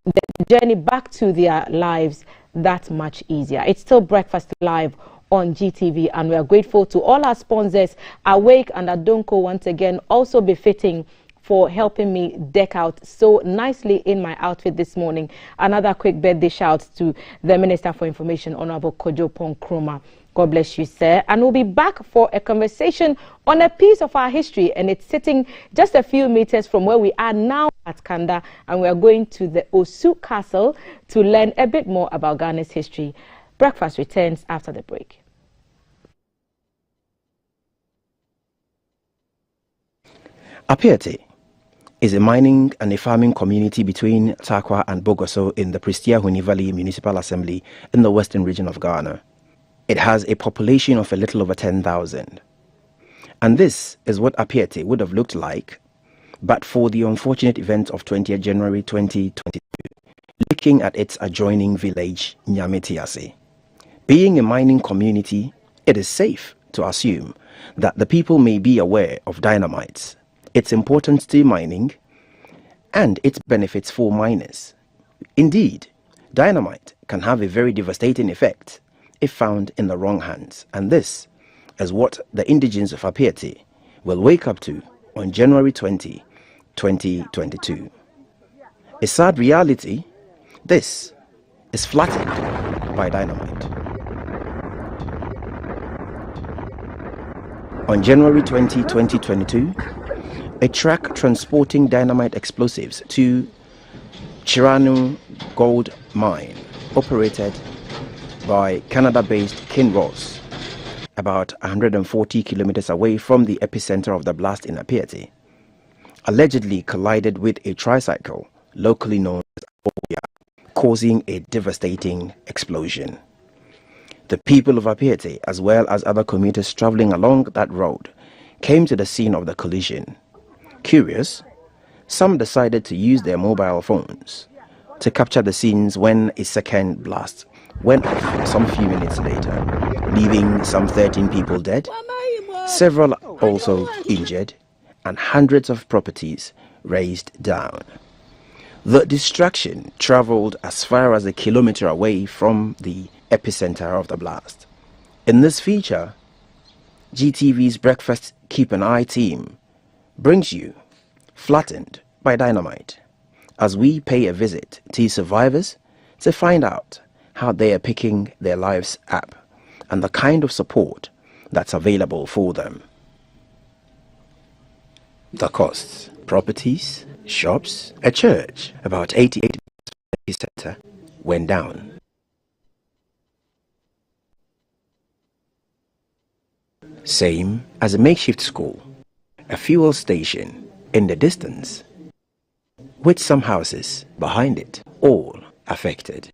the journey back to their lives that much easier. It's still Breakfast Live on GTV, and we are grateful to all our sponsors, Awake and Adonko, once again, also befitting, for helping me deck out so nicely in my outfit this morning. Another quick birthday shout to the Minister for Information, Honorable Kojo Ponkroma. God bless you, sir. And we'll be back for a conversation on a piece of our history, and it's sitting just a few meters from where we are now at Kanda, and we are going to the Osu Castle to learn a bit more about Ghana's history. Breakfast returns after the break. Apiati is a mining and a farming community between Tarkwa and Bogoso in the Prestia Huni Valley Municipal Assembly in the western region of Ghana. It has a population of a little over 10,000. And this is what Apiati would have looked like, but for the unfortunate event of 20th January 2022, looking at its adjoining village, Nyametiase. Being a mining community, it is safe to assume that the people may be aware of dynamite, its importance to mining, and its benefits for miners. Indeed, dynamite can have a very devastating effect if found in the wrong hands, and this is what the indigents of Apiete will wake up to on January 20, 2022. A sad reality, this is flattened by dynamite. On January 20, 2022, a truck transporting dynamite explosives to Chiranu Gold Mine, operated by Canada-based Kinross, about 140 kilometers away from the epicenter of the blast in Apiete, allegedly collided with a tricycle locally known as Oya, causing a devastating explosion. The people of Apiete, as well as other commuters traveling along that road, came to the scene of the collision. Curious, some decided to use their mobile phones to capture the scenes when a second blast went off some few minutes later, leaving some 13 people dead, several also injured, and hundreds of properties razed down. The destruction traveled as far as a kilometer away from the epicenter of the blast. In this feature, GTV's Breakfast Keep an Eye team brings you Flattened by Dynamite, as we pay a visit to survivors to find out how they are picking their lives up and the kind of support that's available for them. The costs: properties, shops, a church, about 88% center went down. Same as a makeshift school, a fuel station in the distance, with some houses behind it, all affected.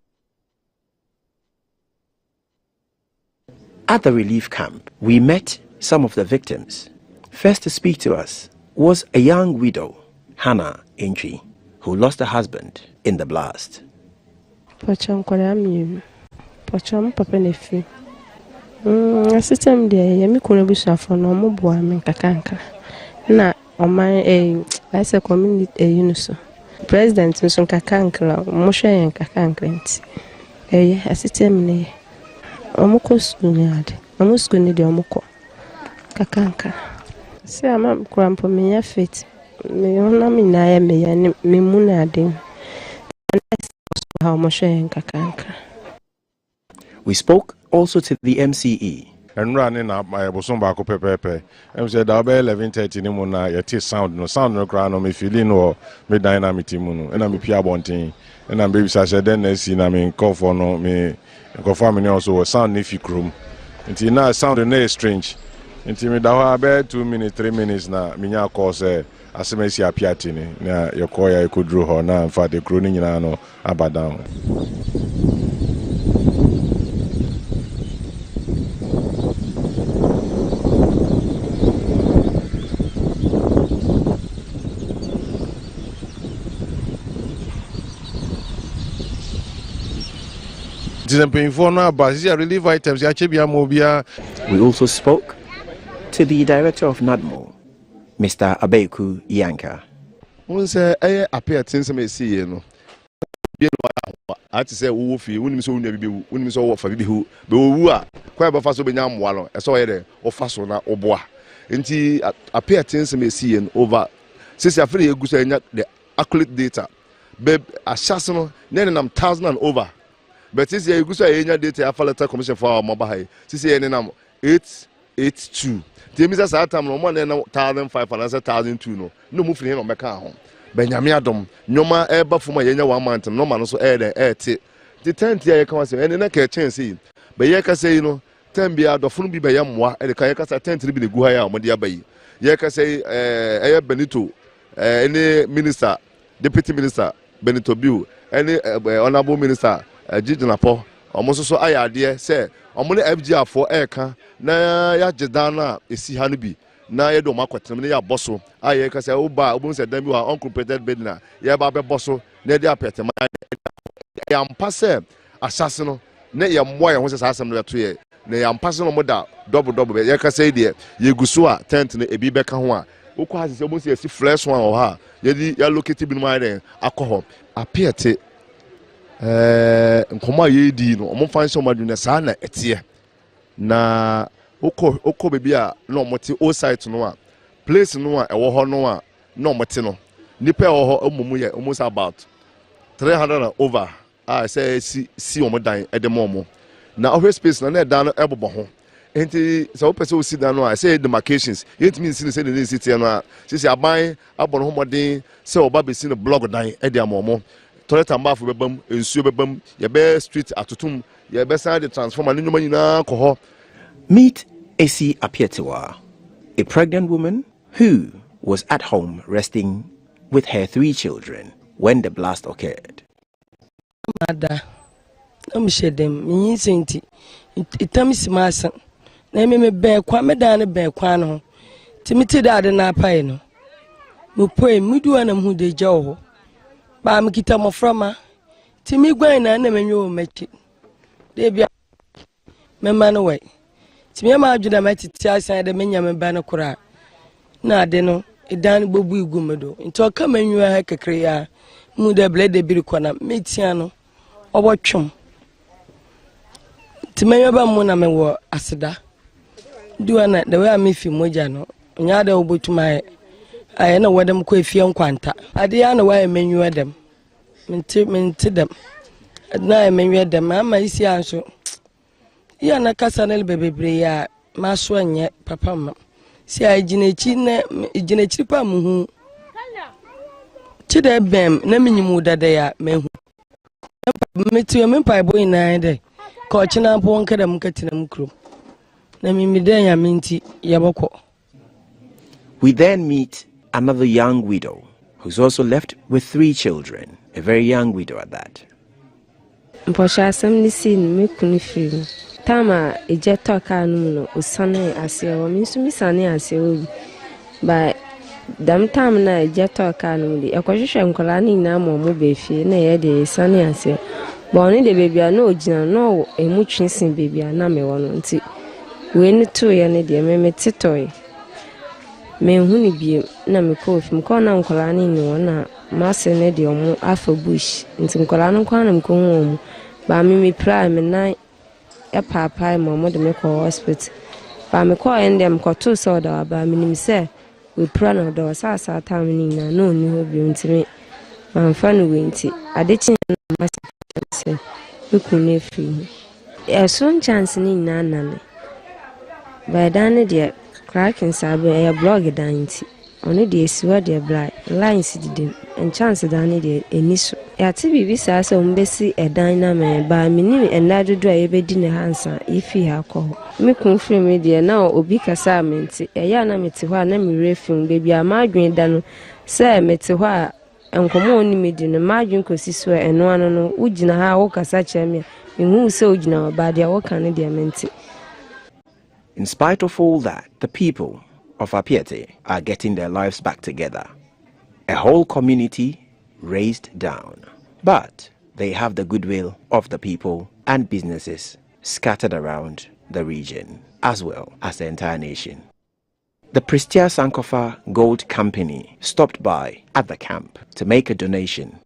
At the relief camp, we met some of the victims. First to speak to us was a young widow, Hannah Entry, who lost her husband in the blast. System there, yemi kunebusa for no mo boa men kakanka. Na oman I say community uniso. President nso kakanka mo hwe kakanka nti. A system ne omoko school ne ade. Omo school ne de omoko kakanka. Se ama krampo me ya fit. Me ona me na ya me ya me mu na ade. How mo hwe kakanka. We spoke also to the MCE. And running up my Bosomba Pepe. And said, I'll be 11:30 Nimuna, yet sound no crown on me feeling or me dynamic timuno, and I'm a Pia Bonting, and I'm baby Sasha Dennis in I mean, call for no me, confirming also a sound if you crum. Until now, sound no strange. Until me down about 2 minutes, 3 minutes now, Minya calls as a Messi Piatini, now your coya you could draw her now, and for the crooning in ano Abadown. We also spoke to the director of NADMO, Mr. Abeku Yanka. I say, Woofy, when you saw Nebi, when you saw Fabi who, but quite a fast Benyam Wallo, I saw it, or Fasona or Bois. And he appear things may see and over. Since I feel good saying the accurate data, babe, assassin, then I'm 1,000 and over. But this year, you go say any data, I follow the commission for our mobile. This year, I'm 882. The Mrs. Atam, no more than 1,500 and 1,002. No move for him on my car home. Benjamin Adam, no man ever for my young 1 month, no man also air the 10th year, I can say, and I can't change. But you can say, 10 be out of Funbi by Yamwa, and the Kayaka 10 to be the Guaya, Madia Bay. You can say, Benito, any minister, deputy minister, Benito Bill, any honorable minister. Jidnapo, almost so I idea say, I'm only FGR for Eka, na ya Jedana, a sea honeybee, na ya do Maquatamina Bosso, I can say, oh, by almost a demi or uncompleted bedna, ya Baba Bosso, Nedia Petam. I am passe, assassino, ne ya moya was assassin to ye, ne am passing on Moda, double ya ka say there ye guso a tent no ebi beka ho a okọ ha se mo se fresh one o ha ye di ya locate bi no ma den akọ appear te nkoma ye di no omo fan so madwene sa na etie na okọ bebi a na omote o site no a place no a ewo ho no a na omote no nipa ewo ho omumu ye almost about 300 and over I say see omo dan edemo na office space na dan ebobo ho enti so person sit down no I say demarcations it means say the city no say aban abono homodin say oba be see no blog dan ediamomo toilet and bath bebam ensuo bebam ye be street atotum ye be side the transformer nyoma nyina ko ho. Meet AC Apietiwa, a pregnant woman who was at home resting with her 3 children when the blast occurred. Mada, I'm shedding, me senti. It is massa. Name me bear, quame down a bear quano. Timothy dad and apino. We pray, we do an who de joe. Bam kitamo frama. Timmy Gwen and name you met it. They be my man away. Timmy Margina met it, I said the minium banner cora. Na deno, a dan bobu gumedo. Into a come and you are a crea. Muda bled the birukwana, metiano. Or what chum? To me, about Mona me war asida. Do I not the way I meet you, Mojano? Nyada obo to my I know what them quafion quanta. I don't why I mean you at them. Minti them. At night, I mean you at them. Mamma is answer. You are not Cassanel baby brea, Maswan yet, papa. See, I genetipa muhu. Chide bem, naming you that they are men. Me to a mempai boy 9 day. Coaching up one cadam catinum crew. Nami me there, minty, Yaboko. We then meet another young widow who's also left with 3 children, a very young widow at that. Mposha assembly scene me kunu film. Tama eje toka no usane ase o minsu misane ase o by dam tam na eje toka no de ekohwehwe nkola ni na mo be fie na ye de sane ase bo ni de bebia na ogina no emu twinsin bebia na me wono nti we ni to ye ne de me titoy me hu ni bi na me ko film ko na nkola ni ni wona mase ne de omo afa bush nti nkola no kwa na me ko hu ba me prime na ya papa mo de me ko hospital ba me ko endem ko to so da ba me nim se we prana da sa time ni na no ni ho bi ntimi man fa no we nti adechi na mase we kunu fi e so chance ni na me ba dan de cracking sabe e blog dan nti oni de siwa de black lines didem en chance dan de eniso ya ti bibi sa so mbesi edan na me ba mini enladodo a yebedi ne hansa ifi ha ko me kun fi me de na obi kasa menti e ya na meti ho na me refim bebi amadwen da no se meti ho a enkomo oni me di no madwen kosiso eno ano no ugina ha wo kasa cheme mehu se ugina ba de wo kan de menti. In spite of all that, the people of Apiete are getting their lives back together. A whole community raised down. But they have the goodwill of the people and businesses scattered around the region, as well as the entire nation. The Prestia Sankofa Gold Company stopped by at the camp to make a donation.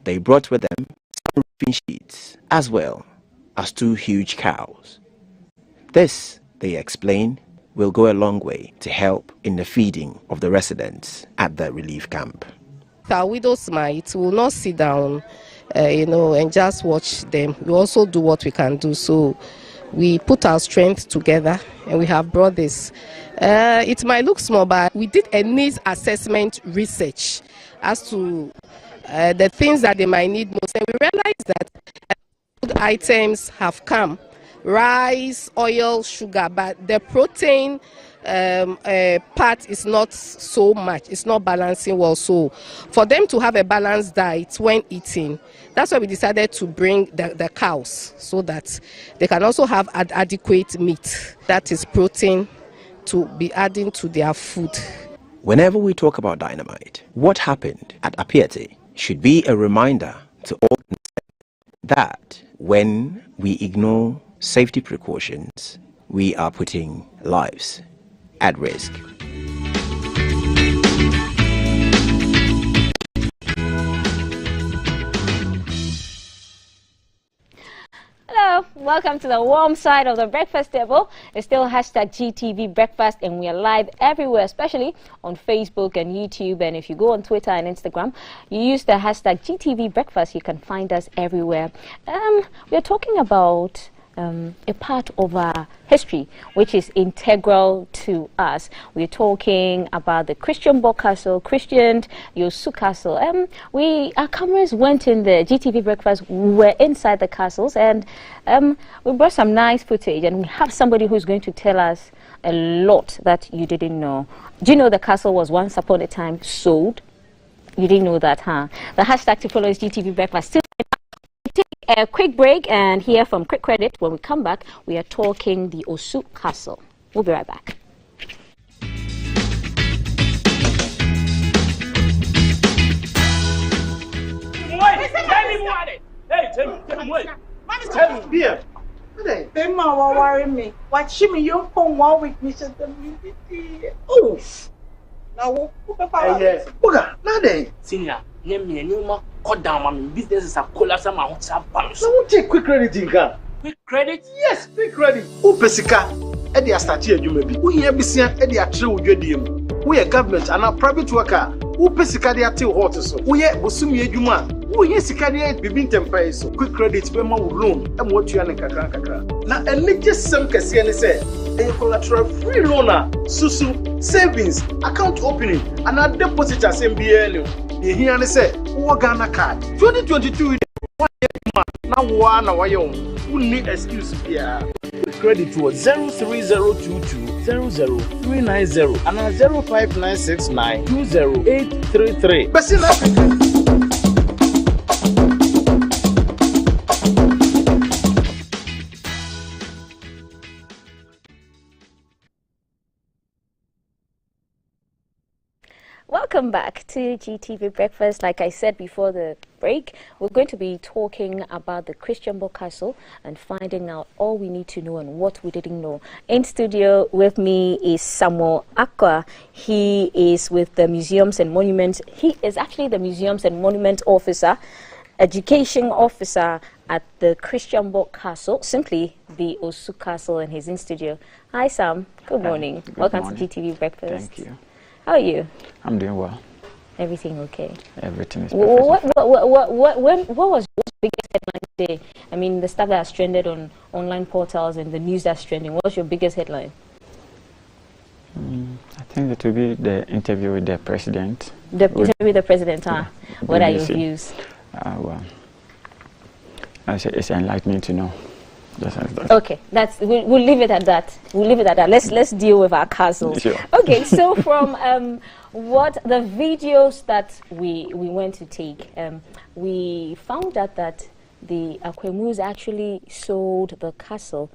They brought with them some roofing sheets, as well as 2 huge cows. This, they explain, will go a long way to help in the feeding of the residents at the relief camp. Our widows might will not sit down, and just watch them. We also do what we can do. So we put our strength together and we have brought this. It might look small, but we did a needs assessment research as to the things that they might need most. And we realized that food items have come. Rice, oil, sugar, but the protein part is not so much. It's not balancing well. So for them to have a balanced diet when eating, that's why we decided to bring the cows so that they can also have adequate meat. That is protein to be adding to their food. Whenever we talk about dynamite, what happened at Apiete should be a reminder to all that when we ignore safety precautions, we are putting lives at risk. Hello, welcome to the warm side of the breakfast table. It's still hashtag GTV breakfast, and we are live everywhere, especially on Facebook and YouTube. And if you go on Twitter and Instagram, you use the hashtag GTV breakfast, you can find us everywhere. We're talking about a part of our history which is integral to us. We're talking about the Christian Bock Castle, Christian Yosu Castle. Our cameras went in the GTV breakfast. We were inside the castles, and we brought some nice footage, and we have somebody who's going to tell us a lot that you didn't know. Do you know the castle was once upon a time sold? You didn't know that, huh? The hashtag to follow is GTV breakfast. Still take a quick break and hear from Quick Credit. When we come back, we are talking the Osu Castle. We'll be right back. Tell me, beer. They ma worry me. What she me young pon 1 week, Mr. WBT. Oh, now yes. Boga, nade. Senior, name me new ma. Cut down, my business is a collapse. My house are bounced. So we take quick credit in Ghana. Quick credit? Yes, quick credit. Who pesika? Edi a start here, you may be. Who here bisia? Edi a true UDM. We a government and a private worker. Who pesika de ati hot so. We a bosumi ejuma. Who here sika de bibin tempai so. Quick credit be ma loan. Em what you an kakra. Na eni just some kese ni say. A collateral free loaner, susu, savings, account opening, and a deposit as MBA. Here and say, Ghana card 2022. Now, who need excuse here? Credit to 03022 00390 and 05969 20833. Welcome back to GTV Breakfast. Like I said before the break, we're going to be talking about the Christian Bock Castle and finding out all we need to know and what we didn't know. In studio with me is Samuel Akwa. He is with the Museums and Monuments. He is actually the Museums and Monument Officer, Education Officer at the Christian Bock Castle, simply the Osu Castle, and he's in studio. Hi Sam, good morning. Welcome to GTV Breakfast. Thank you. How are you? I'm doing well. Everything okay? Everything is perfect. What was your biggest headline today? I mean, the stuff that's trended on online portals and the news that's trending. What's your biggest headline? I think it will be the interview with the president. The interview with the president, huh? Yeah, what are your views? Well, it's enlightening to know. Okay, we'll leave it at that. We'll leave it at that. Let's deal with our castles. Sure. Okay, so from what the videos that we went to take, we found out that the Akwemus actually sold the castle.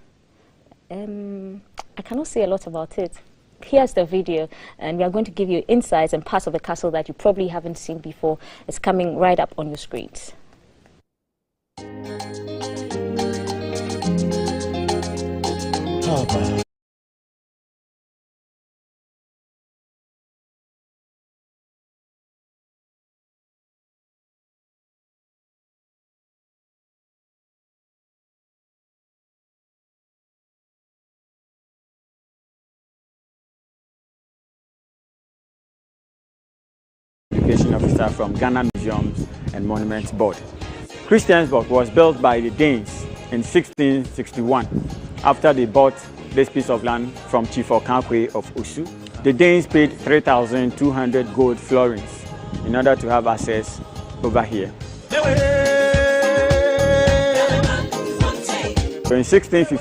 I cannot say a lot about it. Here's the video, and we are going to give you insights and parts of the castle that you probably haven't seen before. It's coming right up on your screens. Education officer from Ghana Museums and Monuments Board. Christiansborg was built by the Danes in 1661 after they bought this piece of land from Chief Okankwe of Osu. The Danes paid 3,200 gold florins in order to have access over here. So in 1650,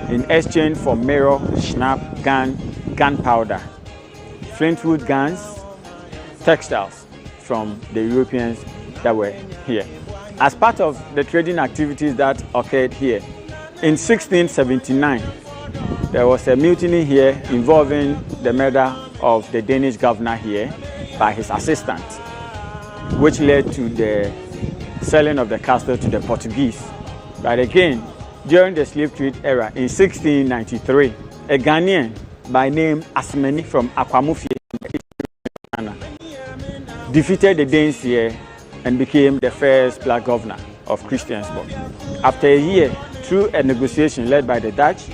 in exchange for mirror, schnapps, gunpowder, flintwood guns, textiles from the Europeans that were here. As part of the trading activities that occurred here, in 1679, there was a mutiny here involving the murder of the Danish governor here by his assistant, which led to the selling of the castle to the Portuguese. But again, during the slave trade era in 1693, a Ghanaian by name Asmeni from Akwamufi defeated the Danes here and became the first black governor of Christiansborg. After a year, through a negotiation led by the Dutch,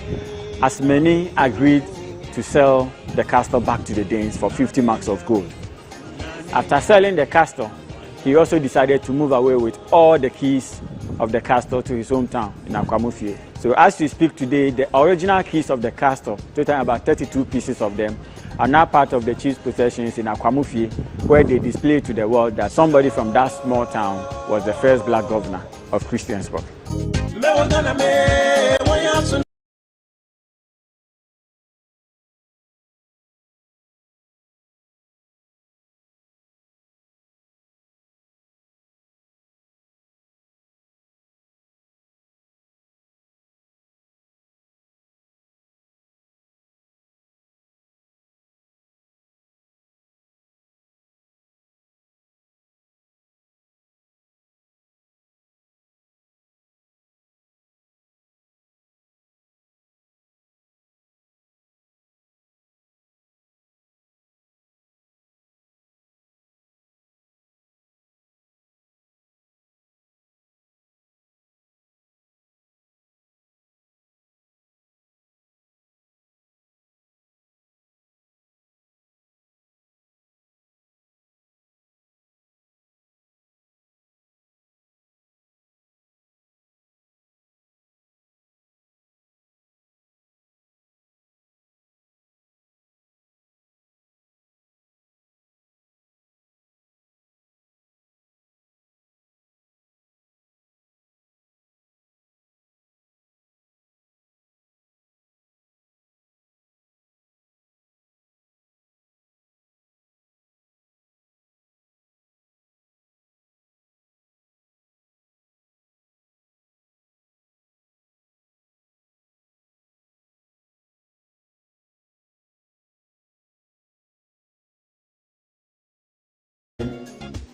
Asmeni agreed to sell the castle back to the Danes for 50 marks of gold. After selling the castle, he also decided to move away with all the keys of the castle to his hometown in Akwamufie. So as we speak today, the original keys of the castle, totaling about 32 pieces of them, are now part of the chief's possessions in Akwamufie, where they display to the world that somebody from that small town was the first black governor of Christiansborg.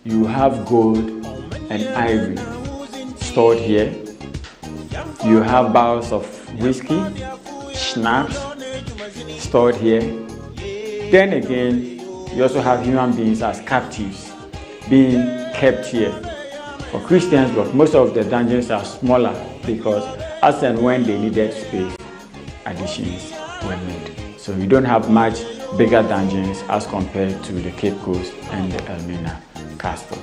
You have gold and ivory stored here. You have barrels of whiskey, schnapps stored here. Then again, you also have human beings as captives being kept here. For Christiansborg, most of the dungeons are smaller because as and when they needed space, additions were made. So you don't have much bigger dungeons as compared to the Cape Coast and the Elmina Castle.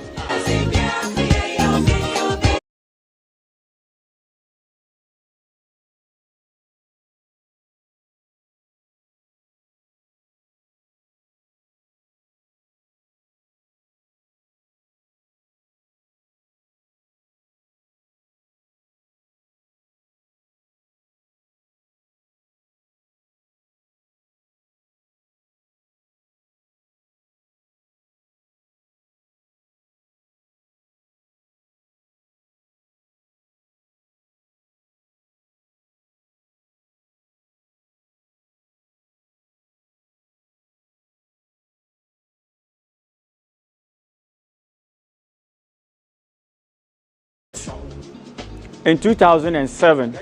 In 2007,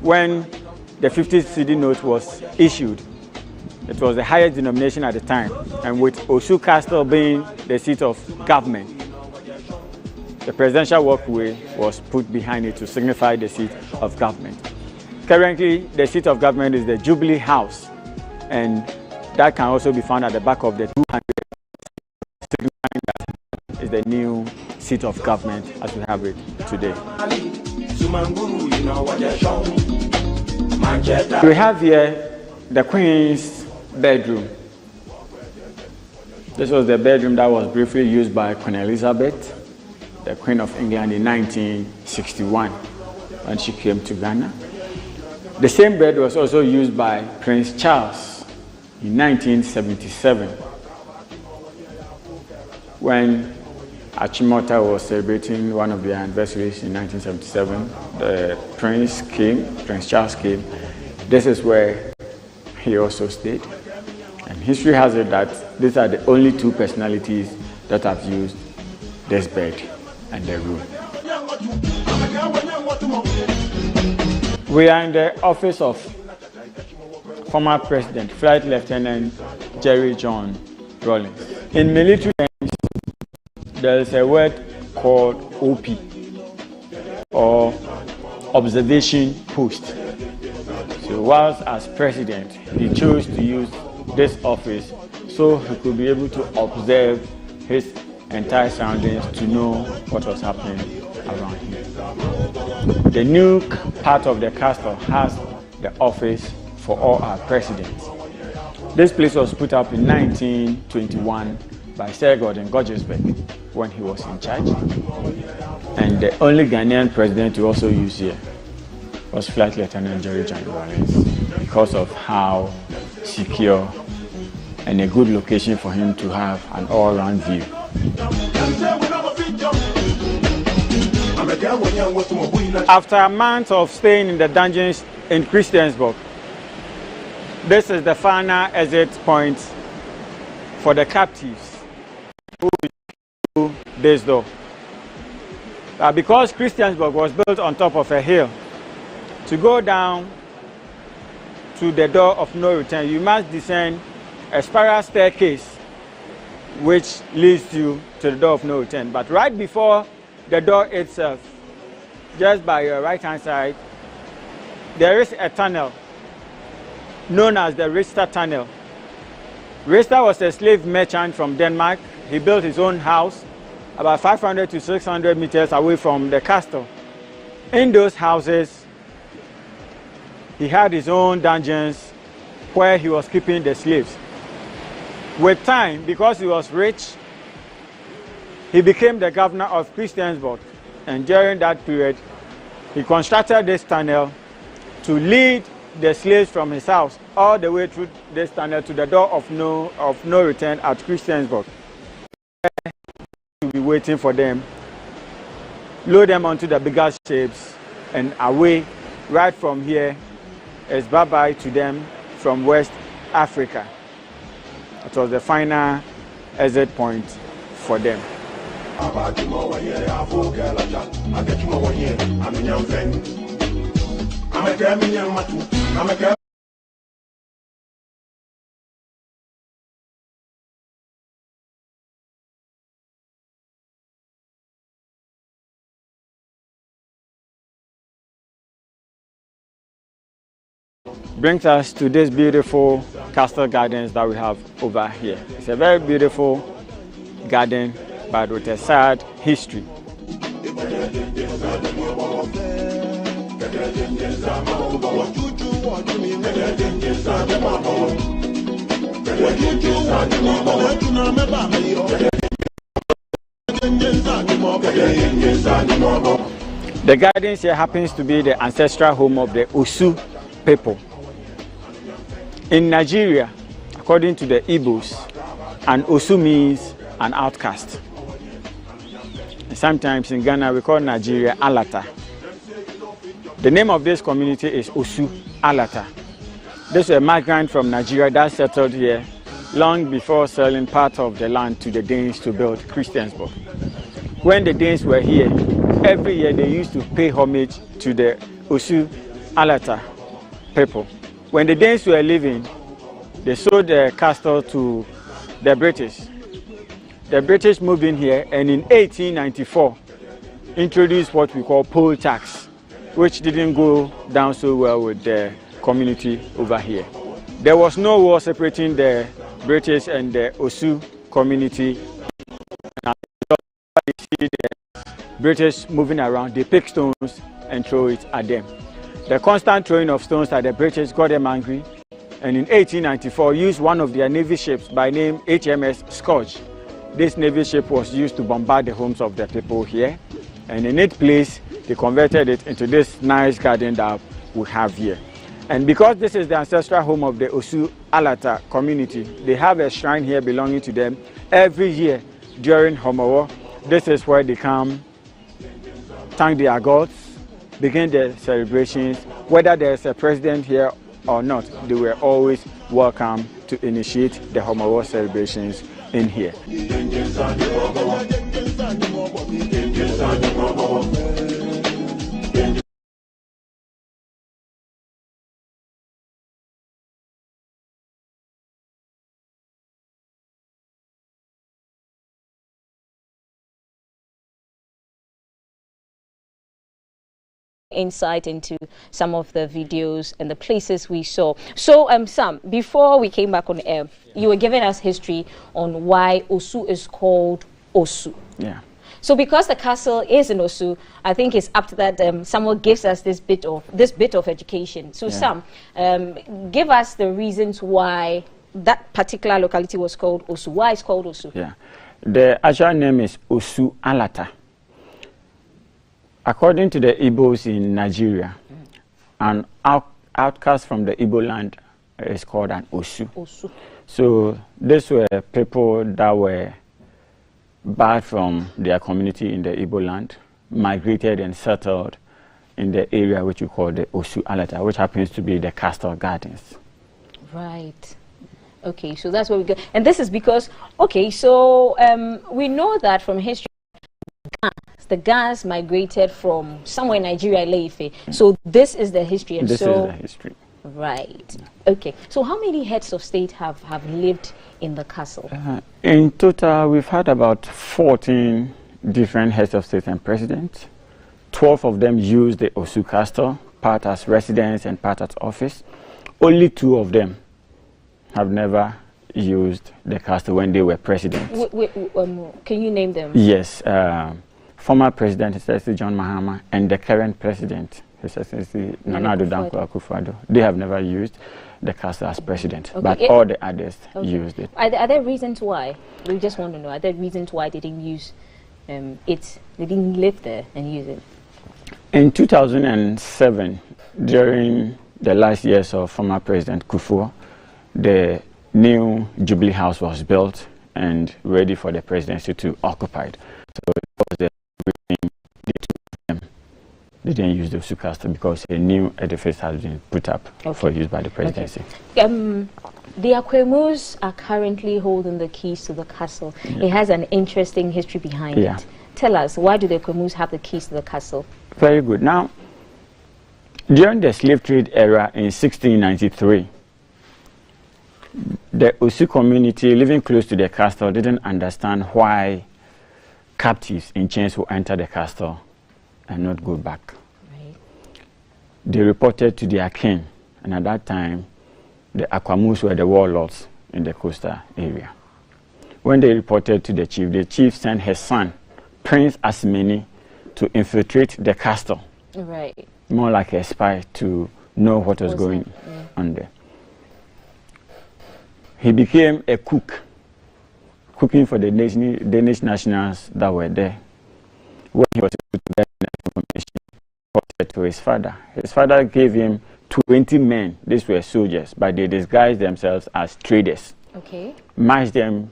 when the 50 cedi note was issued, it was the highest denomination at the time, and with Osu Castle being the seat of government, the presidential walkway was put behind it to signify the seat of government. Currently, the seat of government is the Jubilee House, and that can also be found at the back of the 200, signifying that is the new seat of government as we have it today. We have here the Queen's bedroom. This was the bedroom that was briefly used by Queen Elizabeth, the Queen of England, in 1961 when she came to Ghana. The same bed was also used by Prince Charles in 1977 when Achimota was celebrating one of their anniversaries in 1977. The Prince Charles came. This is where he also stayed. And history has it that these are the only two personalities that have used this bed and the room. We are in the office of former President, Flight Lieutenant Jerry John Rawlings. In military terms, there is a word called OP, or observation post. So whilst as president, he chose to use this office so he could be able to observe his entire surroundings to know what was happening around him. The new part of the castle has the office for all our presidents. This place was put up in 1921 by Sir Gordon Gorgesbeck when he was in charge. And the only Ghanaian president to also use here was Flight Lieutenant Jerry John Rawlings because of how secure and a good location for him to have an all-round view. After a month of staying in the dungeons in Christiansburg, this is the final exit point for the captives who will through this door. Because Christiansburg was built on top of a hill, to go down to the door of no return, you must descend a spiral staircase which leads you to the door of no return. But right before the door itself, just by your right hand side, there is a tunnel known as the Richter Tunnel. Richter was a slave merchant from Denmark. He built his own house about 500 to 600 meters away from the castle. In those houses, he had his own dungeons where he was keeping the slaves. With time, because he was rich, he became the governor of Christiansburg. And during that period, he constructed this tunnel to lead the slaves from his house all the way through this tunnel to the door of no return at Christiansburg. To be waiting for them, load them onto the bigger ships, and away right from here is bye-bye to them from West Africa. It was the final exit point for them. Brings us to this beautiful castle gardens that we have over here. It's a very beautiful garden, but with a sad history. The gardens here happens to be the ancestral home of the Osu people. In Nigeria, according to the Igbos, an Osu means an outcast. Sometimes in Ghana we call Nigeria Alata. The name of this community is Osu Alata. This is a migrant from Nigeria that settled here long before selling part of the land to the Danes to build Christiansburg. When the Danes were here, every year they used to pay homage to the Osu Alata people. When the Danes were leaving, they sold the castle to the British. The British moved in here and in 1894 introduced what we call poll tax, which didn't go down so well with the community over here. There was no war separating the British and the Osu community. And you see the British moving around, they pick stones and throw it at them. The constant throwing of stones at the British got them angry, and in 1894 used one of their navy ships by name HMS Scourge. This navy ship was used to bombard the homes of the people here, and in its place they converted it into this nice garden that we have here. And because this is the ancestral home of the Osu Alata community, they have a shrine here belonging to them. Every year during Homowo, this is where they come, thank their gods, begin their celebrations. Whether there's a president here or not, they were always welcome to initiate the Homowo celebrations in here. Insight into some of the videos and the places we saw. So Sam, before we came back on air, you were giving us history on why Osu is called Osu. Yeah. So because the castle is in Osu, I think it's up to that someone gives us this bit of education. So Yeah. Sam, give us the reasons why that particular locality was called Osu. Why it's called Osu? Yeah. The actual name is Osu Alata. According to the Igbos in Nigeria, an outcast from the Igbo land is called an Osu. Osu. So these were people that were barred from their community in the Igbo land, migrated and settled in the area which we call the Osu Alata, which happens to be the Castle Gardens. Right. Okay, so that's where we go. And this is because, okay, so we know that from history, the Gans migrated from somewhere in Nigeria, Leife. So this is the history. And this is the history. Right. Okay. So how many heads of state have lived in the castle? In total, we've had about 14 different heads of state and presidents. 12 of them use the Osu Castle, part as residence and part as office. Only 2 of them have never used the castle when they were president. Can you name them? Yes. Former President, His Excellency John Mahama, and the current President, His Excellency Nana Addo Dankwa Akufo-Addo, they have never used the castle as president, Okay. but all the others used it. Are there reasons why? We just want to know, are there reasons why they didn't use it? They didn't live there and use it? In 2007, during the last years of former President Kufuor, the new Jubilee House was built and ready for the presidency to occupy it. So it was the reason they didn't use the Osu Castle because a new edifice has been put up for use by the presidency. Okay. The Akwemus are currently holding the keys to the castle. Yeah. It has an interesting history behind it. Tell us, why do the Akwemus have the keys to the castle? Very good. Now, during the slave trade era in 1693, the Osu community living close to the castle didn't understand why captives in chains will enter the castle and not go back. Right. They reported to their king, and at that time, the Akwamus were the warlords in the coastal area. When they reported to the chief sent his son, Prince Asimeni, to infiltrate the castle. Right. More like a spy to know what was going on there. He became a cook, cooking for the Danish nationals that were there. When he was able to get information, reported to his father. His father gave him 20 men. These were soldiers, but they disguised themselves as traders. Okay. Marched them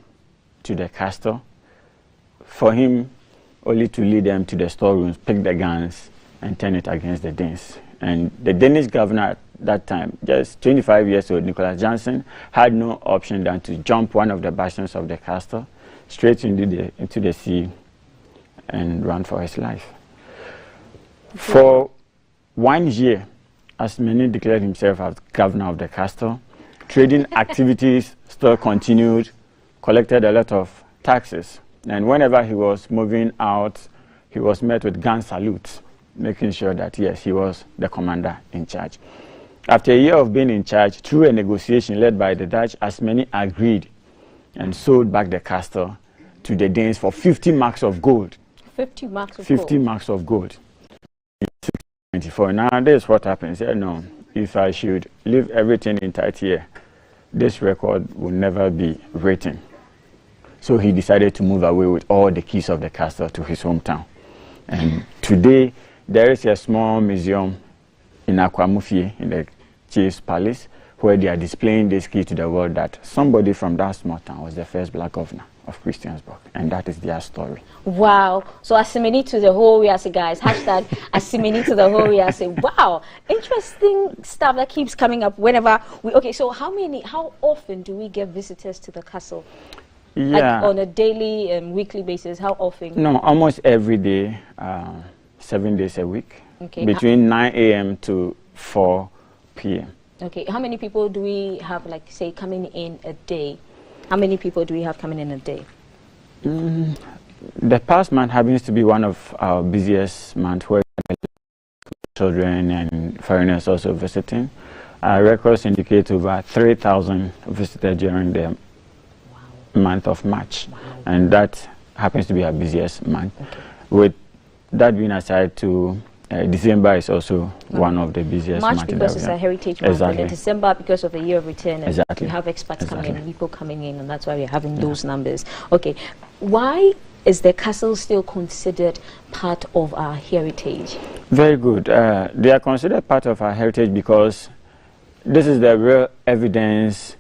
to the castle for him only to lead them to the storerooms, pick the guns, and turn it against the Danes. And the Danish governor at that time, just 25 years old, Nicholas Johnson, had no option than to jump one of the bastions of the castle straight into the sea and run for his life. For 1 year, Asimeni declared himself as governor of the castle. Trading activities still continued, collected a lot of taxes. And whenever he was moving out, he was met with gun salutes, making sure that, yes, he was the commander in charge. After a year of being in charge, through a negotiation led by the Dutch, Asimeni agreed and sold back the castle to the Danes for 50 marks of gold. 50 marks of 50 gold? marks of gold. In 1694. Now, this is what happens. He said, no, if I should leave everything intact here, this record will never be written. So he decided to move away with all the keys of the castle to his hometown. And today, there is a small museum in Akwamufie, in the Chief's Palace, where they are displaying this key to the world that somebody from that small town was the first black governor of Christiansburg, and that is their story. Wow. So assimilate to the whole Riasi, guys. Hashtag assimilate to the whole Riasi. Wow. Interesting stuff that keeps coming up whenever we... Okay, so how often do we get visitors to the castle? Yeah. Like on a daily, weekly basis, how often? No, almost every day, 7 days a week, okay. Between 9 a.m. to 4 p.m. Okay, how many people do we have, like, say, coming in a day? How many people do we have coming in a day? The past month happens to be one of our busiest months, where children and foreigners also visiting. Our records indicate over 3,000 visitors during the month of March, and that happens to be our busiest month. Okay. With that being aside, to December is also one of the busiest months. March because it's a heritage month, exactly. and December because of the year of return, and exactly. we have expats coming in, people coming in, and that's why we're having those numbers. Okay, why is the castle still considered part of our heritage? Very good. They are considered part of our heritage because this is the real evidence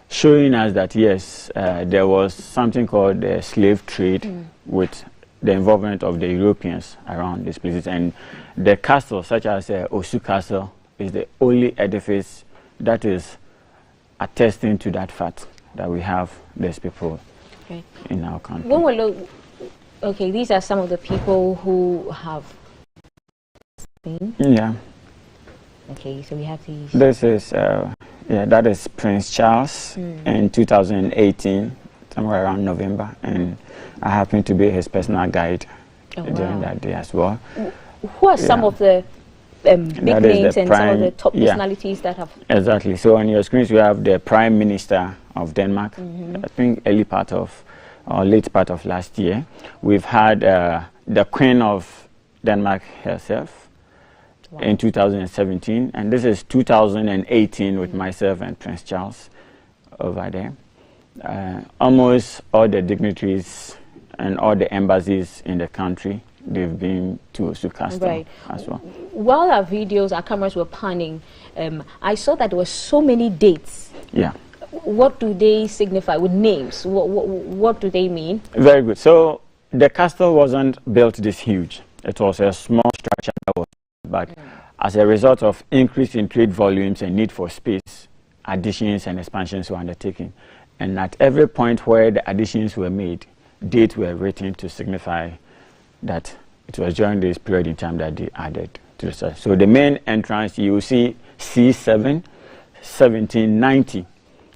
showing us that yes, there was something called the slave trade with the involvement of the Europeans around these places, and the castle, such as Osu Castle, is the only edifice that is attesting to that fact that we have these people in our country. When we look, okay, these are some of the people who have been. Yeah. Okay, so we have these. This is, that is Prince Charles in 2018, somewhere around November, and I happen to be his personal guide during that day as well. Who are some of the big names and some of the top personalities that have... Exactly. So on your screens, we have the Prime Minister of Denmark, I think early part of, or late part of last year. We've had the Queen of Denmark herself in 2017, and this is 2018 with myself and Prince Charles over there. Almost all the dignitaries and all the embassies in the country, they've been to Osu Castle as well. While our videos, our cameras were panning, I saw that there were so many dates. Yeah. What do they signify with names? What do they mean? Very good. So the castle wasn't built this huge. It was a small structure that was, but as a result of increase in trade volumes and need for space, additions and expansions were undertaken. And at every point where the additions were made, dates were written to signify that it was during this period in time that they added to the site. So the main entrance, you will see C7, 1790.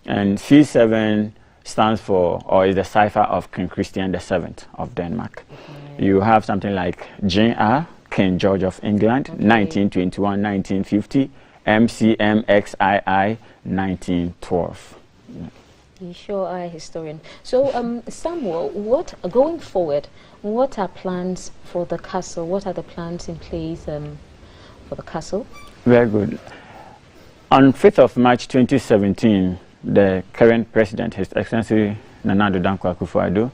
And C7 stands for, or is the cipher of King Christian VII of Denmark. You have something like JR, King George of England, 1921, 1950, MCMXII, 1912. You sure are a historian. So, Samuel, going forward, what are plans for the castle? What are the plans in place for the castle? Very good. On 5th of March 2017, the current president, His Excellency Nana Addo Dankwa Akufo-Addo,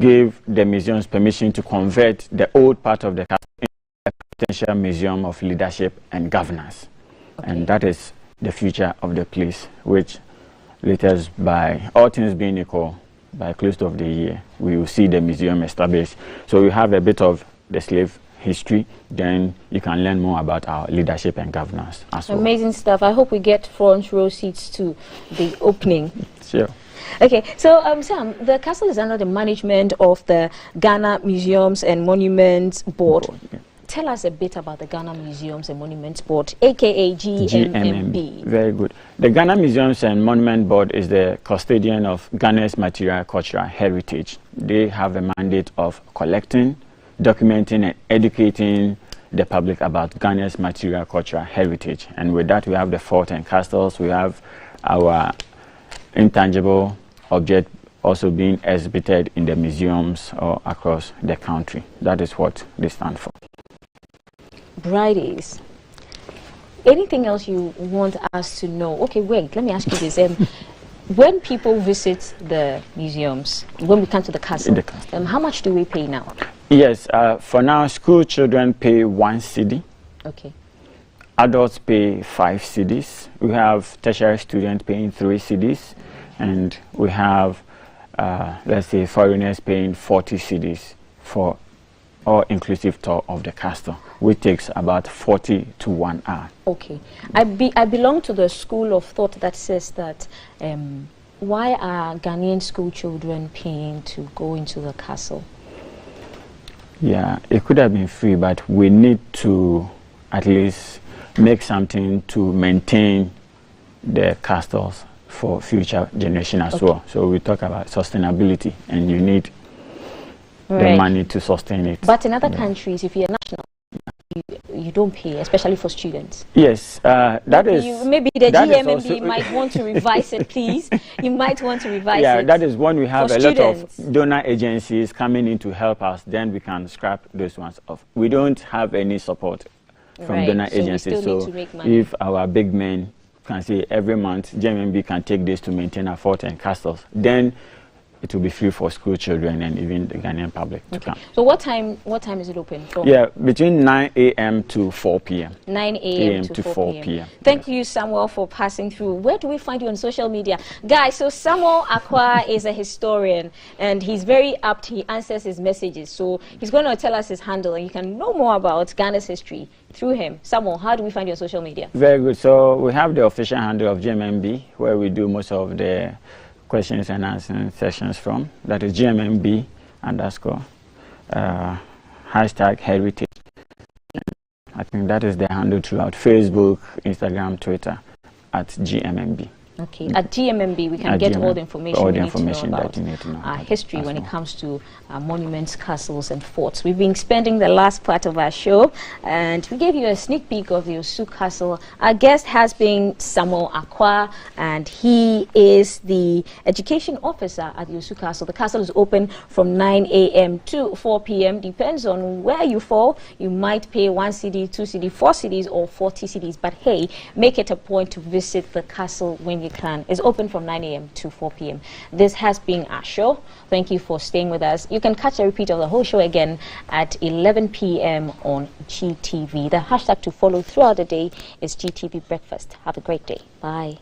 gave the museums permission to convert the old part of the castle into a potential museum of leadership and governance. And that is the future of the place, which later, by all things being equal, by close of the year, we will see the museum established. So we have a bit of the slave history, then you can learn more about our leadership and governance as well. Amazing stuff. I hope we get front row seats to the opening. Sure. Okay, so Sam, the castle is under the management of the Ghana Museums and Monuments Board. Tell us a bit about the Ghana Museums and Monuments Board, aka GMMB. Very good. The Ghana Museums and Monuments Board is the custodian of Ghana's material cultural heritage. They have a mandate of collecting, documenting, and educating the public about Ghana's material cultural heritage. And with that, we have the fort and castles. We have our intangible object also being exhibited in the museums or across the country. That is what they stand for. Brides. Anything else you want us to know? Okay, wait, let me ask you this. When people visit the museums, when we come to the castle, how much do we pay now? Yes, for now, school children pay 1 cedi. Okay. adults pay 5 cedis. We have tertiary students paying 3 cedis, and we have, let's say, foreigners paying 40 cedis for all-inclusive tour of the castle, which takes about 40 to 1 hour. Okay. I belong to the school of thought that says that why are Ghanaian school children paying to go into the castle? Yeah, it could have been free, but we need to at least make something to maintain the castles for future generation as well. So we talk about sustainability, and you need the money to sustain it. But in other countries, if you're national, you don't pay, especially for students. Yes, that is... maybe the GMMB might want to revise it, please. You might want to revise it. Yeah, that is when we have a lot of donor agencies coming in to help us, then we can scrap those ones off. We don't have any support from donor agencies, so if our big men can say every month GMMB can take this to maintain our fort and castles, then it will be free for school children and even the Ghanaian public to come. So what time is it open from? Yeah, between 9 a.m. to 4 p.m. 9 a.m. to 4 p.m. Thank you, Samuel, for passing through. Where do we find you on social media? Guys, so Samuel Akwa is a historian, and he's very apt. He answers his messages. So he's going to tell us his handle, and you can know more about Ghana's history through him. Samuel, how do we find you on social media? Very good. So we have the official handle of GMMB, where we do most of the questions and answer sessions from. That is GMMB _ #heritage. I think that is the handle throughout Facebook, Instagram, Twitter at GMMB. Okay, at GMMB we can get all the information we need to know about our history when it comes to monuments, castles and forts. We've been spending the last part of our show, and we gave you a sneak peek of the Osu Castle. Our guest has been Samuel Akwa, and he is the education officer at the Osu Castle. The castle is open from 9 a.m. to 4 p.m. Depends on where you fall. You might pay 1 cedi, 2 cedi, 4 cedis or 40 cedis, but hey, make it a point to visit the castle when you can. It's open from 9 a.m. to 4 p.m. This has been our show. Thank you for staying with us. You can catch a repeat of the whole show again at 11 p.m. on GTV. The hashtag to follow throughout the day is GTV Breakfast. Have a great day. Bye.